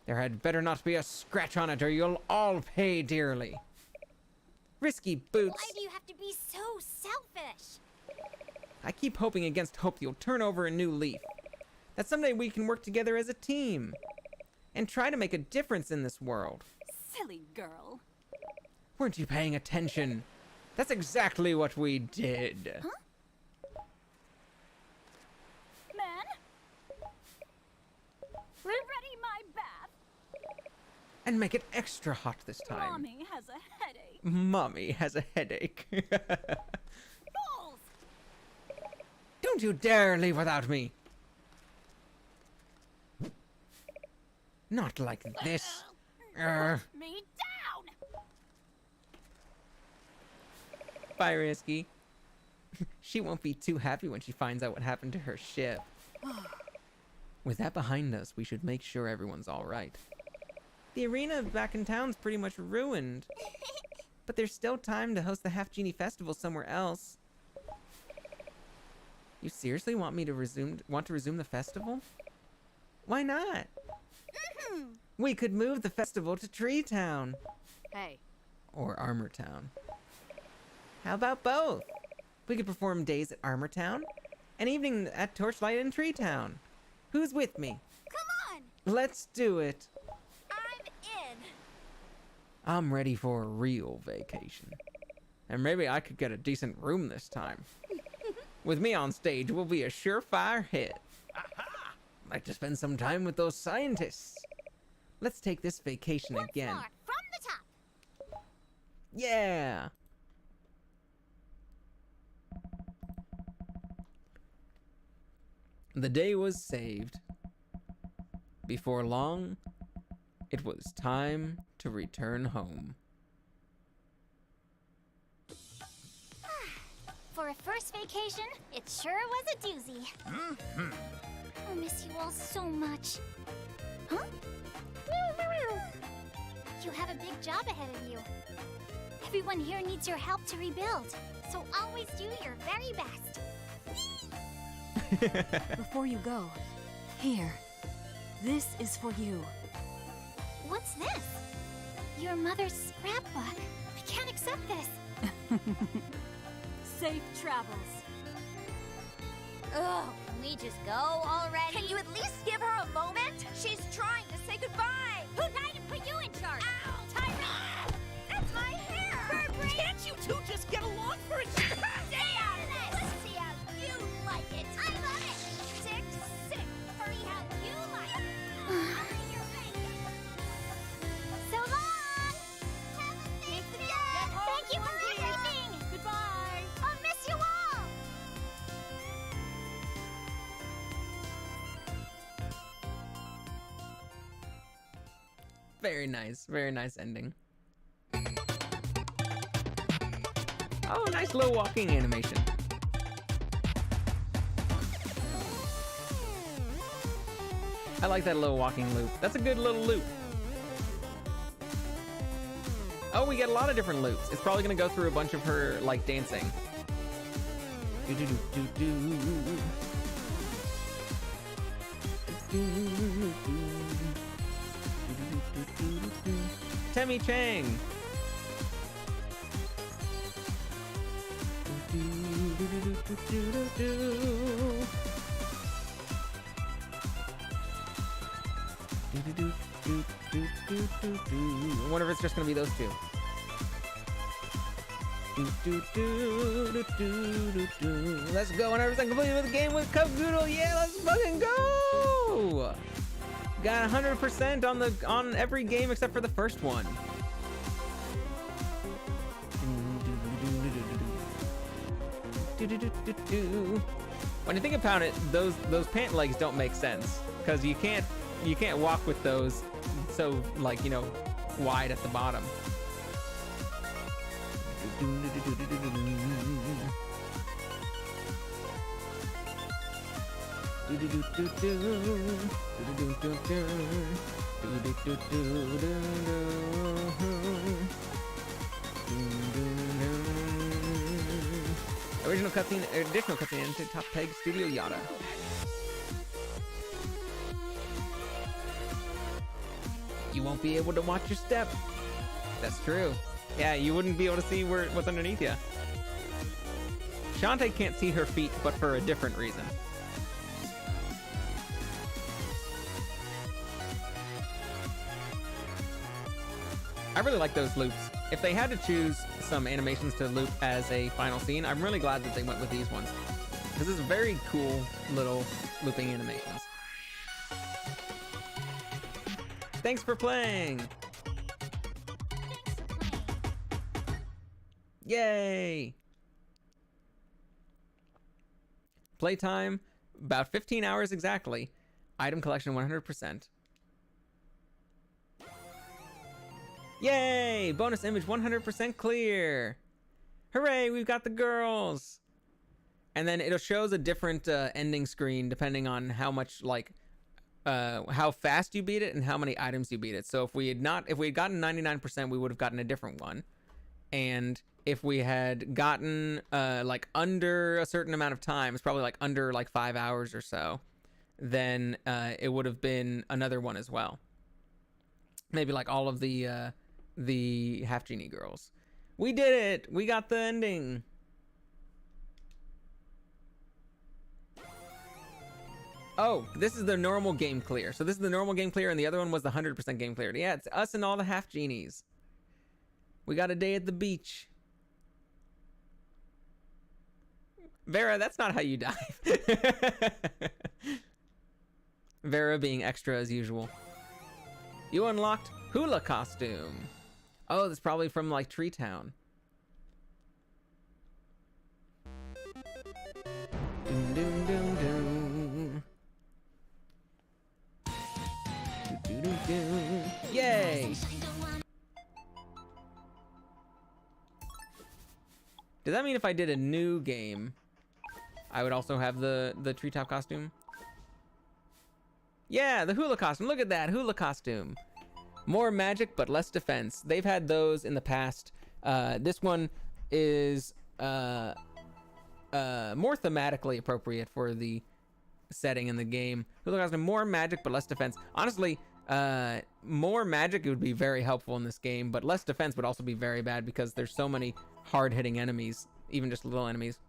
There had better not be a scratch on it or you'll all pay dearly. Risky boots. Why do you have to be so selfish? I keep hoping against hope you'll turn over a new leaf. That someday we can work together as a team. And try to make a difference in this world. Silly girl. Weren't you paying attention? That's exactly what we did. Huh? Man? Ready my bath. And make it extra hot this time. Mommy has a headache. Mommy has a headache. Balls! Don't you dare leave without me. Not like this. Put me down! Bye, Risky. She won't be too happy when she finds out what happened to her ship. With that behind us, we should make sure everyone's all right. The arena back in town's pretty much ruined. But there's still time to host the half-genie festival somewhere else. You seriously want to resume the festival? Why not? We could move the festival to Tree Town. Hey. Or Armor Town. How about both? We could perform days at Armor Town, and evening at Torchlight in Tree Town. Who's with me? Come on! Let's do it. I'm in. I'm ready for a real vacation. And maybe I could get a decent room this time. With me on stage, we'll be a surefire hit. Like to spend some time with those scientists. Let's take this vacation again. Once more, from the top. Yeah! The day was saved. Before long, it was time to return home. For a first vacation, it sure was a doozy. I'll miss you all so much. Huh? You have a big job ahead of you. Everyone here needs your help to rebuild, so always do your very best. Before you go, here. This is for you. What's this? Your mother's scrapbook. I can't accept this. Safe travels. Ugh, can we just go already? Can you at least give her a moment? She's trying to say goodbye. Who died and put you in charge? Ow! Tyrant! That's my hair! Burberry! Can't you two just get along for a change? Damn! Let's see how you like it. I love it. Sick. Hurry how you like it. I'll be your banker. So long. Have a safe day. Thank you for everything. Goodbye. I'll miss you all. Very nice ending. Oh, nice low walking animation. I like that little walking loop. That's a good little loop. Oh, we get a lot of different loops. It's probably gonna go through a bunch of her, like, dancing. Temmie Chang. I wonder if it's just gonna be those two. Let's go. 100% complete with the game with Kup Goodle. Yeah, let's fucking go. Got 100% on every game except for the first one. When you think about it, those pant legs don't make sense because you can't walk with those so, like, you know, wide at the bottom. Original cutscene, additional cutscene into Top Peg Studio Yada. You won't be able to watch your step. That's true. Yeah, you wouldn't be able to see what's underneath you. Shantae can't see her feet, but for a different reason. I really like those loops. If they had to choose some animations to loop as a final scene, I'm really glad that they went with these ones. Because this is very cool little looping animations. Thanks for playing! Yay! Playtime, about 15 hours exactly. Item collection 100%. Yay! Bonus image 100% clear. Hooray, we've got the girls. And then it shows a different ending screen depending on how much, like, how fast you beat it and how many items you beat it. So if we had gotten 99%, we would have gotten a different one. And if we had gotten like under a certain amount of time, it's probably like under like 5 hours or so, then it would have been another one as well. Maybe like all of the half-genie girls. We did it! We got the ending! Oh, this is the normal game clear. So this is the normal game clear, and the other one was the 100% game clear. Yeah, it's us and all the half-genies. We got a day at the beach. Vera, that's not how you dive. Vera being extra as usual. You unlocked hula costume. Oh, that's probably from like Tree Town. Doom, doom, doom, doom. costume. Yay! Does that mean if I did a new game, I would also have the treetop costume? Yeah, the hula costume. Look at that hula costume. More magic, but less defense. They've had those in the past. This one is more thematically appropriate for the setting in the game. Hula costume, more magic, but less defense. Honestly, more magic would be very helpful in this game, but less defense would also be very bad because there's so many hard-hitting enemies, even just little enemies.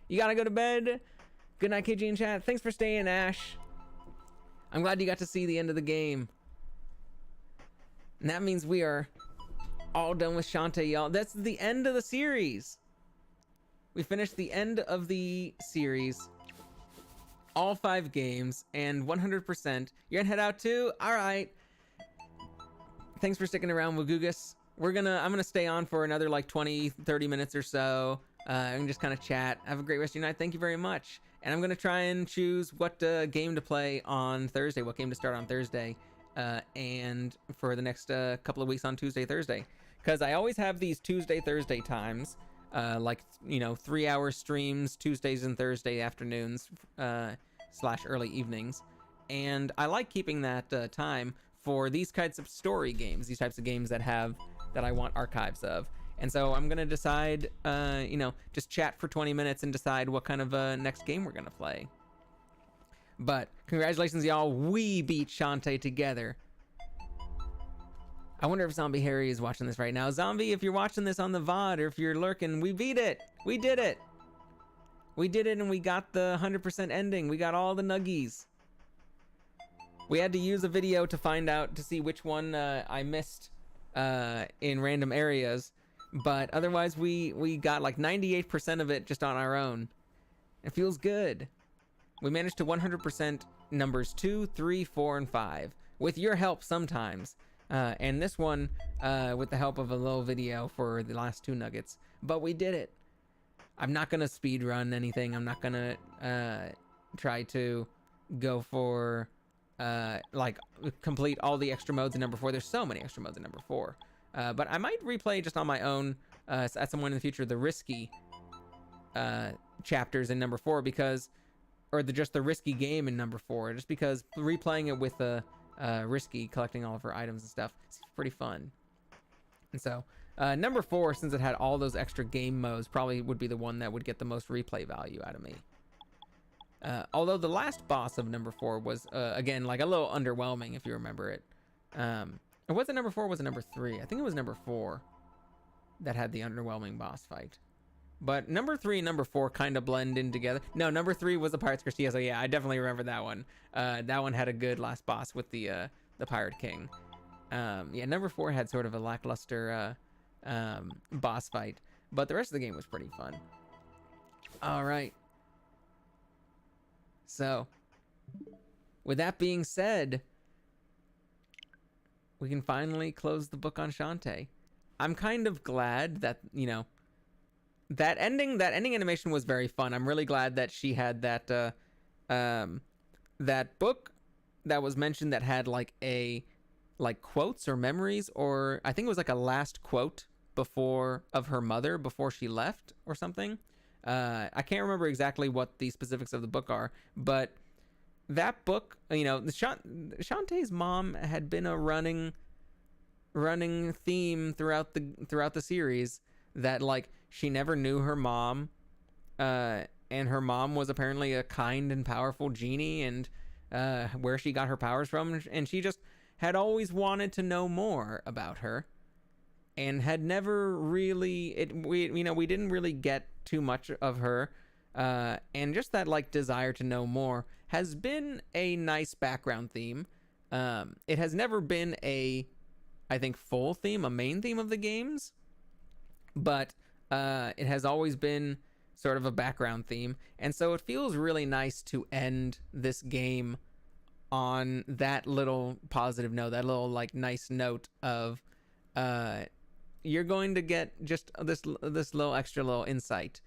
You gotta go to bed. Good night, KG in chat. Thanks for staying, Ash. I'm glad you got to see the end of the game. And that means we are all done with Shantae, y'all. That's the end of the series. We finished the end of the series. All 5 games and 100%. You're gonna head out too? All right. Thanks for sticking around with Gugus. I'm gonna stay on for another like 20, 30 minutes or so. And just kind of chat. Have a great rest of your night. Thank you very much. And I'm gonna try and choose what game to play on Thursday, what game to start on Thursday, and for the next couple of weeks on Tuesday, Thursday, because I always have these Tuesday, Thursday times, like 3-hour streams Tuesdays and Thursday afternoons / early evenings, and I like keeping that time for these kinds of story games, these types of games that I want archives of. And so I'm gonna decide, just chat for 20 minutes and decide what kind of next game we're gonna play. But congratulations, y'all. We beat Shantae together. I wonder if Zombie Harry is watching this right now. Zombie, if you're watching this on the VOD or if you're lurking, we beat it. We did it. We did it, and we got the 100% ending. We got all the nuggies. We had to use a video to see which one I missed in random areas. But otherwise, we got like 98% of it just on our own. It feels good. We managed to 100% numbers 2, 3, 4, and 5 with your help sometimes. And this one with the help of a little video for the last 2 nuggets. But we did it. I'm not gonna speed run anything. I'm not gonna try to go for like complete all the extra modes in number 4. There's so many extra modes in number 4. But I might replay just on my own at some point in the future the risky chapters in number 4 because, or just the risky game in number 4, just because replaying it with risky, collecting all of her items and stuff, it's pretty fun. And so number 4, since it had all those extra game modes, probably would be the one that would get the most replay value out of me. Although the last boss of number 4 was again like a little underwhelming if you remember it. Or was it number 4 or was it number 3? I think it was number 4 that had the underwhelming boss fight. But number 3 and number 4 kind of blend in together. No, number 3 was the Pirates Christia, so yeah, I definitely remember that one. That one had a good last boss with the Pirate King. Yeah, number 4 had sort of a lackluster boss fight, but the rest of the game was pretty fun. All right. So, with that being said, we can finally close the book on Shantae. I'm kind of glad that, that ending animation was very fun. I'm really glad that she had that that book that was mentioned that had like quotes or memories, or I think it was like a last quote of her mother before she left or something. I can't remember exactly what the specifics of the book are, but that book, Shantae's mom had been a running theme throughout the series, that like she never knew her mom, and her mom was apparently a kind and powerful genie, and where she got her powers from, and she just had always wanted to know more about her, and had never really we didn't really get too much of her, and just that like desire to know more has been a nice background theme. It has never been I think full theme, a main theme of the games, but it has always been sort of a background theme, and so it feels really nice to end this game on that little positive note, that little like nice note of you're going to get just this little extra little insight,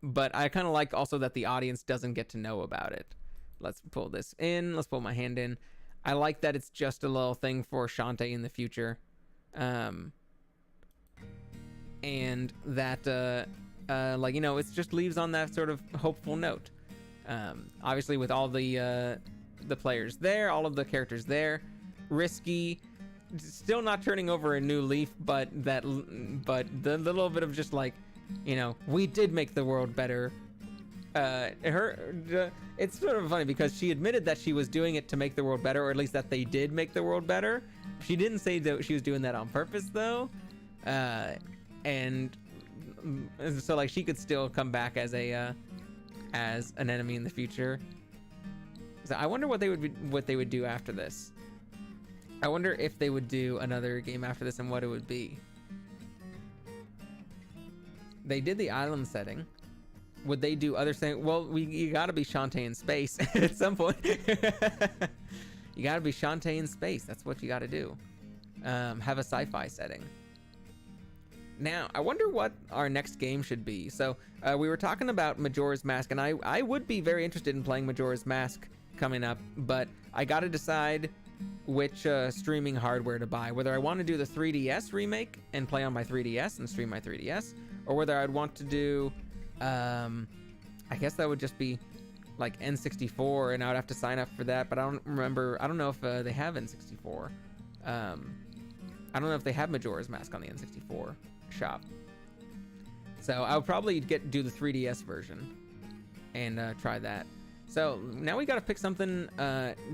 but I kind of like also that the audience doesn't get to know about it. Let's pull this in. Let's pull my hand in. I like that it's just a little thing for Shantae in the future. And that, like, you know, it just leaves on that sort of hopeful note. Obviously, with all the players there, all of the characters there, Risky, still not turning over a new leaf, but the little bit of just like, you know, we did make the world better. It's sort of funny because she admitted that she was doing it to make the world better, or at least that they did make the world better. She didn't say that she was doing that on purpose, though. And so like she could still come back as an enemy in the future. So I wonder what they would do after this. I wonder if they would do another game after this and what it would be. They did the island setting. Would they do other things? Well, you gotta be Shantae in space at some point. You gotta be Shantae in space. That's what you gotta do. Have a sci-fi setting. Now, I wonder what our next game should be. So, we were talking about Majora's Mask, and I would be very interested in playing Majora's Mask coming up, but I gotta decide which streaming hardware to buy. Whether I want to do the 3DS remake and play on my 3DS and stream my 3DS, or whether I'd want to do, I guess that would just be like N64, and I would have to sign up for that, but I don't know if they have N64. I don't know if they have Majora's Mask on the N64 shop. So I would probably do the 3DS version and try that. So now we got to pick something,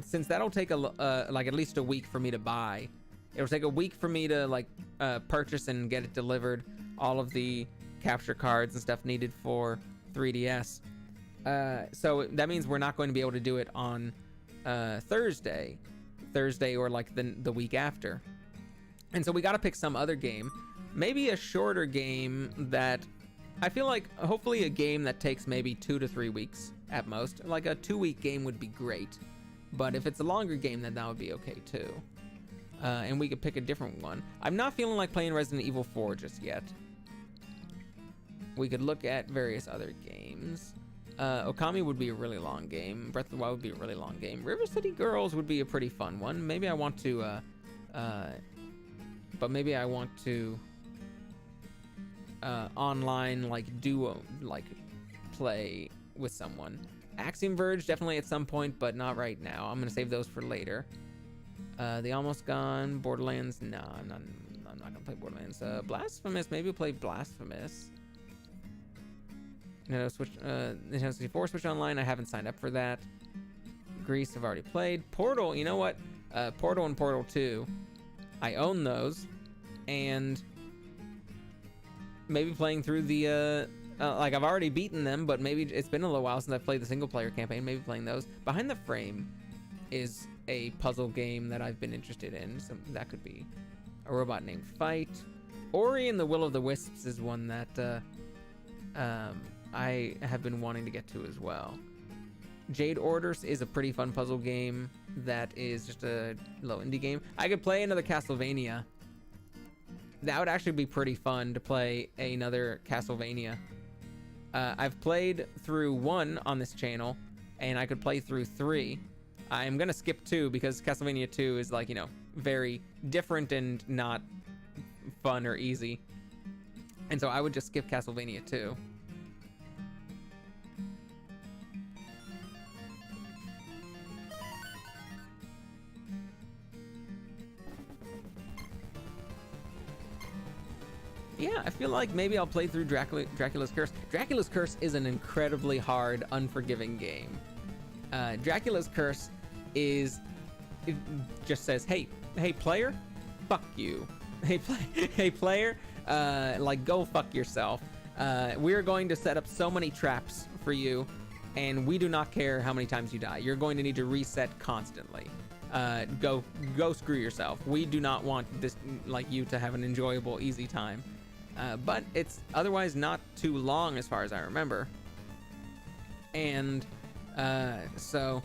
since that'll take like at least a week for me to buy. It'll take a week for me to like purchase and get it delivered, all of the capture cards and stuff needed for 3DS. So that means we're not going to be able to do it on Thursday or like the week after. And so we got to pick some other game, maybe a shorter game that I feel like, hopefully a game that takes maybe 2 to 3 weeks at most. Like a 2-week game would be great, but if it's a longer game, then that would be okay too. And we could pick a different one. I'm not feeling like playing Resident Evil 4 just yet. We could look at various other games. Okami would be a really long game. Breath of the Wild would be a really long game. River City Girls would be a pretty fun one. Maybe I want to, but maybe I want to online like duo, like play with someone. Axiom Verge definitely at some point, but not right now. I'm gonna save those for later. The Almost Gone, Borderlands. No, I'm not gonna play Borderlands. Blasphemous. Maybe we'll play Blasphemous. Nintendo Switch, Nintendo 64 Switch Online. I haven't signed up for that. Grease I've already played. Portal. You know what? Portal and Portal 2. I own those, and maybe playing through the like I've already beaten them, but maybe it's been a little while since I've played the single player campaign. Maybe playing those. Behind the Frame is a puzzle game that I've been interested in, so that could be A Robot Named Fight. Ori and the Will of the Wisps is one that I have been wanting to get to as well. Jade Orders is a pretty fun puzzle game that is just a low indie game. I could play another Castlevania. That would actually be pretty fun to play another Castlevania. I've played through 1 on this channel, and I could play through 3. I'm gonna skip 2 because Castlevania 2 is like, you know, very different and not fun or easy. And so I would just skip Castlevania 2. Yeah, I feel like maybe I'll play through Dracula's Curse. Dracula's Curse is an incredibly hard, unforgiving game. Dracula's Curse it just says, hey player, fuck you. Hey player, like go fuck yourself. We're going to set up so many traps for you, and we do not care how many times you die. You're going to need to reset constantly. Go screw yourself. We do not want this, like, you to have an enjoyable, easy time. But it's otherwise not too long as far as I remember. And so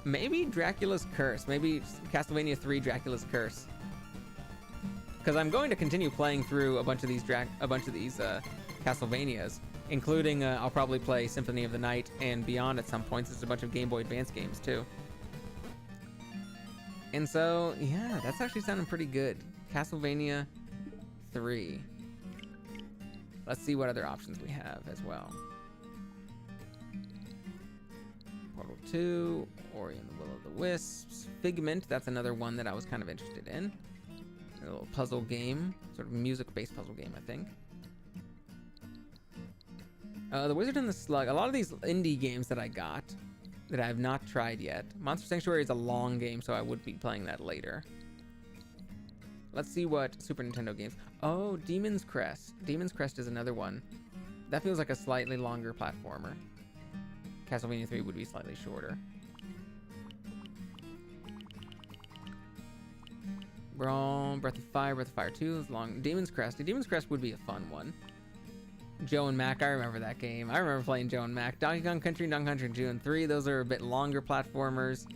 maybe Dracula's Curse, maybe Castlevania 3 Dracula's Curse. Because I'm going to continue playing through a bunch of these Castlevanias, including I'll probably play Symphony of the Night and Beyond at some points. There's a bunch of Game Boy Advance games too. And so, yeah, that's actually sounding pretty good. Castlevania 3. Let's see what other options we have as well. Portal 2, Ori and the Will of the Wisps, Figment, that's another one that I was kind of interested in. A little puzzle game, sort of music-based puzzle game, I think. The Wizard and the Slug, a lot of these indie games that I got that I have not tried yet. Monster Sanctuary is a long game, so I would be playing that later. Let's see what Super Nintendo games. Oh, Demon's Crest. Demon's Crest is another one. That feels like a slightly longer platformer. Castlevania 3 would be slightly shorter. Brawl, Breath of Fire 2 is long. Demon's Crest. Demon's Crest would be a fun one. Joe and Mac, I remember that game. I remember playing Joe and Mac. Donkey Kong Country and Donkey Kong Country 2 and 3, those are a bit longer platformers,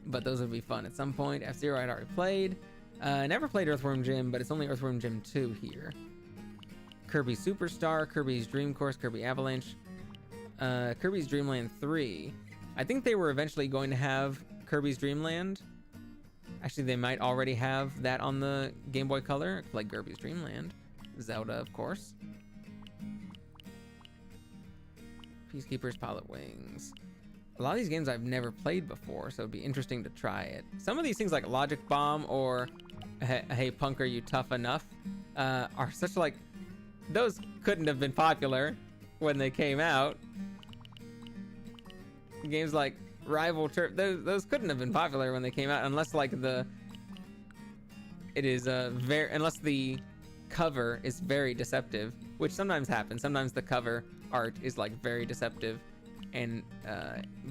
but those would be fun at some point. F-Zero I'd already played. Never played Earthworm Jim, but it's only Earthworm Jim 2 here. Kirby Superstar, Kirby's Dream Course, Kirby Avalanche, Kirby's Dream Land 3. I think they were eventually going to have Kirby's Dream Land. Actually, they might already have that on the Game Boy Color. Like Kirby's Dream Land. Zelda, of course. Peacekeepers, Pilot Wings. A lot of these games I've never played before, so it'd be interesting to try it. Some of these things like Logic Bomb or Hey Punk, Are You Tough Enough? Are such like... Those couldn't have been popular when they came out. Games like Rival Turf, those couldn't have been popular when they came out unless like unless the cover is very deceptive, which sometimes happens. Sometimes the cover art is like very deceptive and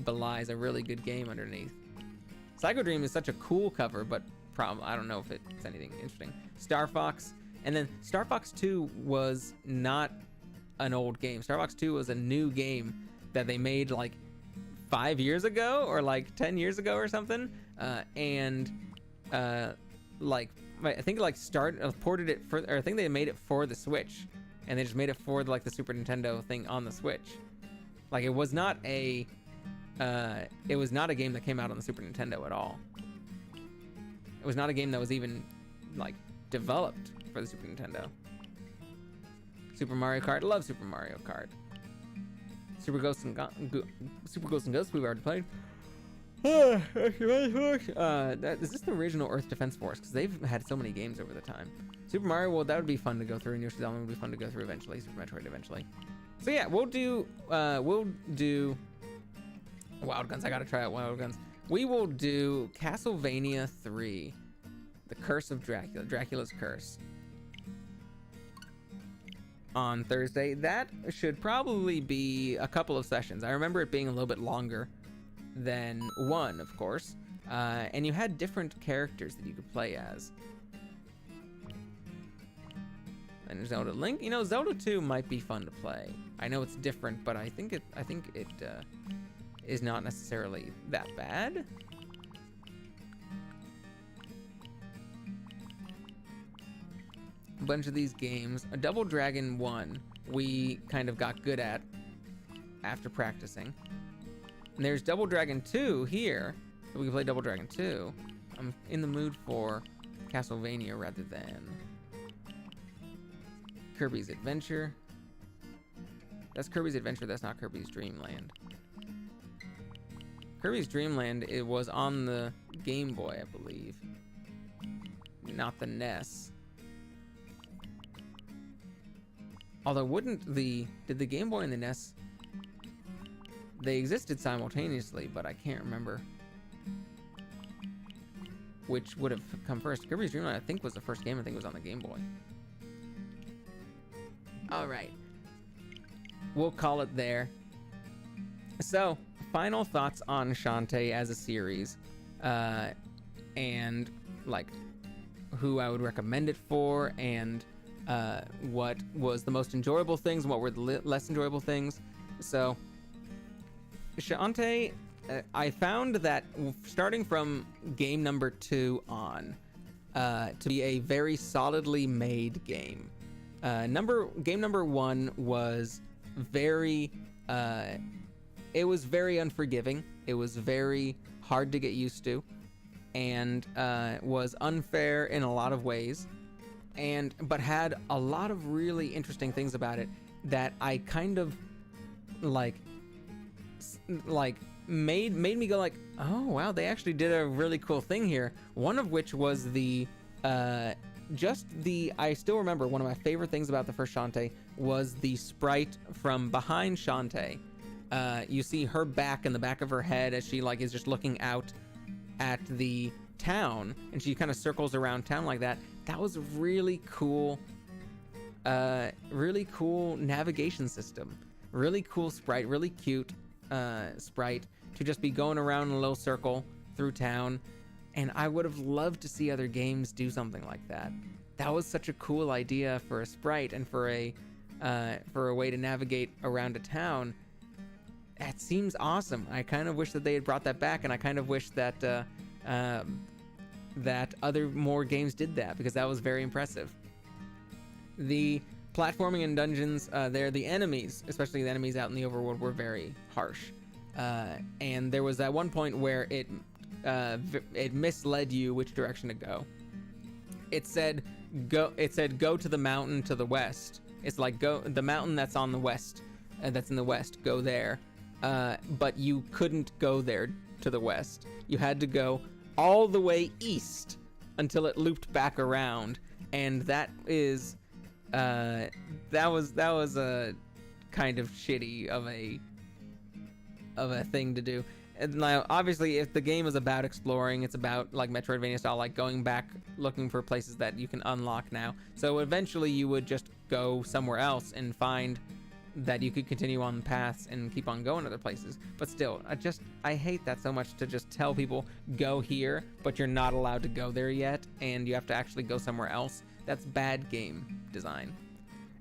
belies a really good game underneath. Psycho Dream is such a cool cover, but I don't know if it's anything interesting. Star Fox, and then Star Fox 2 was not an old game. Star Fox 2 was a new game that they made like 5 years ago or like 10 years ago or something, like I think like ported it for, or I think they made it for the Switch, and they just made it for like the Super Nintendo thing on the Switch. Like it was not a game that came out on the Super Nintendo at all. It was not a game that was even like developed for the Super Nintendo. Super Mario Kart, love Super Mario Kart. Super Ghosts and Ghosts we've already played. Is this the original Earth Defense Force? Because they've had so many games over the time. Super Mario, well, that would be fun to go through, and Yoshi's Island would be fun to go through eventually. Super Metroid eventually. So yeah, we'll do Wild Guns. I gotta try out Wild Guns. We will do Castlevania 3, The Curse of Dracula, Dracula's Curse, on Thursday. That should probably be a couple of sessions. I remember it being a little bit longer than one, of course, and you had different characters that you could play as. And Zelda Link, you know, Zelda 2 might be fun to play. I know it's different, but I think it is not necessarily that bad. A bunch of these games. A Double Dragon 1 we kind of got good at after practicing. And there's Double Dragon 2 here, so we can play Double Dragon 2. I'm in the mood for Castlevania rather than Kirby's Adventure. That's Kirby's Adventure, that's not Kirby's Dream Land. Kirby's Dream Land, it was on the Game Boy, I believe. Not the NES. Although did the Game Boy and the NES, they existed simultaneously, but I can't remember which would have come first. Kirby's Dream Land, I think, was the first game. I think it was on the Game Boy. All right. We'll call it there. So, final thoughts on Shantae as a series, and like who I would recommend it for, and what was the most enjoyable things and what were the less enjoyable things. So, Shantae, I found that starting from game number 2 on, to be a very solidly made game. Game number 1 was very, it was very unforgiving. It was very hard to get used to, and was unfair in a lot of ways, but had a lot of really interesting things about it that I kind of like made me go like, oh wow, they actually did a really cool thing here. One of which was I still remember one of my favorite things about the first Shantae was the sprite from behind Shantae. You see her back in the back of her head as she like is just looking out at the town, and she kind of circles around town like that. That was a really cool navigation system. Really cool sprite, really cute sprite to just be going around in a little circle through town. And I would have loved to see other games do something like that. That was such a cool idea for a sprite and for a way to navigate around a town. That seems awesome. I kind of wish that they had brought that back, and I kind of wish that that other more games did that, because that was very impressive. The platforming and dungeons, the enemies, especially the enemies out in the overworld, were very harsh. And there was that one point where it misled you which direction to go. It said go to the mountain to the west. It's like go the mountain that's on the west, that's in the west, go there. But you couldn't go there to the west. You had to go all the way east until it looped back around, and that was a kind of shitty of a thing to do. And now, obviously, if the game is about exploring, it's about like Metroidvania style, like going back looking for places that you can unlock now. So eventually, you would just go somewhere else and find that you could continue on the paths and keep on going other places. But still, I hate that so much, to just tell people go here, but you're not allowed to go there yet, and you have to actually go somewhere else. That's bad game design.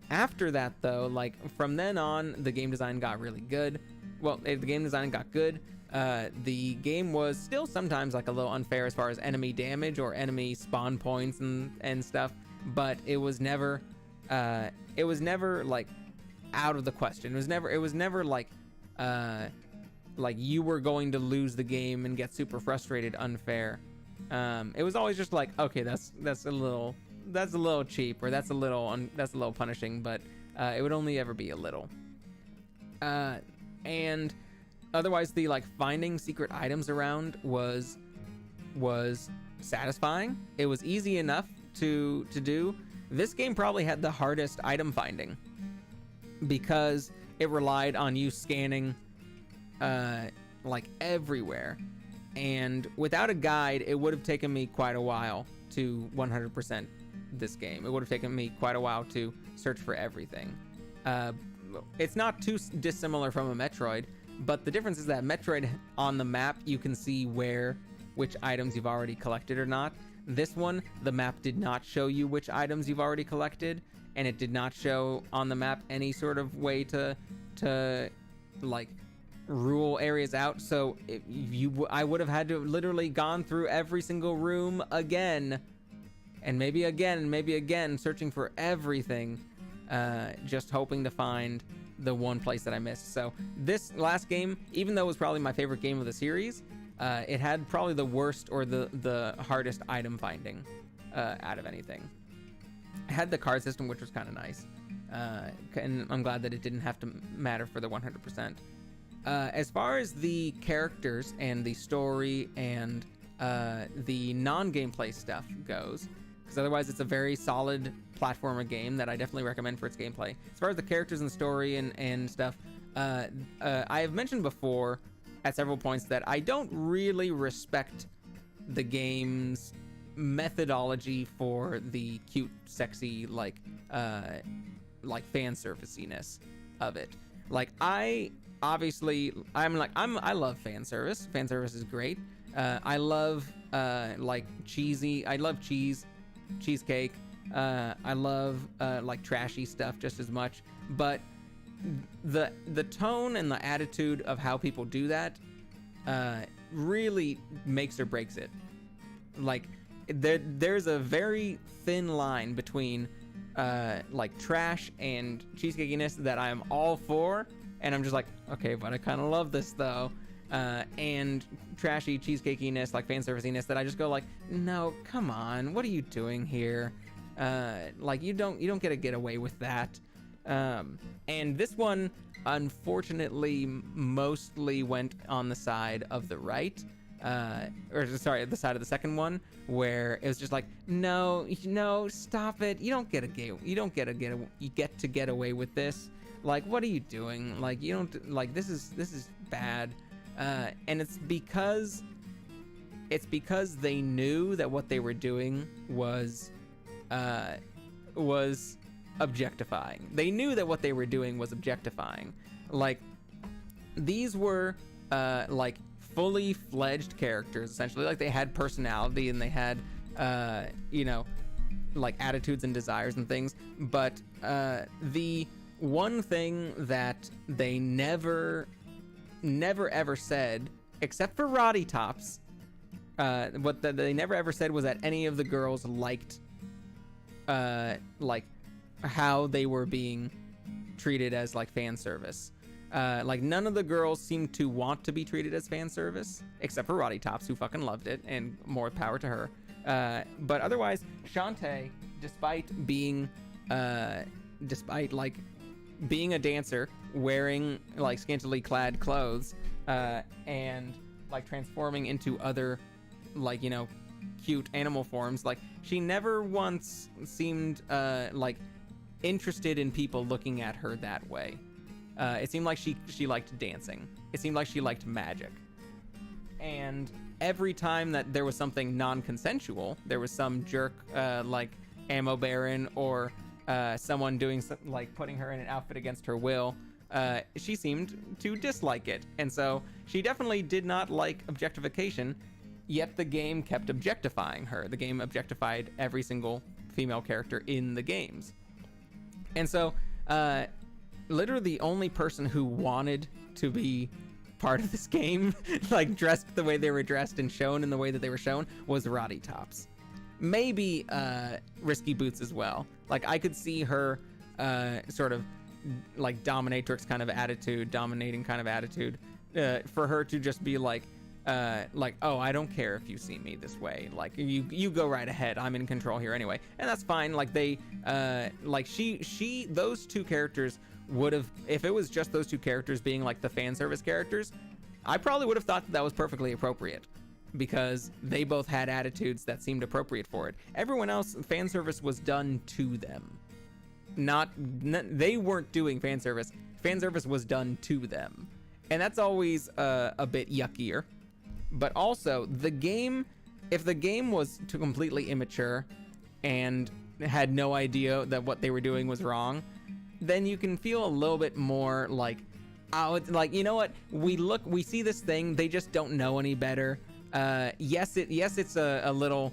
After that, though, like from then on, the game design got really good. Well, the game design got good. The game was still sometimes like a little unfair as far as enemy damage or enemy spawn points and stuff, but it was never like out of the question. It was never like you were going to lose the game and get super frustrated unfair. It was always just like, okay, that's a little cheap, or that's a little punishing, but it would only ever be a little. And otherwise, the like finding secret items around was satisfying. It was easy enough to do. This game probably had the hardest item finding, because it relied on you scanning like everywhere, and without a guide, it would have taken me quite a while to 100% this game. It would have taken me quite a while to search for everything. It's not too dissimilar from a Metroid, but the difference is that Metroid, on the map, you can see which items you've already collected or not. This one, the map did not show you which items you've already collected, and it did not show on the map any sort of way to like rule areas out. So I would have had to have literally gone through every single room again, and maybe again, searching for everything, just hoping to find the one place that I missed. So this last game, even though it was probably my favorite game of the series, it had probably the worst or the hardest item finding out of anything. It had the card system, which was kind of nice, and I'm glad that it didn't have to matter for the 100%. As far as the characters and the story and the non-gameplay stuff goes, because otherwise it's a very solid platformer game that I definitely recommend for its gameplay. As far as the characters and story and stuff, I have mentioned before at several points that I don't really respect the game's methodology for the cute, sexy, like fan serviciness of it. Like I love fan service. Fan service is great. I love cheesecake. I love like trashy stuff just as much, but the tone and the attitude of how people do that really makes or breaks it. Like there's a very thin line between like trash and cheesecakiness that I'm all for, and I'm just like, okay, but I kind of love this though. and trashy cheesecakiness, like fan serviciness, that I just go like, no, come on, what are you doing here? Like you don't get to get away with that. And this one, unfortunately, mostly went on the side of the right, or sorry, the side of the second one, where it was just like, no, stop it. You get to get away with this. Like, what are you doing? Like, you don't, like, this is bad. And it's because they knew that what they were doing was objectifying. They knew that what they were doing was objectifying. Like, these were like fully fledged characters, essentially. Like, they had personality and they had like attitudes and desires and things. But the one thing that they never ever said, except for Roddy Tops, what they never ever said was that any of the girls liked like how they were being treated as like fan service. Like, none of the girls seemed to want to be treated as fan service, except for Roddy Tops, who fucking loved it, and more power to her. But otherwise, Shantae, despite like being a dancer, wearing like scantily clad clothes, and like transforming into other, like, cute animal forms, like, she never once seemed like interested in people looking at her that way. It seemed like she liked dancing. It seemed like she liked magic. And every time that there was something non-consensual, there was some jerk like Ammo Baron or someone doing like putting her in an outfit against her will, she seemed to dislike it. And so she definitely did not like objectification, yet the game kept objectifying her. The game objectified every single female character in the games. And so literally the only person who wanted to be part of this game, like dressed the way they were dressed and shown in the way that they were shown, was Roddy Tops. Maybe Risky Boots as well. Like, I could see her sort of like dominatrix kind of attitude, dominating kind of attitude, for her to just be like, oh, I don't care if you see me this way. Like, you go right ahead. I'm in control here anyway. And that's fine. Like, they, like, those two characters would have, if it was just those two characters being like the fan service characters, I probably would have thought that was perfectly appropriate, because they both had attitudes that seemed appropriate for it. Everyone else, fan service was done to them. They weren't doing fan service. Fan service was done to them. And that's always a bit yuckier. But also, the game, if the game was too completely immature and had no idea that what they were doing was wrong, then you can feel a little bit more like, oh, it's like, you know what? We see this thing, they just don't know any better. Yes, it's a little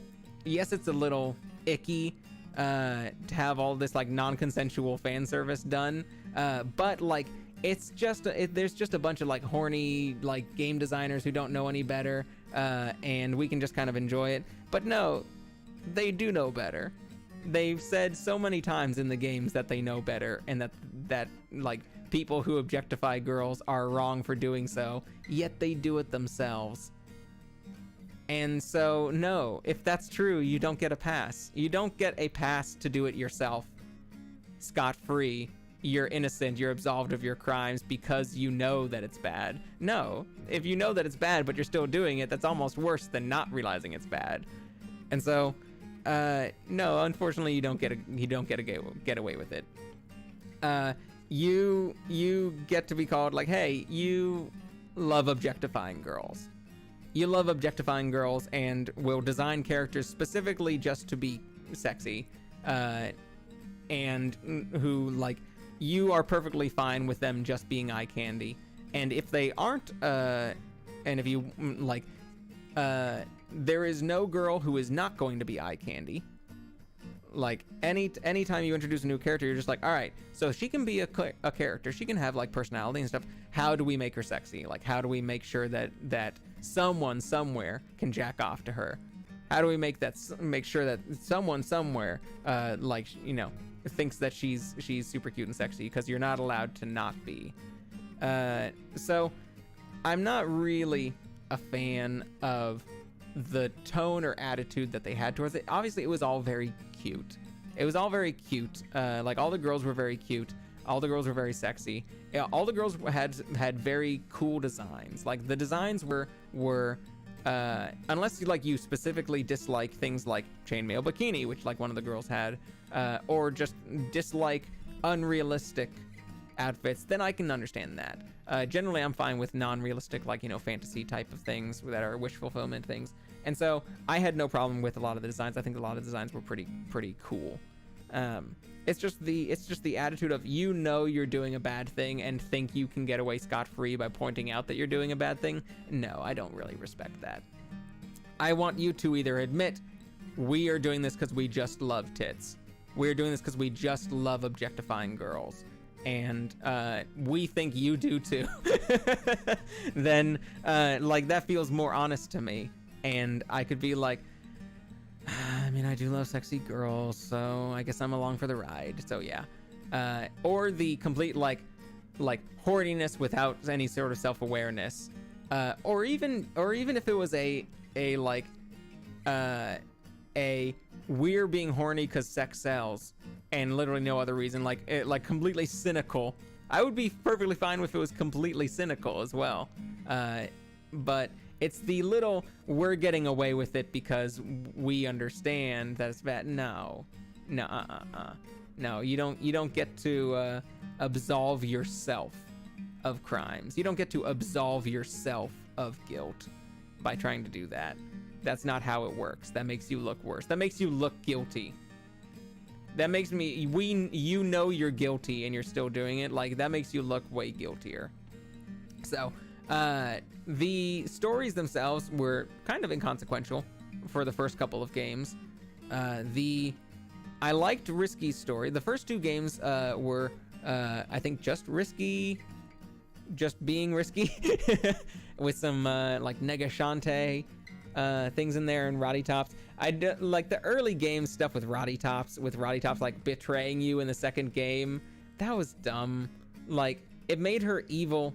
icky to have all this like non-consensual fan service done. But like, it's just there's just a bunch of like horny like game designers who don't know any better, and we can just kind of enjoy it. But no, they do know better. They've said so many times in the games that they know better, and that like people who objectify girls are wrong for doing so, yet they do it themselves. And so, no, if that's true, you don't get a pass. You don't get a pass to do it yourself, scot-free. You're innocent, you're absolved of your crimes because you know that it's bad. No, if you know that it's bad but you're still doing it, that's almost worse than not realizing it's bad. And so, no, unfortunately, you don't get to get away with it. You get to be called like, hey, you love objectifying girls. You love objectifying girls and will design characters specifically just to be sexy, and who, like, you are perfectly fine with them just being eye candy. And if they aren't, and if you, like, there is no girl who is not going to be eye candy. Like, anytime you introduce a new character, you're just like, all right, so she can be a character, she can have like personality and stuff. How do we make her sexy? Like, how do we make sure that someone somewhere can jack off to her? How do we make sure that someone somewhere, like, you know, thinks that she's super cute and sexy? Because you're not allowed to not be. So I'm not really a fan of the tone or attitude that they had towards it. Obviously, it was all very cute. It was all very cute. Like, all the girls were very cute. All the girls were very sexy. Yeah, all the girls had very cool designs. Like, the designs were unless you specifically dislike things like chainmail bikini, which like one of the girls had, or just dislike unrealistic outfits, then I can understand that. Generally, I'm fine with non-realistic, like, fantasy type of things that are wish fulfillment things. And so I had no problem with a lot of the designs. I think a lot of the designs were pretty cool. It's just the attitude of, you're doing a bad thing and think you can get away scot-free by pointing out that you're doing a bad thing. No, I don't really respect that. I want you to either admit, we are doing this because we just love tits. We're doing this because we just love objectifying girls. And we think you do too. Then that feels more honest to me. And I could be like, I mean, I do love sexy girls, so I guess I'm along for the ride. So yeah. Or the complete like horniness without any sort of self-awareness. Or even if it was a we're being horny because sex sells and literally no other reason, like completely cynical. I would be perfectly fine if it was completely cynical as well. But it's the little, we're getting away with it because we understand that it's bad. No, you don't get to absolve yourself of crimes. You don't get to absolve yourself of guilt by trying to do that. That's not how it works. That makes you look worse. That makes you look guilty. That makes me, you're guilty and you're still doing it. Like, that makes you look way guiltier. So, the stories themselves were kind of inconsequential for the first couple of games. I liked Risky's story. The first two games were, I think, just risky, just being risky, with some like nega Shantae things in there and Roddy Tops. Like the early game stuff with Roddy Tops like betraying you in the second game. That was dumb. Like, it made her evil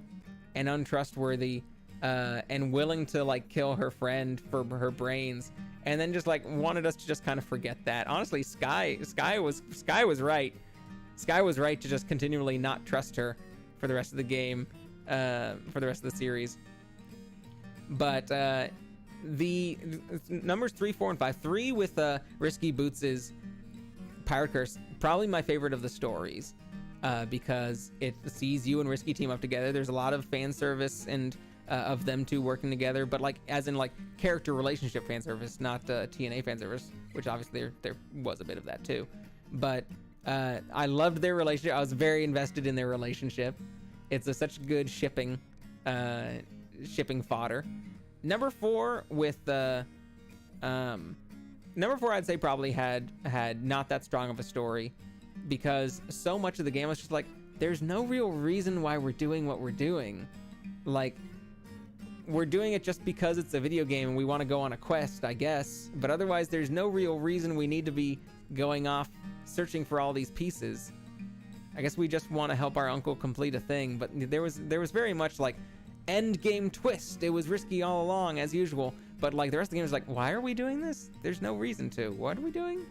and untrustworthy, and willing to like kill her friend for her brains, and then just like wanted us to just kind of forget that. Honestly, Sky was right. Sky was right to just continually not trust her for the rest of the game, for the rest of the series. But the numbers 3, 4, and 5. 3 with Risky Boots' Pirate Curse, probably my favorite of the stories. Because it sees you and Risky team up together. There's a lot of fan service and of them two working together, but like as in like character relationship fan service, not TNA fan service, which obviously there was a bit of that too. But I loved their relationship. I was very invested in their relationship. It's such good shipping fodder. Number 4 with number 4, I'd say probably had not that strong of a story, because so much of the game was just like, there's no real reason why we're doing what we're doing. Like, we're doing it just because it's a video game and we want to go on a quest, I guess, but otherwise there's no real reason we need to be going off searching for all these pieces. I guess we just want to help our uncle complete a thing, but there was very much like end game twist. It was risky all along as usual, but like the rest of the game was like, why are we doing this? There's no reason to. What are we doing?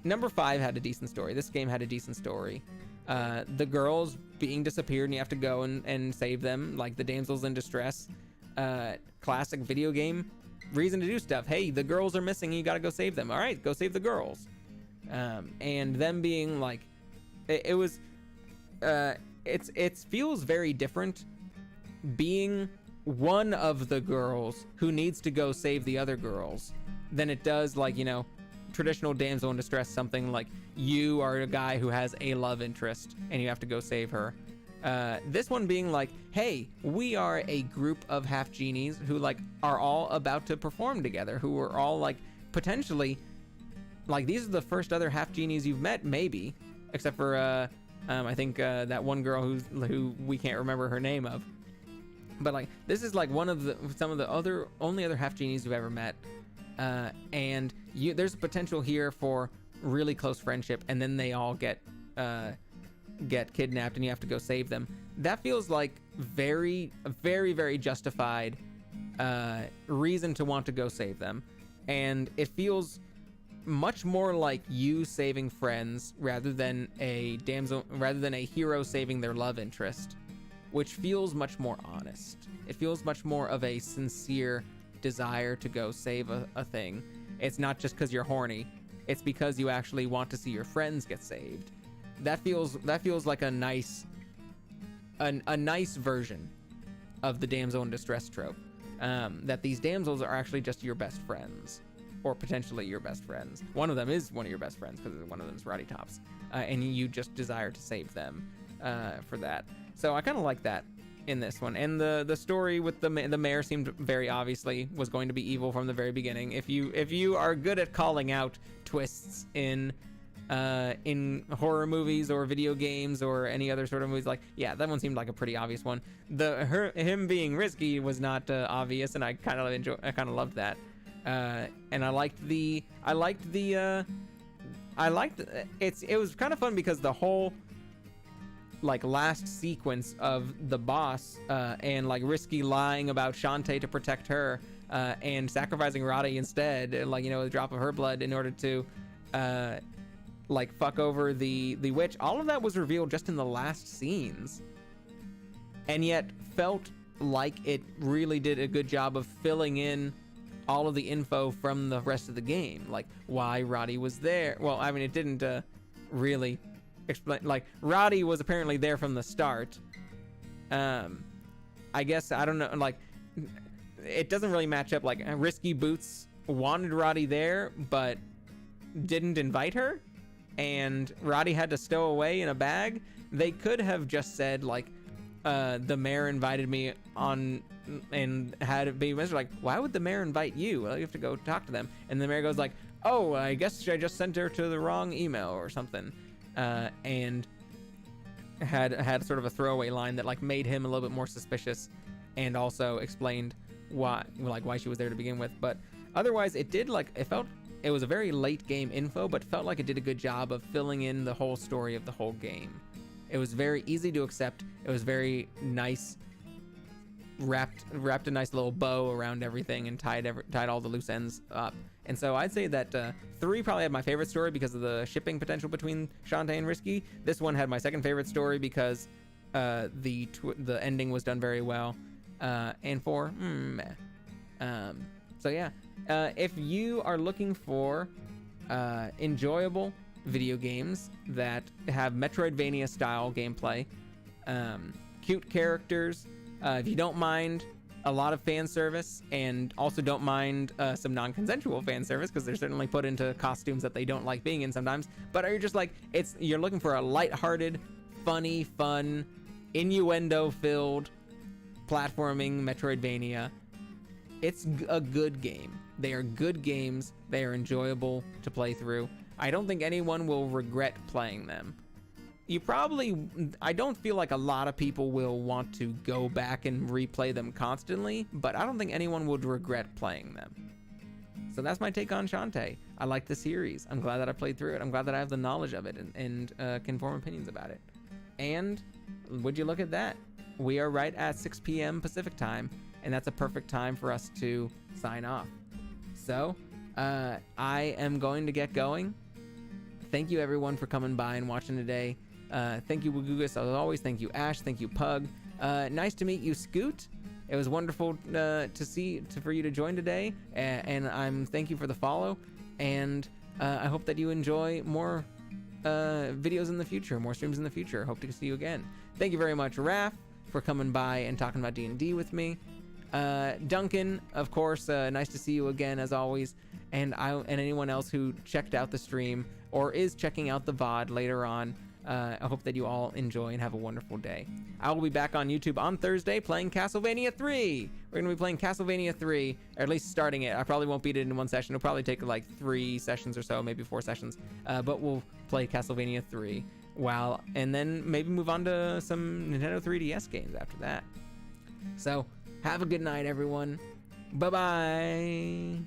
Number 5 had a decent story. This game had a decent story. The girls being disappeared and you have to go and save them, like the damsels in distress. Classic video game reason to do stuff. Hey, the girls are missing, you gotta go save them. All right, go save the girls. And them being like, it feels very different being one of the girls who needs to go save the other girls than it does, like, you know, traditional damsel in distress, something like you are a guy who has a love interest and you have to go save her. This one being like, hey, we are a group of half-genies who like are all about to perform together, who are all like potentially like, these are the first other half-genies you've met, maybe, except for I think that one girl who we can't remember her name of. But like, this is like some of the only other half-genies you've ever met. And there's a potential here for really close friendship, and then they all get get kidnapped and you have to go save them. That feels like very, very, very justified reason to want to go save them. And it feels much more like you saving friends rather than a hero saving their love interest, which feels much more honest. It feels much more of a sincere desire to go save a thing. It's not just because you're horny. It's because you actually want to see your friends get saved. That feels like a nice version of the damsel in distress trope. That these damsels are actually just your best friends, or potentially your best friends. One of them is one of your best friends because one of them is Roddy Tops, and you just desire to save them for that. So I kind of like that in this one. And the story with the mayor seemed very obviously was going to be evil from the very beginning. If you are good at calling out twists in horror movies or video games or any other sort of movies, like, yeah, that one seemed like a pretty obvious one. Him being risky was not obvious, and I kind of loved that. And it was kind of fun because the whole like last sequence of the boss and like Risky lying about Shantae to protect her and sacrificing Roddy instead, like, you know, a drop of her blood in order to like fuck over the witch. All of that was revealed just in the last scenes, and yet felt like it really did a good job of filling in all of the info from the rest of the game, like why Roddy was there. Well, I mean, it didn't really explain, like, Roddy was apparently there from the start. I guess, I don't know, like, it doesn't really match up. Like, Risky Boots wanted Roddy there but didn't invite her, and Roddy had to stow away in a bag. They could have just said, like, the mayor invited me on, and had it be like, why would the mayor invite you? Well, you have to go talk to them. And the mayor goes like, oh, I guess I just sent her to the wrong email or something. And had sort of a throwaway line that like made him a little bit more suspicious, and also explained why she was there to begin with. But otherwise, it was a very late game info, but felt like it did a good job of filling in the whole story of the whole game. It was very easy to accept. It was very nice, wrapped a nice little bow around everything, and tied all the loose ends up. And so I'd say that 3 probably had my favorite story because of the shipping potential between Shantae and Risky. This one had my second favorite story because the ending was done very well. And 4, so yeah, if you are looking for enjoyable video games that have Metroidvania style gameplay, cute characters, if you don't mind a lot of fan service, and also don't mind some non-consensual fan service, because they're certainly put into costumes that they don't like being in sometimes, but are you just like, you're looking for a lighthearted, funny, fun, innuendo-filled platforming Metroidvania, it's a good game. They are good games. They are enjoyable to play through. I don't think anyone will regret playing them. I don't feel like a lot of people will want to go back and replay them constantly, but I don't think anyone would regret playing them. So that's my take on Shantae. I like the series. I'm glad that I played through it. I'm glad that I have the knowledge of it and can form opinions about it. And would you look at that? We are right at 6 p.m. Pacific time, and that's a perfect time for us to sign off. So I am going to get going. Thank you everyone for coming by and watching today. Thank you, Wagugas, as always. Thank you, Ash. Thank you, Pug. Nice to meet you, Scoot. It was wonderful for you to join today, and thank you for the follow. And I hope that you enjoy more videos in the future, more streams in the future. Hope to see you again. Thank you very much, Raph, for coming by and talking about D&D with me. Duncan, of course, nice to see you again as always. And anyone else who checked out the stream or is checking out the VOD later on. I hope that you all enjoy and have a wonderful day. I will be back on YouTube on Thursday playing Castlevania 3. We're going to be playing Castlevania 3, or at least starting it. I probably won't beat it in one session. It'll probably take like 3 sessions or so, maybe 4 sessions. But we'll play Castlevania 3 and then maybe move on to some Nintendo 3DS games after that. So have a good night, everyone. Bye-bye.